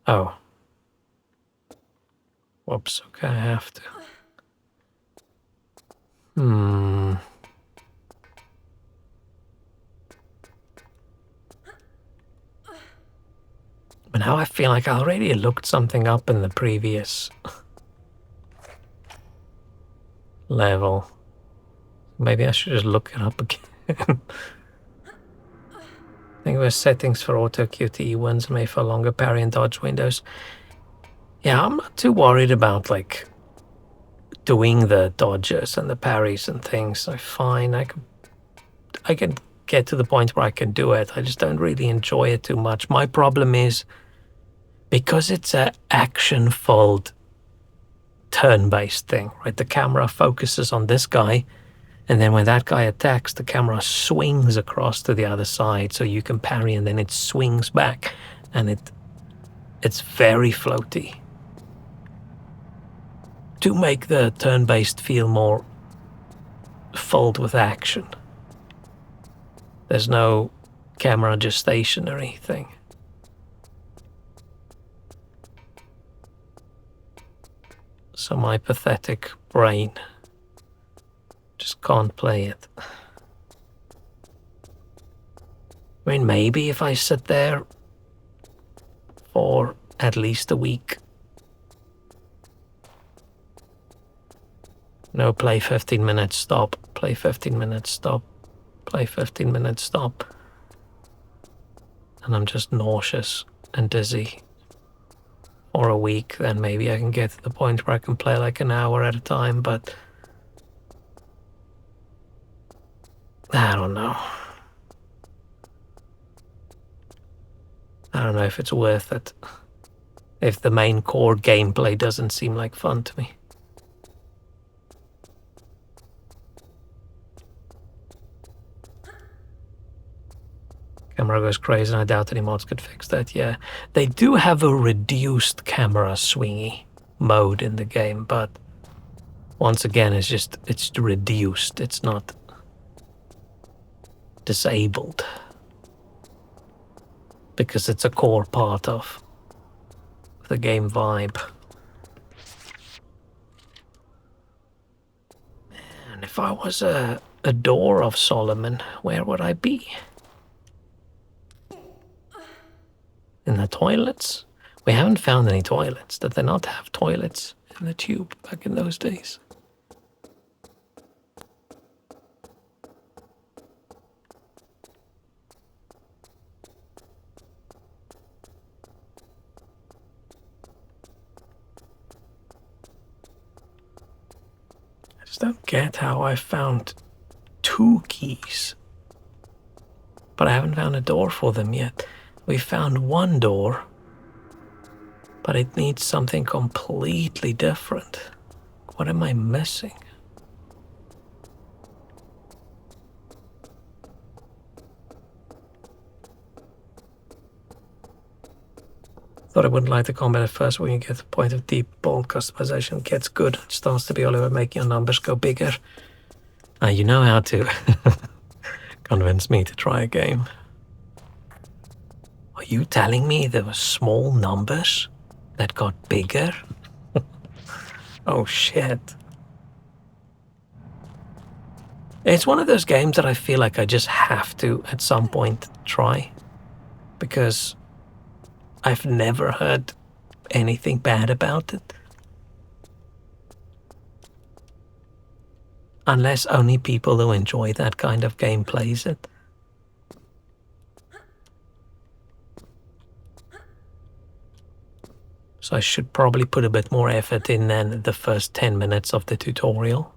Oh. Whoops, okay, I have to. But now I feel like I already looked something up in the previous level. Maybe I should just look it up again. I think there's settings for auto QTE ones made for longer parry and dodge windows. Yeah, I'm not too worried about like doing the dodges and the parries and things. I find I can get to the point where I can do it. I just don't really enjoy it too much. My problem is because it's an action-filled turn-based thing, right? The camera focuses on this guy, and then when that guy attacks, the camera swings across to the other side so you can parry, and then it swings back, and it's very floaty. To make the turn-based feel more filled with action. There's no camera just stationary thing. So my pathetic brain just can't play it. I mean, maybe if I sit there for at least a week. No, play 15 minutes, stop. Play 15 minutes, stop. Play 15 minutes, stop. And I'm just nauseous and dizzy for a week, then maybe I can get to the point where I can play like an hour at a time, but I don't know. I don't know if it's worth it. If the main core gameplay doesn't seem like fun to me. Camera goes crazy and I doubt any mods could fix that, yeah. They do have a reduced camera swingy mode in the game, but once again, it's reduced. It's not disabled. Because it's a core part of the game vibe. And if I was a door of Solomon, where would I be? In the toilets? We haven't found any toilets. Did they not have toilets in the tube back in those days? I just don't get how I found 2 keys, but I haven't found a door for them yet. We found 1 door, but it needs something completely different. What am I missing? Thought I wouldn't like the combat at first. When you get to the point of deep, bold customization, it gets good. It starts to be all about making your numbers go bigger. You know how to convince me to try a game. Are you telling me there were small numbers that got bigger? Oh shit. It's one of those games that I feel like I just have to, at some point, try. Because I've never heard anything bad about it. Unless only people who enjoy that kind of game plays it. So I should probably put a bit more effort in than the first 10 minutes of the tutorial.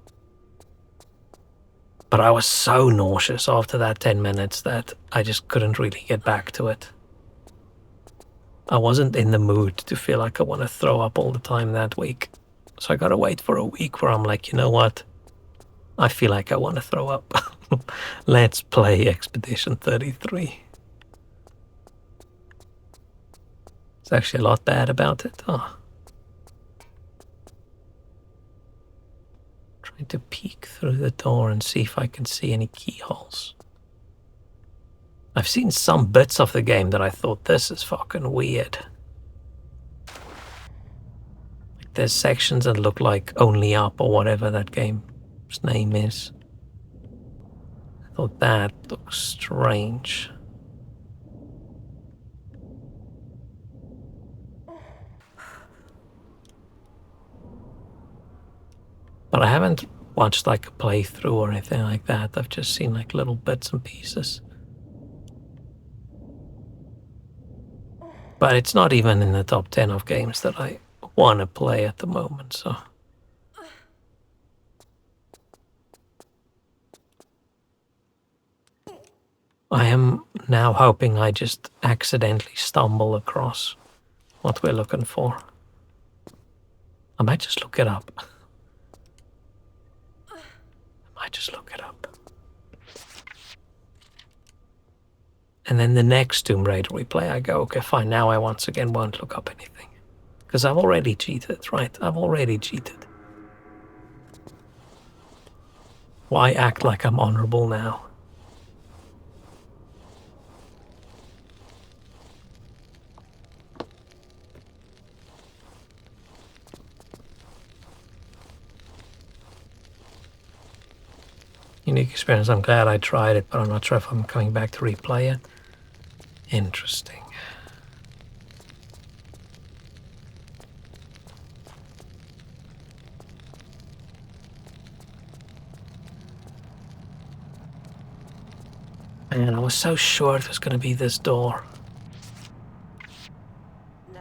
But I was so nauseous after that 10 minutes that I just couldn't really get back to it. I wasn't in the mood to feel like I want to throw up all the time that week. So I gotta wait for a week where I'm like, you know what? I feel like I want to throw up. Let's play Expedition 33. It's actually a lot bad about it. Oh. Trying to peek through the door and see if I can see any keyholes. I've seen some bits of the game that I thought, this is fucking weird. Like there's sections that look like Only Up or whatever that game's name is. I thought that looks strange. But I haven't watched like a playthrough or anything like that. I've just seen like little bits and pieces. But it's not even in the top 10 of games that I want to play at the moment, so. I am now hoping I just accidentally stumble across what we're looking for. I might just look it up. And then the next Tomb Raider we play, I go, okay, fine, now I once again won't look up anything. Because I've already cheated, right? I've already cheated. Why act like I'm honorable now? Unique experience. I'm glad I tried it, but I'm not sure if I'm coming back to replay it. Interesting. Man, I was so sure it was going to be this door. No.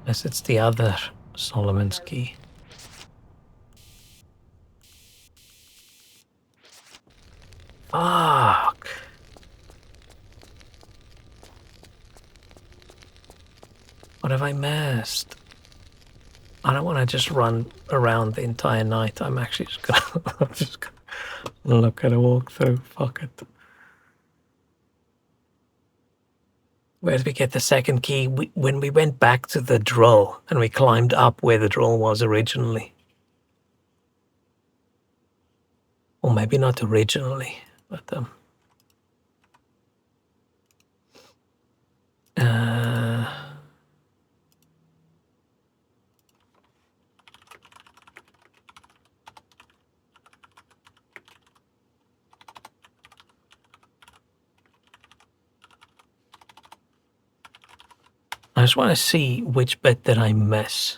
Unless it's the other Solomon's No. key. Fuck. What have I missed? I don't want to just run around the entire night. I'm actually just gonna, I'm just gonna look at a walkthrough. Fuck it. Where did we get the second key? When we went back to the drill and we climbed up where the drill was originally. Or maybe not originally, but I just want to see which bit did I miss.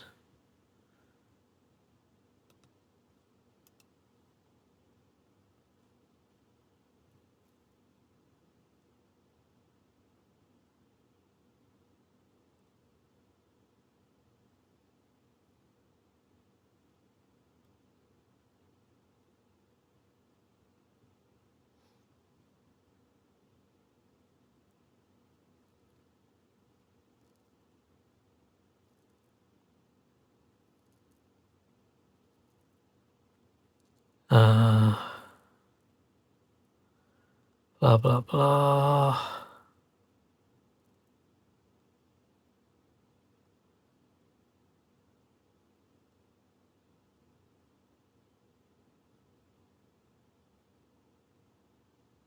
Blah, blah, blah.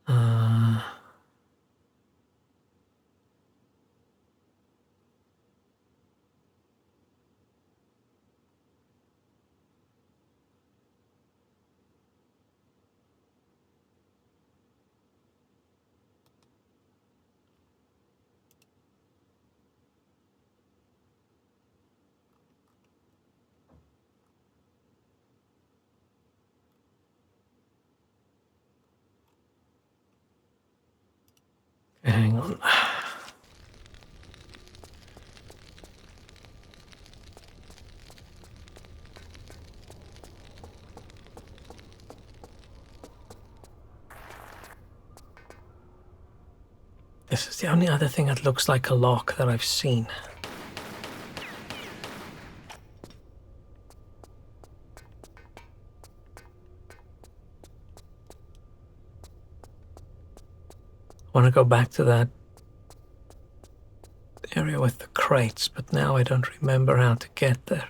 Uh, hang on. This is the only other thing that looks like a lock that I've seen. I want to go back to that area with the crates, but now I don't remember how to get there.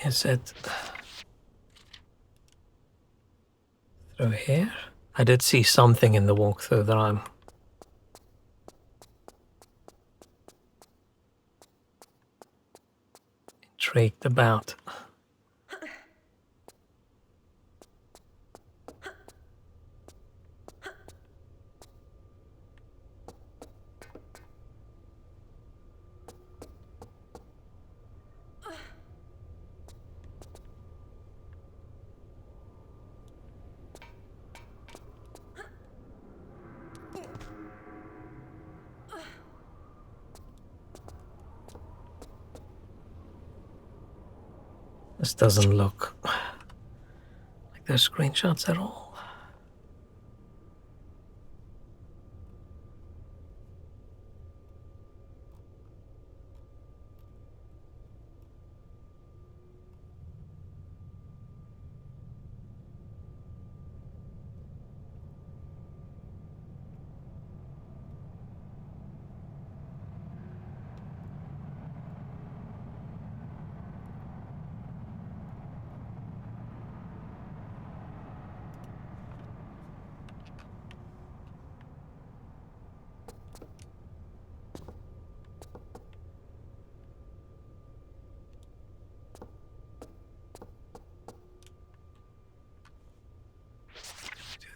Is it through here? I did see something in the walkthrough that I'm intrigued about. This doesn't look like there's screenshots at all.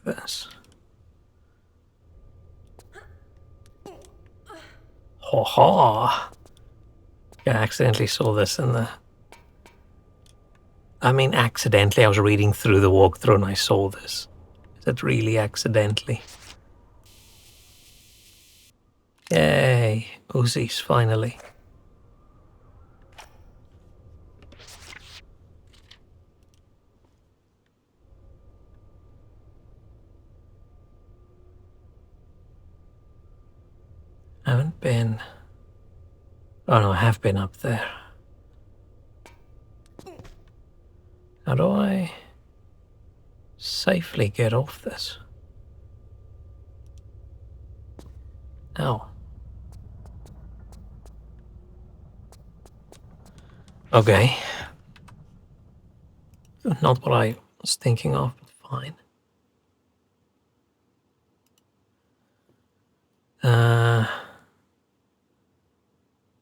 Do this. Ha ha! I accidentally saw this in the... I mean, accidentally. I was reading through the walkthrough and I saw this. Is it really accidentally? Yay! Uzis, finally. I haven't been... Oh no, I have been up there. How do I safely get off this? Ow. Okay. Not what I was thinking of, but fine.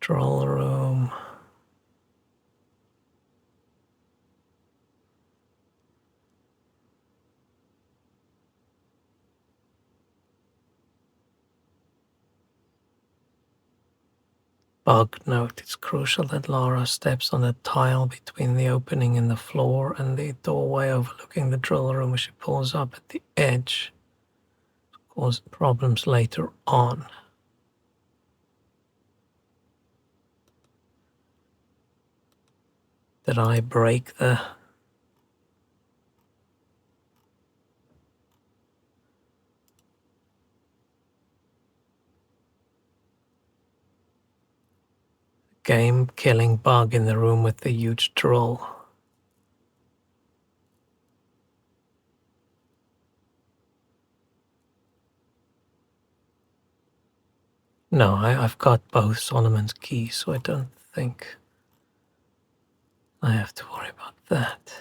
Troll room. Bug note. It's crucial that Lara steps on the tile between the opening in the floor and the doorway overlooking the drill room as she pulls up at the edge. Cause problems later on. Did I break the... game-killing bug in the room with the huge troll? No, I've got both Solomon's keys, so I don't think I have to worry about that.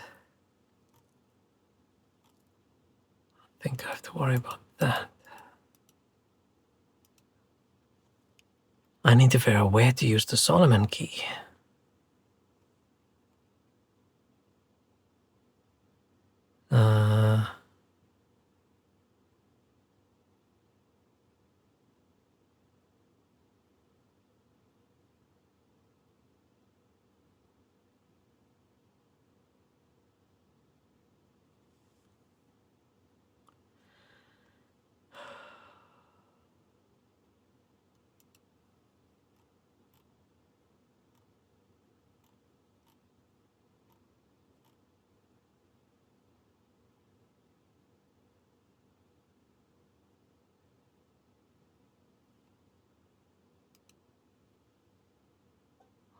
I think I have to worry about that. I need to figure out where to use the Solomon key.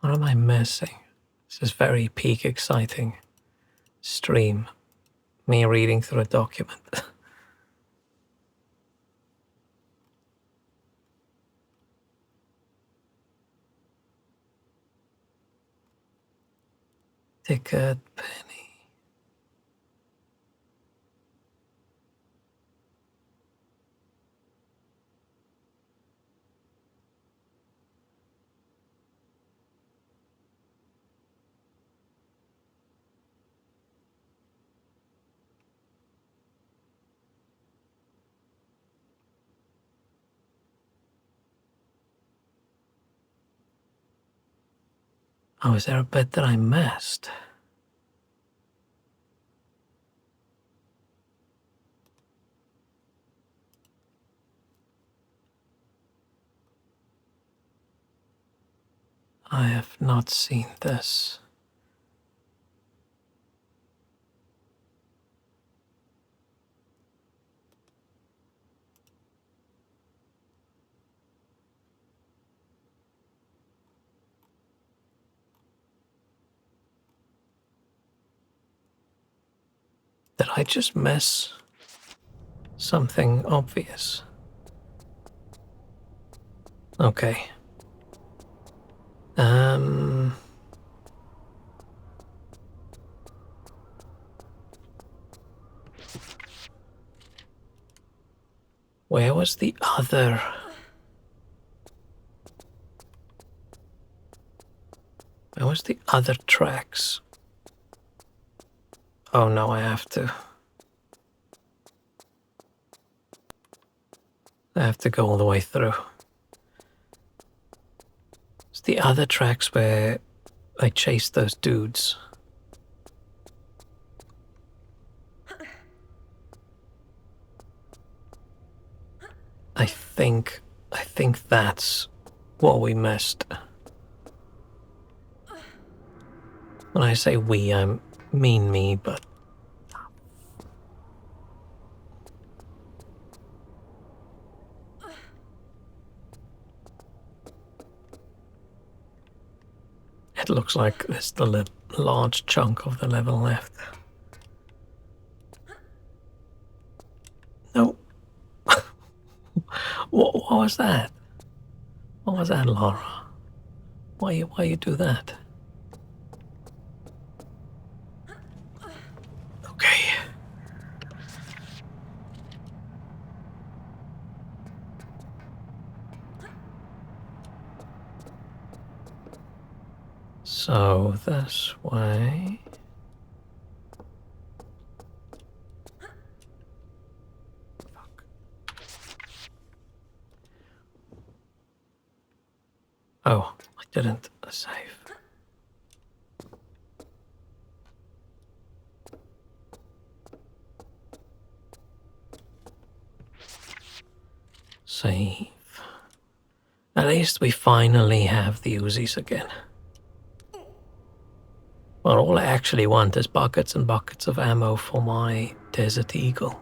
What am I missing? This is very peak exciting stream. Me reading through a document. Ticket, penny. Oh, is there a bit that I missed? I have not seen this. Did I just miss something obvious? Okay. Where was the other? Where was the other tracks? Oh no, I have to go all the way through. It's the other tracks where I chased those dudes. I think that's what we missed. When I say we, I mean me, but it looks like there's still a large chunk of the level left. No. What was that? What was that, Laura? Why you do that? Okay. So this way. Fuck. Oh, I didn't save. Save. At least we finally have the Uzis again. Well, all I actually want is buckets and buckets of ammo for my Desert Eagle.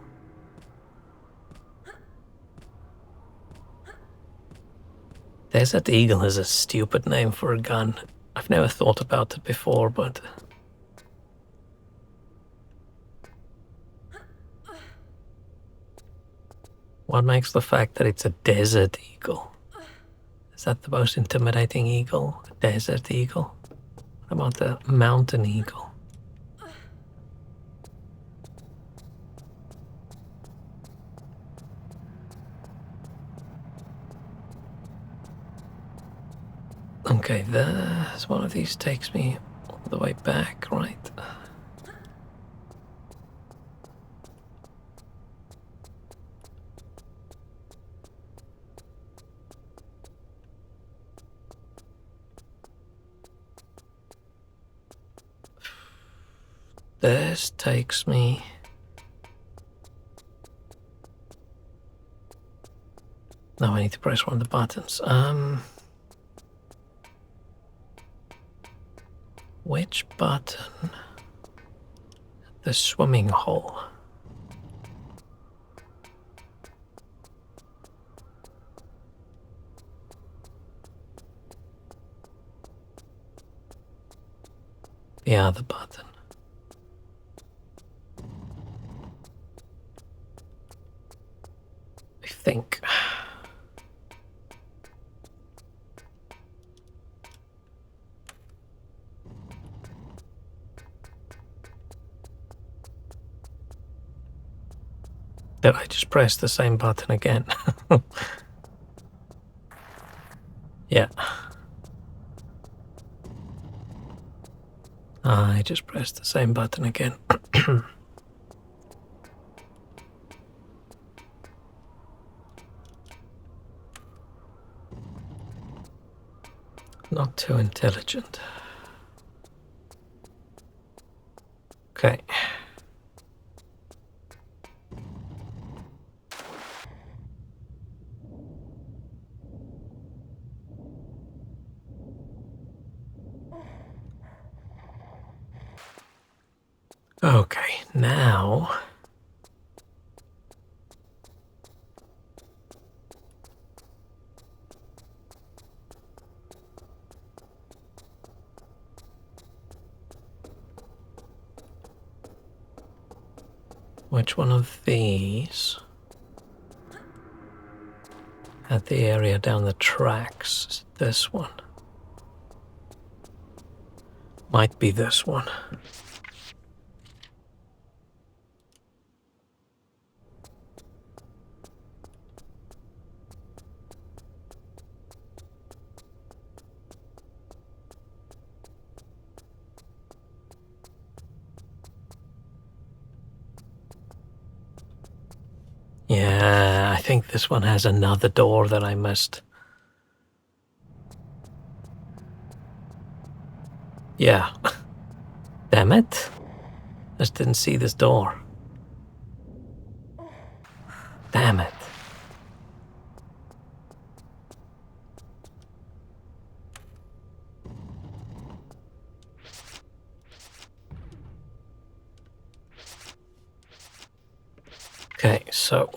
Desert Eagle is a stupid name for a gun. I've never thought about it before, but... what makes the fact that it's a Desert Eagle? Is that the most intimidating eagle? A Desert Eagle? What about the Mountain Eagle? Okay, there's one of these takes me all the way back, right? This takes me... now I need to press one of the buttons. Which button? The swimming hole. the other button. I think. Did I just press the same button again? Yeah. I just pressed the same button again. Not too intelligent. Okay. Okay, now... Which one of these at the area down the tracks is this one? Might be this one. Yeah, I think this one has another door that I missed. Yeah. Damn it. Just didn't see this door. Damn it. Okay, so...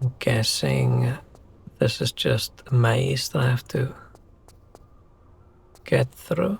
I'm guessing this is just a maze that I have to get through.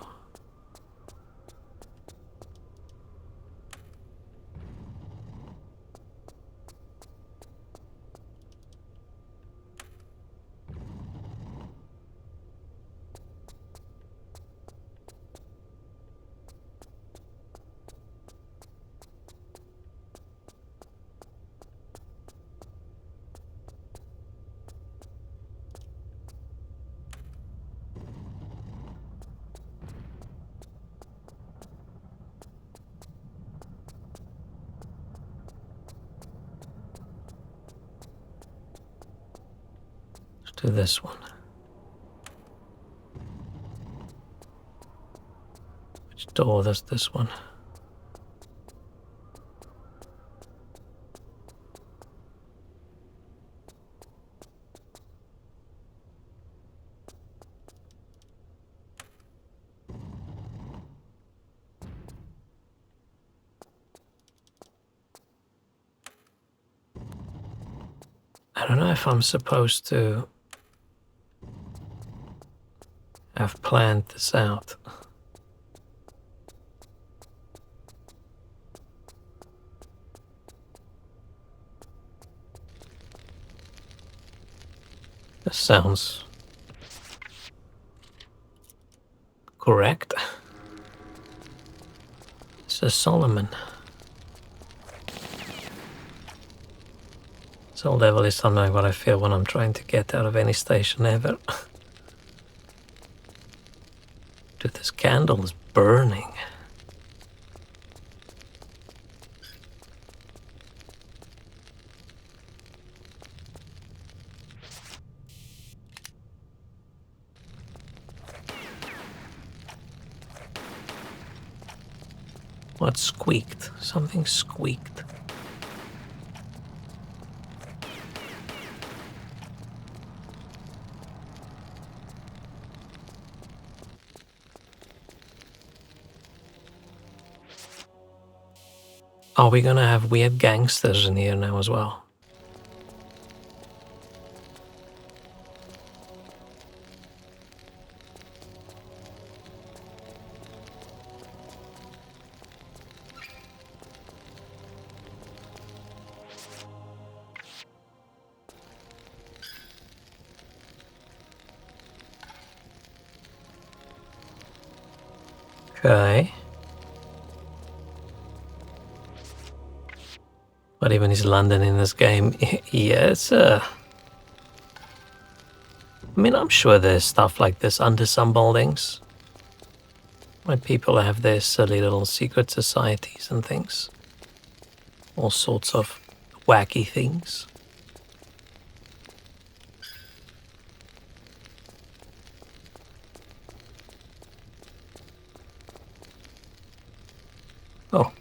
Let's do this one. Which door does this one? I don't know if I'm supposed to have planned this out. This sounds correct. This is Solomon. Soul level is something like what I feel when I'm trying to get out of any station ever. Dude, this candle is burning. What squeaked? Something squeaked. Are we gonna have weird gangsters in here now as well? Okay. What even is London in this game? Yes, I mean, I'm sure there's stuff like this under some buildings. Where people have their silly little secret societies and things. All sorts of wacky things. Oh.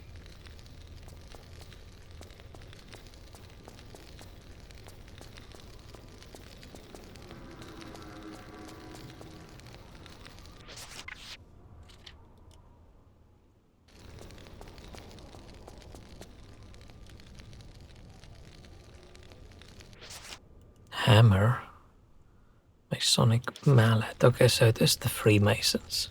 Hammer. Masonic mallet. Okay, so it is the Freemasons.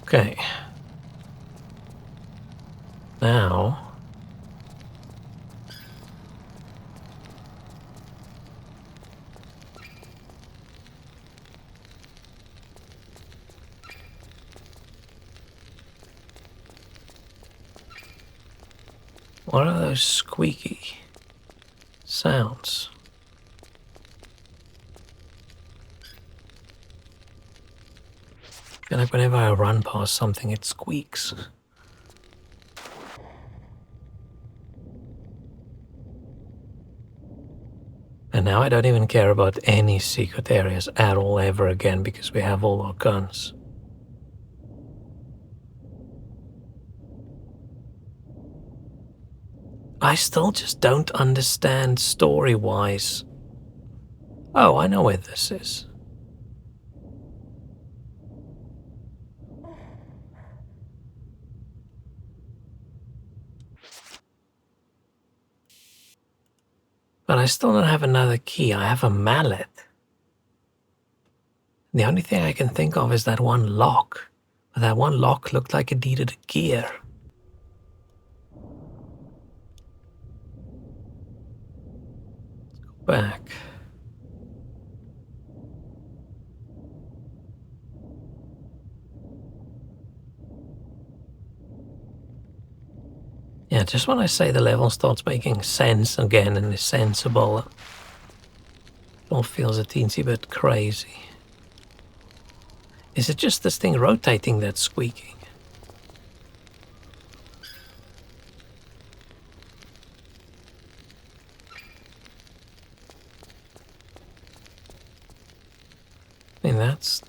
Okay. Now... what are those squeaky sounds? I feel like whenever I run past something, it squeaks. And now I don't even care about any secret areas at all ever again because we have all our guns. I still just don't understand story-wise. Oh, I know where this is. But I still don't have another key. I have a mallet. The only thing I can think of is that one lock. But that one lock looked like it needed a gear. Let's go back. Yeah, just when I say the level starts making sense again and is sensible, it all feels a teensy bit crazy. Is it just this thing rotating that's squeaking? I mean, that's...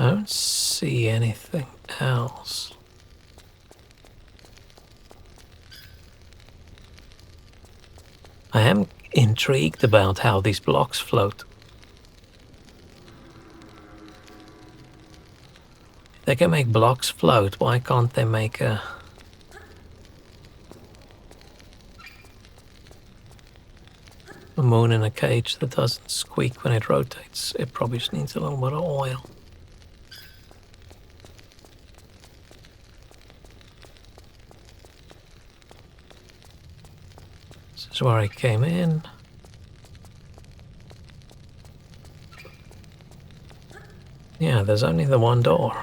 I don't see anything else. I am intrigued about how these blocks float. If they can make blocks float, why can't they make a moon in a cage that doesn't squeak when it rotates? It probably just needs a little bit of oil. This is where I came in. Yeah, there's only the one door.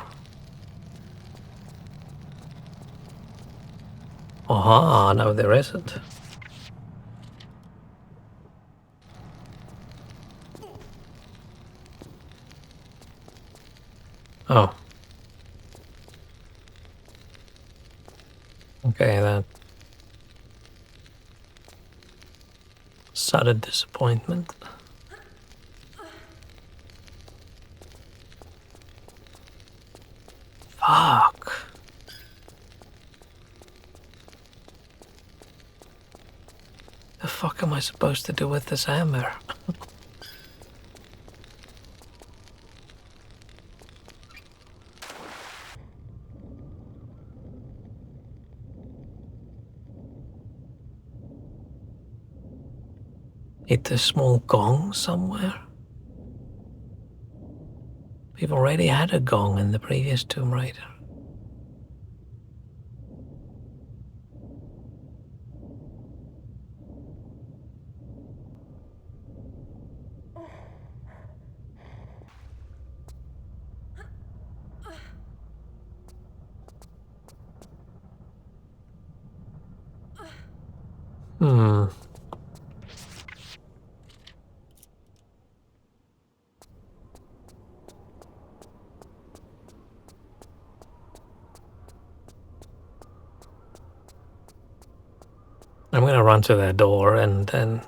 Aha, no there isn't. Oh. What a disappointment. Fuck. The fuck am I supposed to do with this hammer? Hit a small gong somewhere? We've already had a gong in the previous Tomb Raider. Hmm. I'm gonna run to that door and then...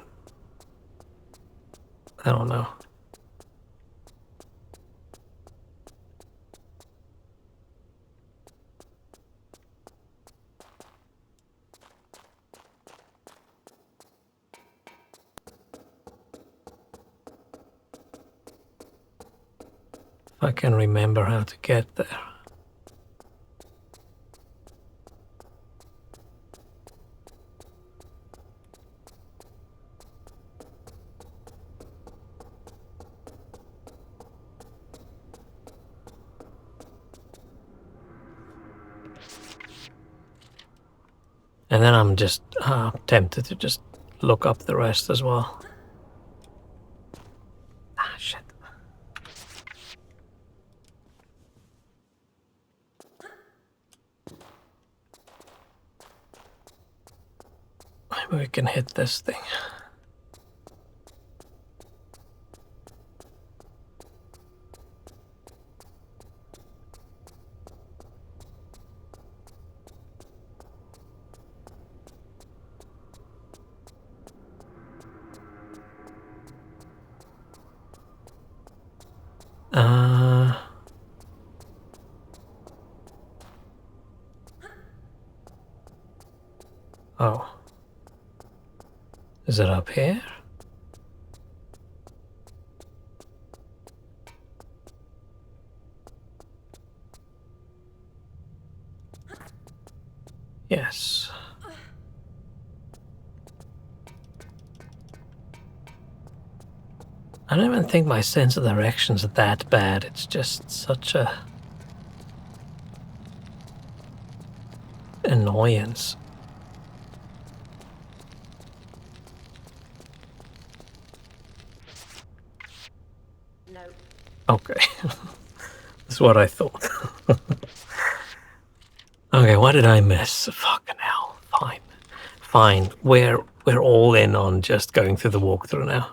I don't know. If I can remember how to get there. And then I'm just tempted to just look up the rest as well. Ah, shit. Maybe we can hit this thing. Oh. Is it up here? Yes. I don't even think my sense of direction's that bad. It's just such a annoyance. No. Okay. That's what I thought. Okay, what did I miss? Fucking hell. Fine. Fine. We're all in on just going through the walkthrough now.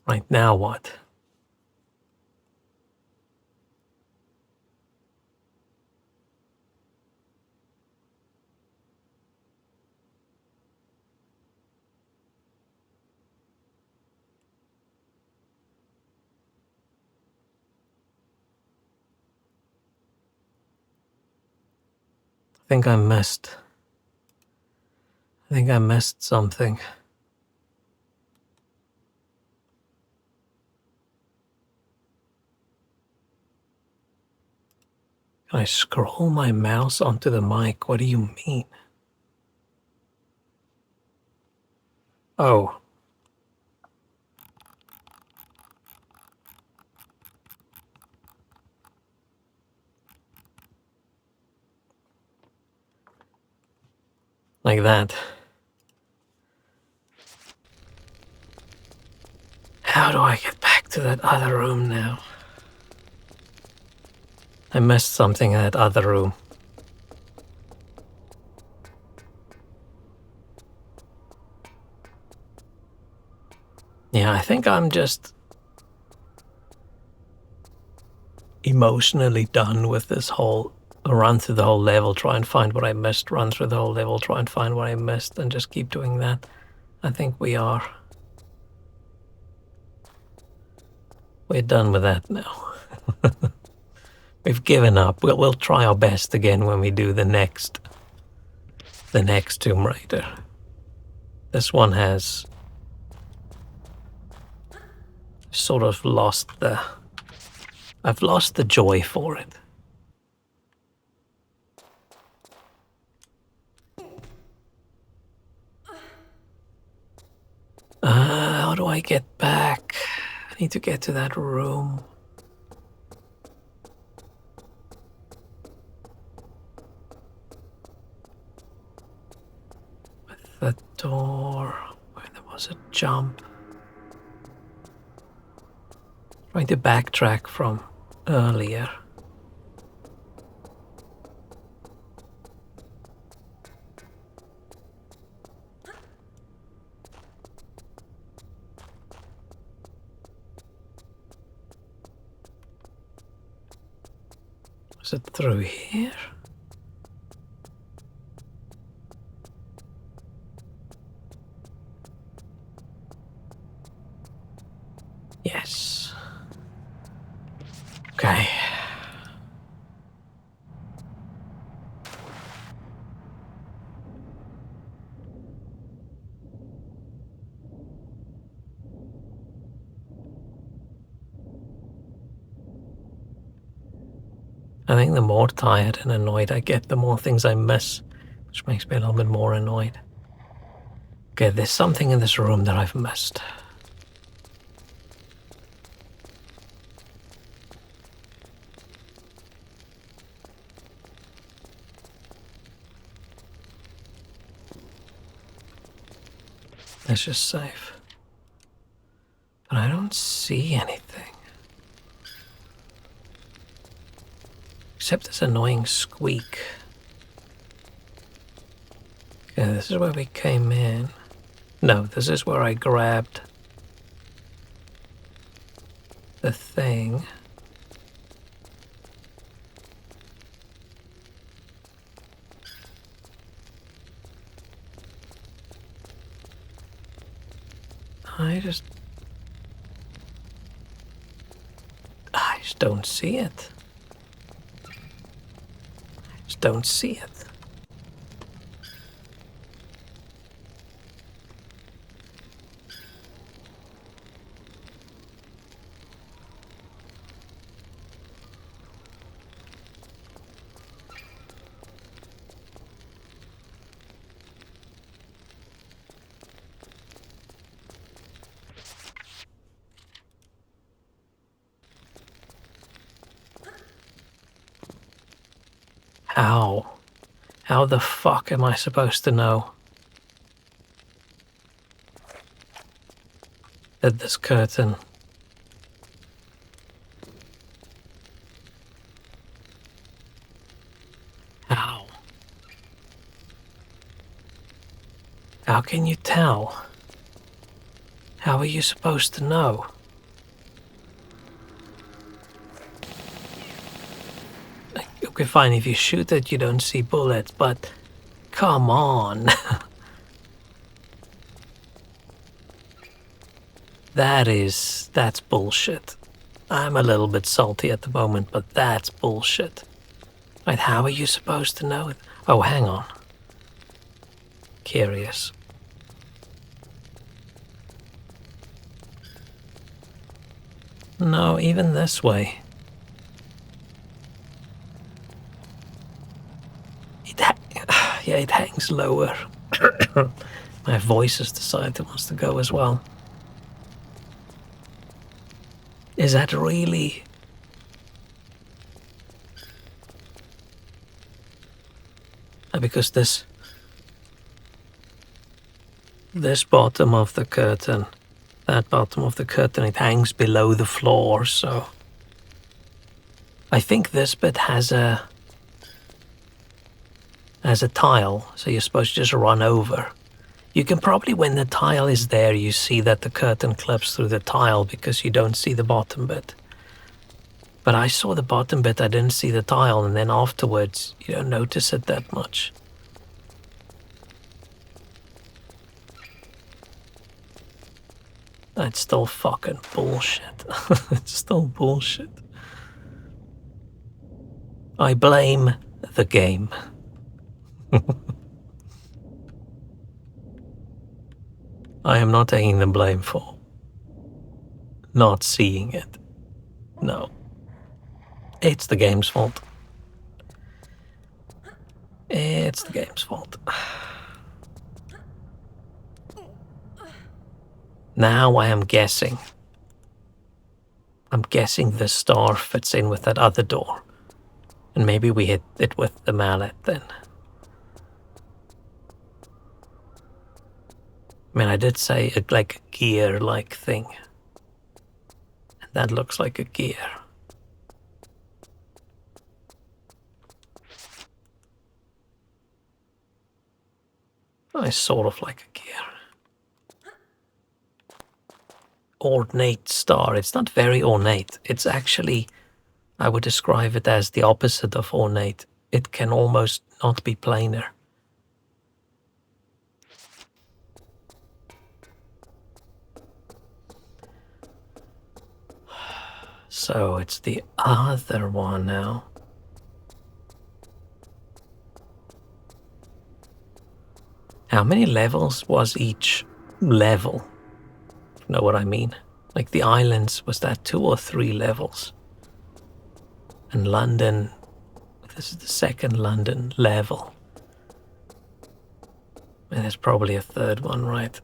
Right, now what? I think I missed something. Can I scroll my mouse onto the mic? What do you mean? Oh. Like that. How do I get back to that other room now? I missed something in that other room. Yeah, I think I'm just emotionally done with this whole run through the whole level, try and find what I missed, run through the whole level, try and find what I missed, and just keep doing that. I think we're done with that now. We've given up. We'll try our best again when we do the next Tomb Raider. This one has sort of I've lost the joy for it. How do I get back? I need to get to that room. With the door where there was a jump. Trying to backtrack from earlier. Is it through here? Yes. Okay. I think the more tired and annoyed I get, the more things I miss, which makes me a little bit more annoyed. Okay, there's something in this room that I've missed. Let's just save. But I don't see anything. Except this annoying squeak. Okay, this is where we came in. No, this is where I grabbed the thing. I just don't see it. I just don't see it. How? How the fuck am I supposed to know that this curtain How? How can you tell? How are you supposed to know? Okay, fine, if you shoot it, you don't see bullets, but come on. That's bullshit. I'm a little bit salty at the moment, but that's bullshit. Right, how are you supposed to know it? Oh, hang on. Curious. No, even this way. Yeah, it hangs lower. My voice has decided it wants to go as well. Is that really... Because this bottom of the curtain, that bottom of the curtain, it hangs below the floor, so... I think this bit has a tile, so you're supposed to just run over. You can probably, when the tile is there, you see that the curtain clips through the tile because you don't see the bottom bit. But I saw the bottom bit, I didn't see the tile, and then afterwards, you don't notice it that much. That's still fucking bullshit. It's still bullshit. I blame the game. I am not taking the blame for not seeing it. No. It's the game's fault. It's the game's fault. Now I am guessing. I'm guessing the star fits in with that other door. And maybe we hit it with the mallet then. I mean, I did say like a gear-like thing. And that looks like a gear. I sort of like a gear. Ornate star. It's not very ornate. It's actually, I would describe it as the opposite of ornate. It can almost not be planar. So it's the other one now. How many levels was each level? You know what I mean? Like the islands, was that 2 or 3 levels? And London, this is the second London level. And there's probably a third one, right?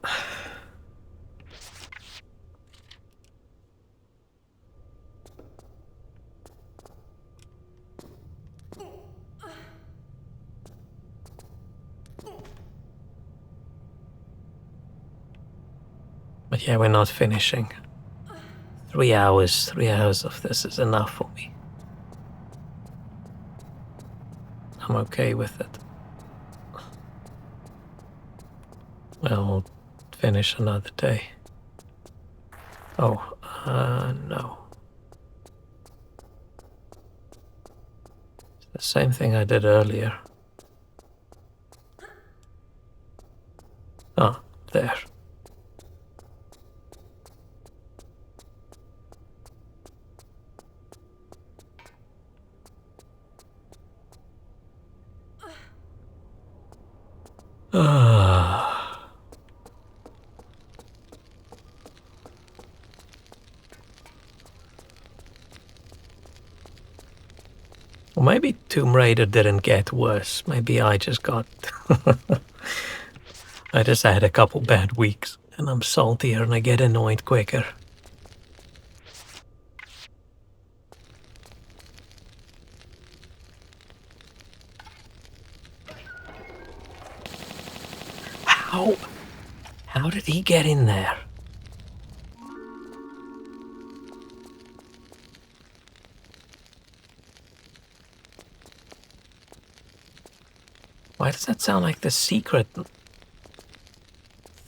But yeah, we're not finishing. 3 hours of this is enough for me. I'm okay with it. We'll finish another day. Oh, no. It's the same thing I did earlier. Ah, there. Well, maybe Tomb Raider didn't get worse. Maybe I just got... I just had a couple bad weeks, and I'm saltier and I get annoyed quicker. How? How did he get in there? Why does that sound like the secret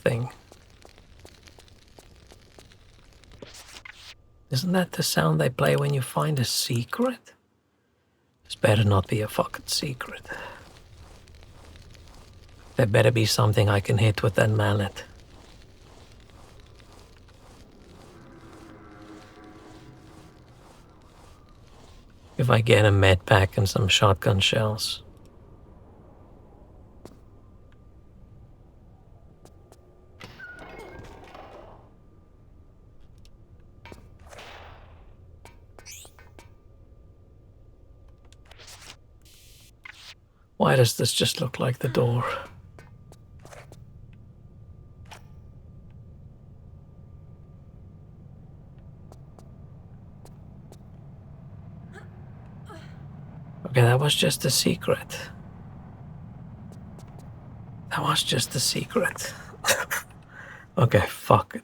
thing? Isn't that the sound they play when you find a secret? This better not be a fucking secret. There better be something I can hit with that mallet. If I get a med pack and some shotgun shells. Why does this just look like the door? Okay, that was just a secret. That was just a secret. Okay, fuck it.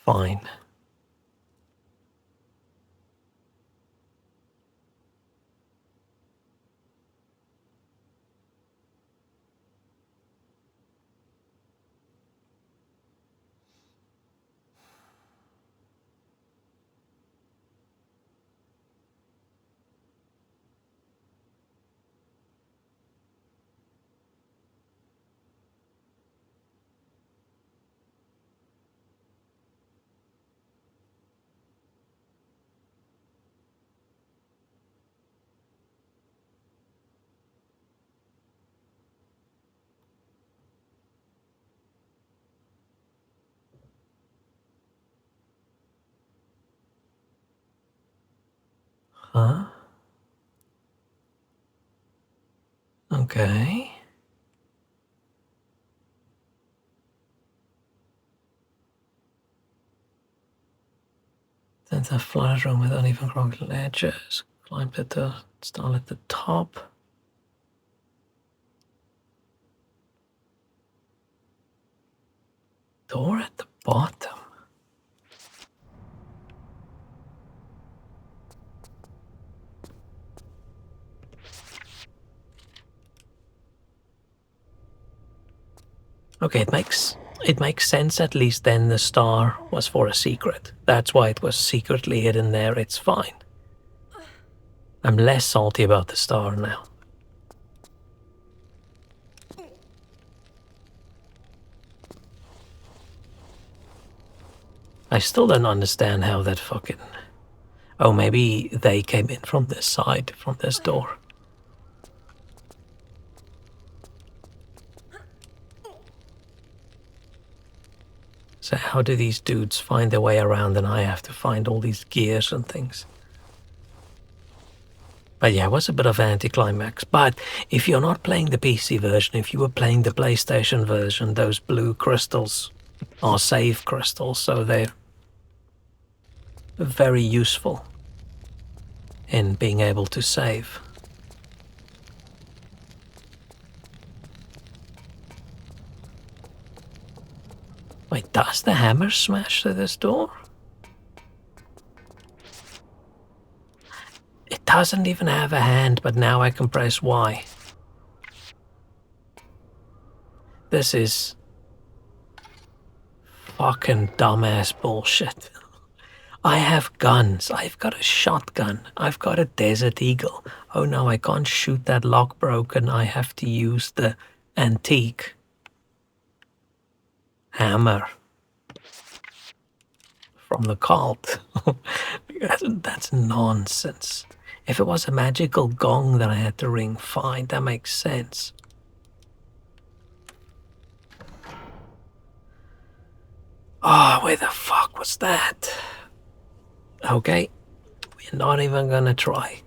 Fine. Huh? Okay. Then a flat room with uneven crooked edges. Climb at the stall at the top. Door at the bottom. Okay, it makes sense. At least then the star was for a secret. That's why it was secretly hidden there. It's fine. I'm less salty about the star now. I still don't understand how that fucking... Oh, maybe they came in from this side, from this door. So how do these dudes find their way around and I have to find all these gears and things? But yeah, it was a bit of an anticlimax. But if you're not playing the PC version, if you were playing the PlayStation version, those blue crystals are save crystals, so they're very useful in being able to save. Wait, does the hammer smash through this door? It doesn't even have a hand, but now I can press Y. This is fucking dumbass bullshit. I have guns. I've got a shotgun. I've got a Desert Eagle. Oh no, I can't shoot that lock broken. I have to use the antique hammer from the cult. That's nonsense. If it was a magical gong that I had to ring, fine, that makes sense. Oh, where the fuck was that? Okay, we're not even gonna try.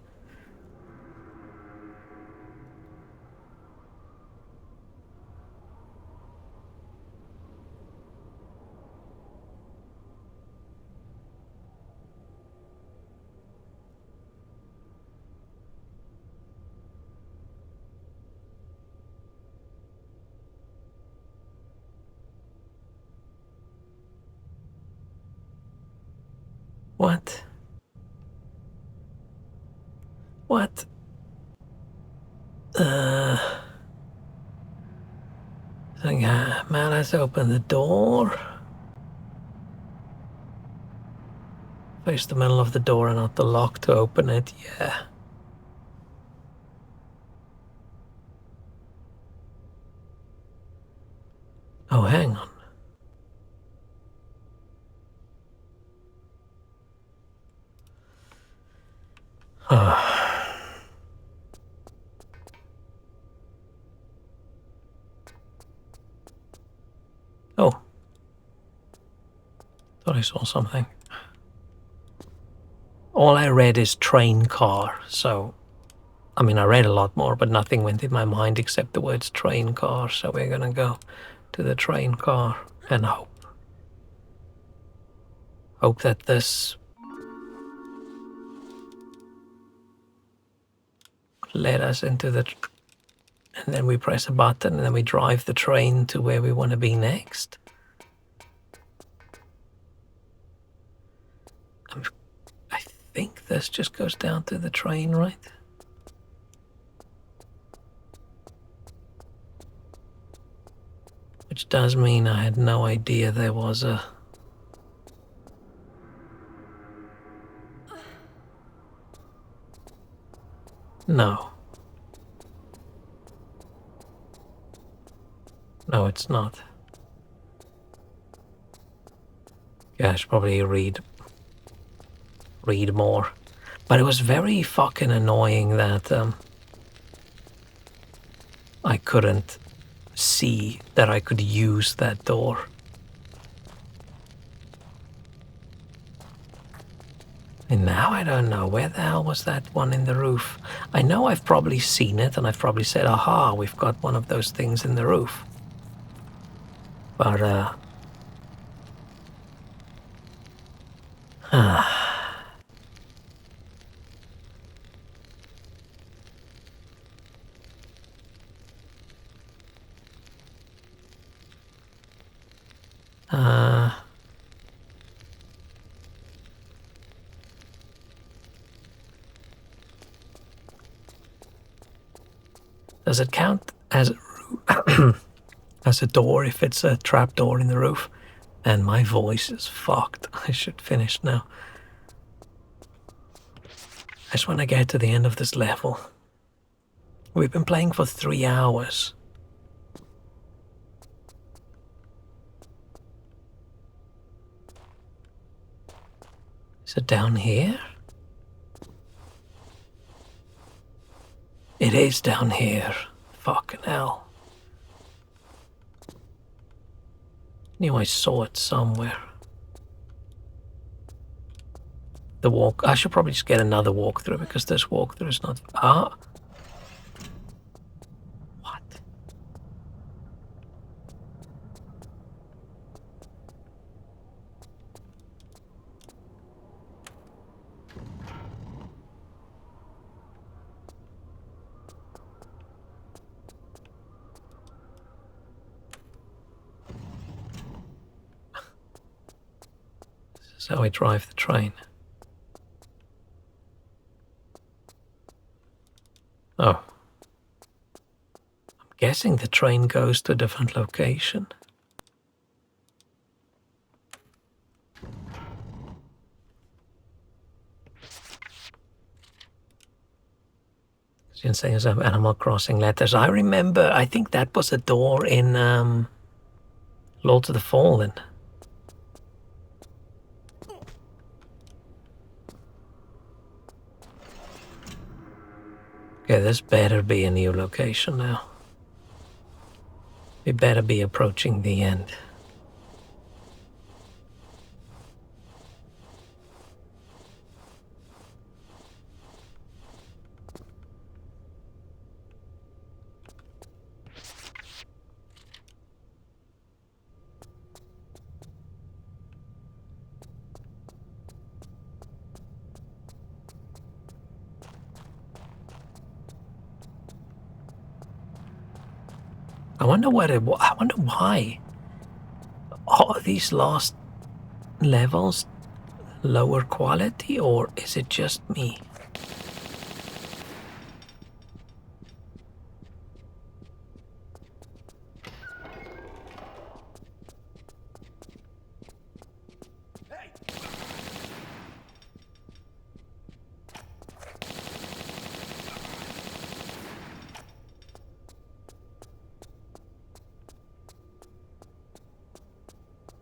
What? What? Man, let's open the door. Face the middle of the door and not the lock to open it, yeah. Oh, hang on. Oh. Thought I saw something. All I read is train car, so... I mean, I read a lot more, but nothing went in my mind except the words train car, so we're gonna go to the train car and hope. Hope that this led us into the... And then we press a button and then we drive the train to where we want to be next. I think this just goes down to the train, right? Which does mean I had no idea there was a... No. No, it's not. Yeah, I should probably read more. But it was very fucking annoying that I couldn't see that I could use that door. And now I don't know. Where the hell was that one in the roof? I know I've probably seen it and I've probably said, aha, we've got one of those things in the roof. But, does it count as as a door if it's a trap door in the roof? And my voice is fucked. I should finish now. I just want to get to the end of this level. We've been playing for 3 hours. Is it down here? It is down here. Fucking hell. Knew I saw it somewhere. The walk. I should probably just get another walkthrough because this walkthrough is not. Ah. What? This is how I drive the train. Oh. I'm guessing the train goes to a different location. You're saying some Animal Crossing letters. I remember, I think that was a door in Lords of the Fallen. Okay, this better be a new location now. We better be approaching the end. I wonder what it. I wonder why. Are these last levels lower quality, or is it just me?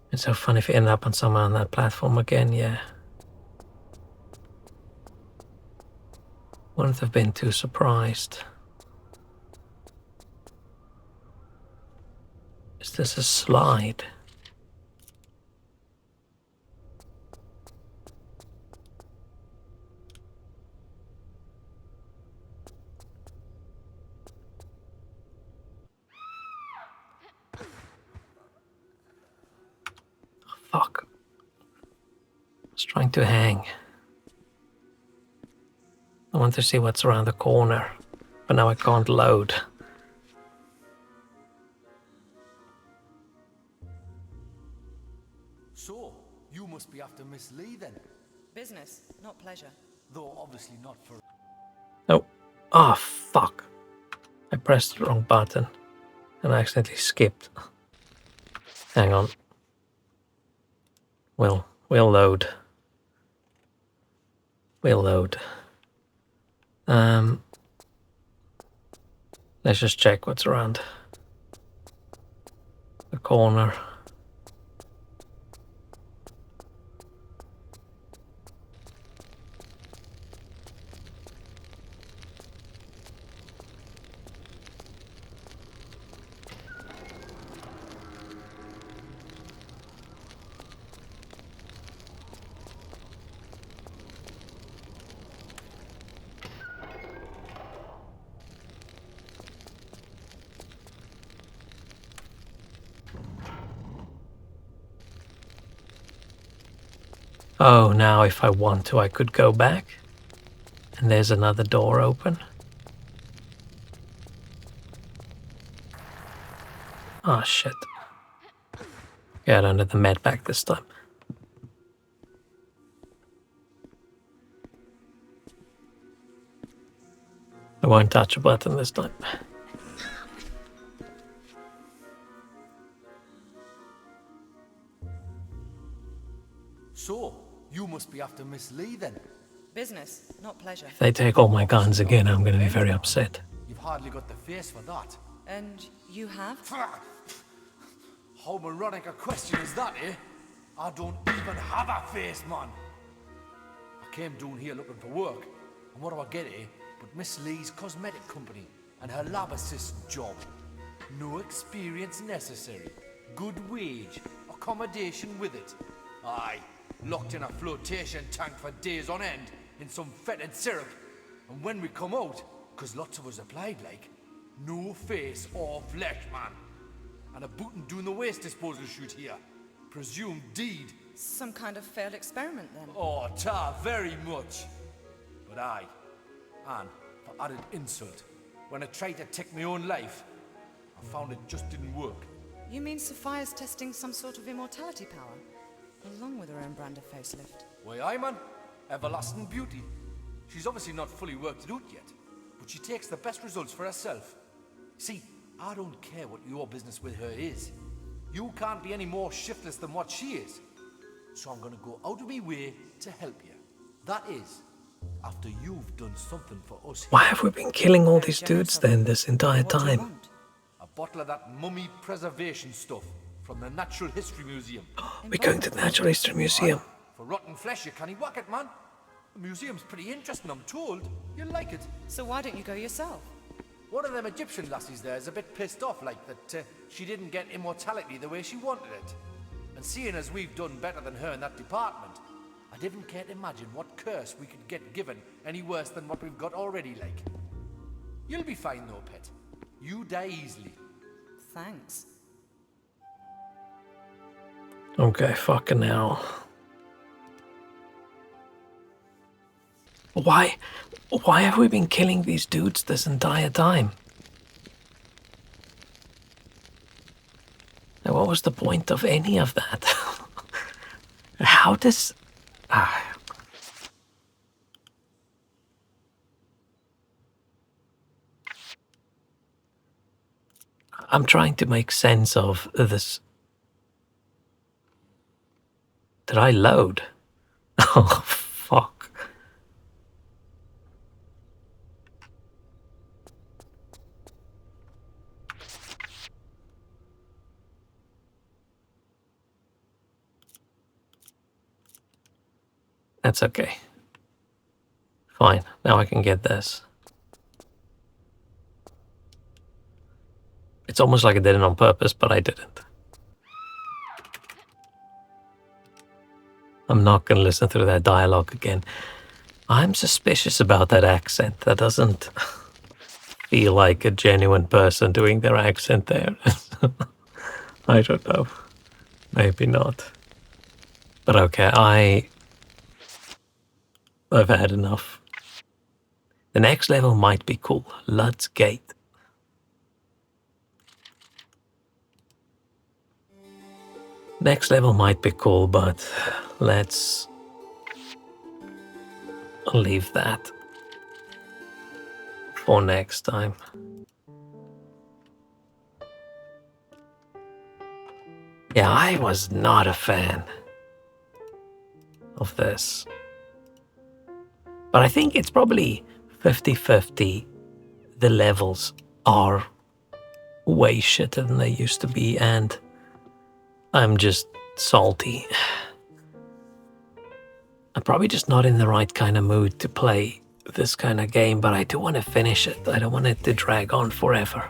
It's so funny if you end up on somewhere on that platform again, yeah. Wouldn't have been too surprised. Is this a slide? Fuck. I was trying to hang. I want to see what's around the corner, but now I can't load. So, you must be after Miss Lee then? Business, not pleasure. Though obviously not for... Oh. Ah, fuck. I pressed the wrong button and I accidentally skipped. Hang on. We'll load. We'll load. Let's just check what's around the corner. Oh, now if I want to, I could go back. And there's another door open. Oh, shit. Get under the med pack this time. I won't touch a button this time. So, you must be after Miss Lee then. Business, not pleasure. If they take all my guns again, I'm going to be very upset. You've hardly got the face for that. And you have? How moronic a question is that, eh? I don't even have a face, man. I came down here looking for work, and what do I get, eh? But Miss Lee's cosmetic company and her lab assistant job. No experience necessary. Good wage, accommodation with it. Aye, locked in a flotation tank for days on end in some fetid syrup. And when we come out, 'cause lots of us applied like, no face or flesh, man. And a bootin' doing the waste disposal shoot here. Presumed deed. Some kind of failed experiment then. Oh, ta, very much. But aye, and for added insult, when I tried to take my own life, I found it just didn't work. You mean Sophia's testing some sort of immortality power? Along with her own brand of facelift. Why, aye, man. Everlasting beauty. She's obviously not fully worked it out yet, but she takes the best results for herself. See, I don't care what your business with her is. You can't be any more shiftless than what she is. So I'm gonna go out of my way to help you. That is, after you've done something for us here. Why have we been killing all these dudes then this entire What do you time? want? A bottle of that mummy preservation stuff from the Natural History Museum. We're going to the Natural History Museum. For rotten flesh, you can't whack it, man. The museum's pretty interesting, I'm told. You'll like it. So why don't you go yourself? One of them Egyptian lassies there is a bit pissed off, like that she didn't get immortality the way she wanted it. And seeing as we've done better than her in that department, I didn't care to imagine what curse we could get given any worse than what we've got already, like. You'll be fine though, pet. You die easily. Thanks. Okay, fucking hell. Why have we been killing these dudes this entire time? Now, what was the point of any of that? How does... I'm trying to make sense of this. Did I load? Oh, fuck. That's okay. Fine, now I can get this. It's almost like I did it on purpose, but I didn't. I'm not going to listen through that dialogue again. I'm suspicious about that accent. That doesn't feel like a genuine person doing their accent there. I don't know. Maybe not. But okay, I've had enough. The next level might be cool. Lud's Gate. Next level might be cool, but let's leave that for next time. Yeah, I was not a fan of this. But I think it's probably 50-50. The levels are way shitter than they used to be, and I'm just salty. I'm probably just not in the right kind of mood to play this kind of game, but I do want to finish it. I don't want it to drag on forever.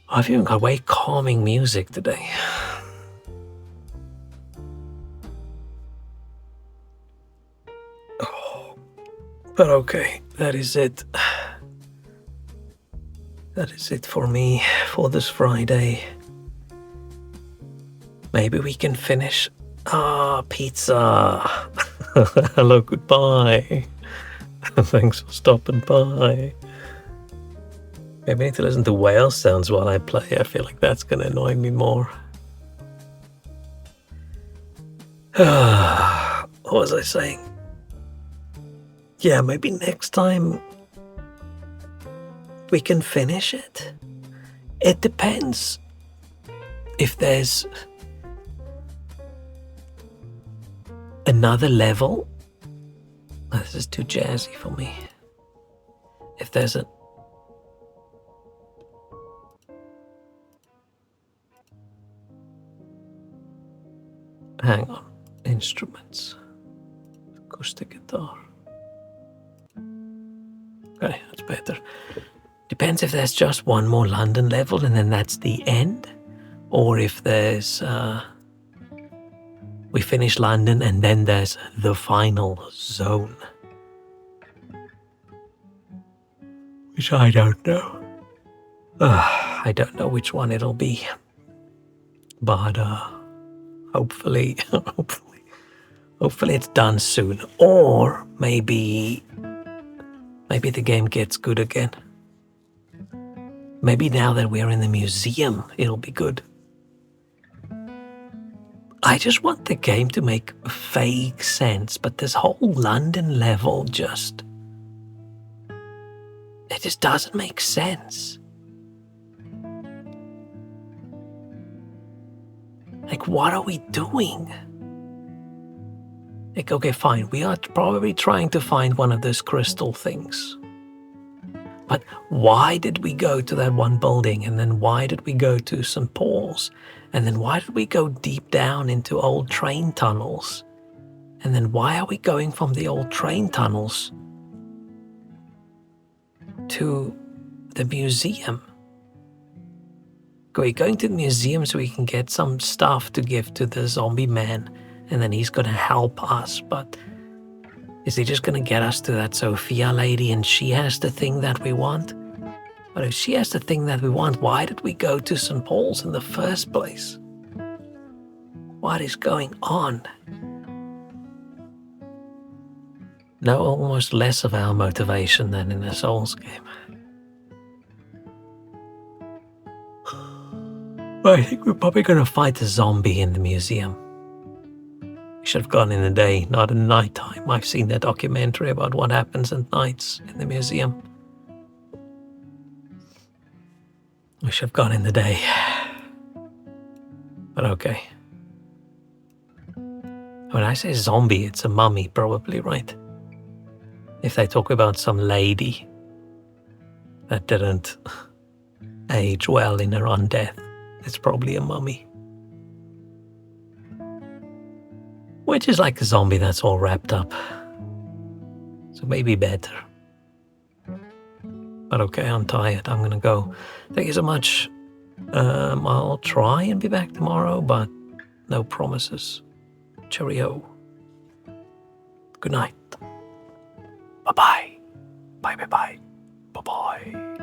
I've even got way calming music today. But okay, that is it. That is it for me for this Friday. Maybe we can finish Ah, pizza. Hello, goodbye. Thanks for stopping by. Maybe I need to listen to whale sounds while I play. I feel like that's going to annoy me more. What was I saying? Yeah, maybe next time we can finish it. It depends if there's another level. Oh, this is too jazzy for me. If there's a... Hang on. Instruments. Acoustic guitar. Okay, that's better. Depends if there's just one more London level and then that's the end. Or if there's... we finish London and then there's the final zone. Which I don't know. I don't know which one it'll be. But hopefully it's done soon. Or maybe the game gets good again. Maybe now that we're in the museum, it'll be good. I just want the game to make vague sense, but this whole London level just doesn't make sense. Like, what are we doing? Like, okay, fine, we are probably trying to find one of those crystal things. But why did we go to that one building? And then why did we go to St. Paul's? And then why did we go deep down into old train tunnels? And then why are we going from the old train tunnels to the museum? We're going to the museum so we can get some stuff to give to the zombie man, and then he's going to help us. But is he just going to get us to that Sophia lady and she has the thing that we want? But if she has the thing that we want, why did we go to St. Paul's in the first place? What is going on? No, almost less of our motivation than in a Souls game. I think we're probably going to fight a zombie in the museum. We should have gone in the day, not in night time. I've seen that documentary about what happens at nights in the museum. We should have gone in the day. But okay. When I say zombie, it's a mummy, probably, right? If they talk about some lady that didn't age well in her undeath, it's probably a mummy. Which is like a zombie that's all wrapped up. So maybe better. But okay, I'm tired. I'm gonna go. Thank you so much. I'll try and be back tomorrow, but no promises. Cheerio. Good night. Bye-bye. Bye-bye-bye. Bye-bye.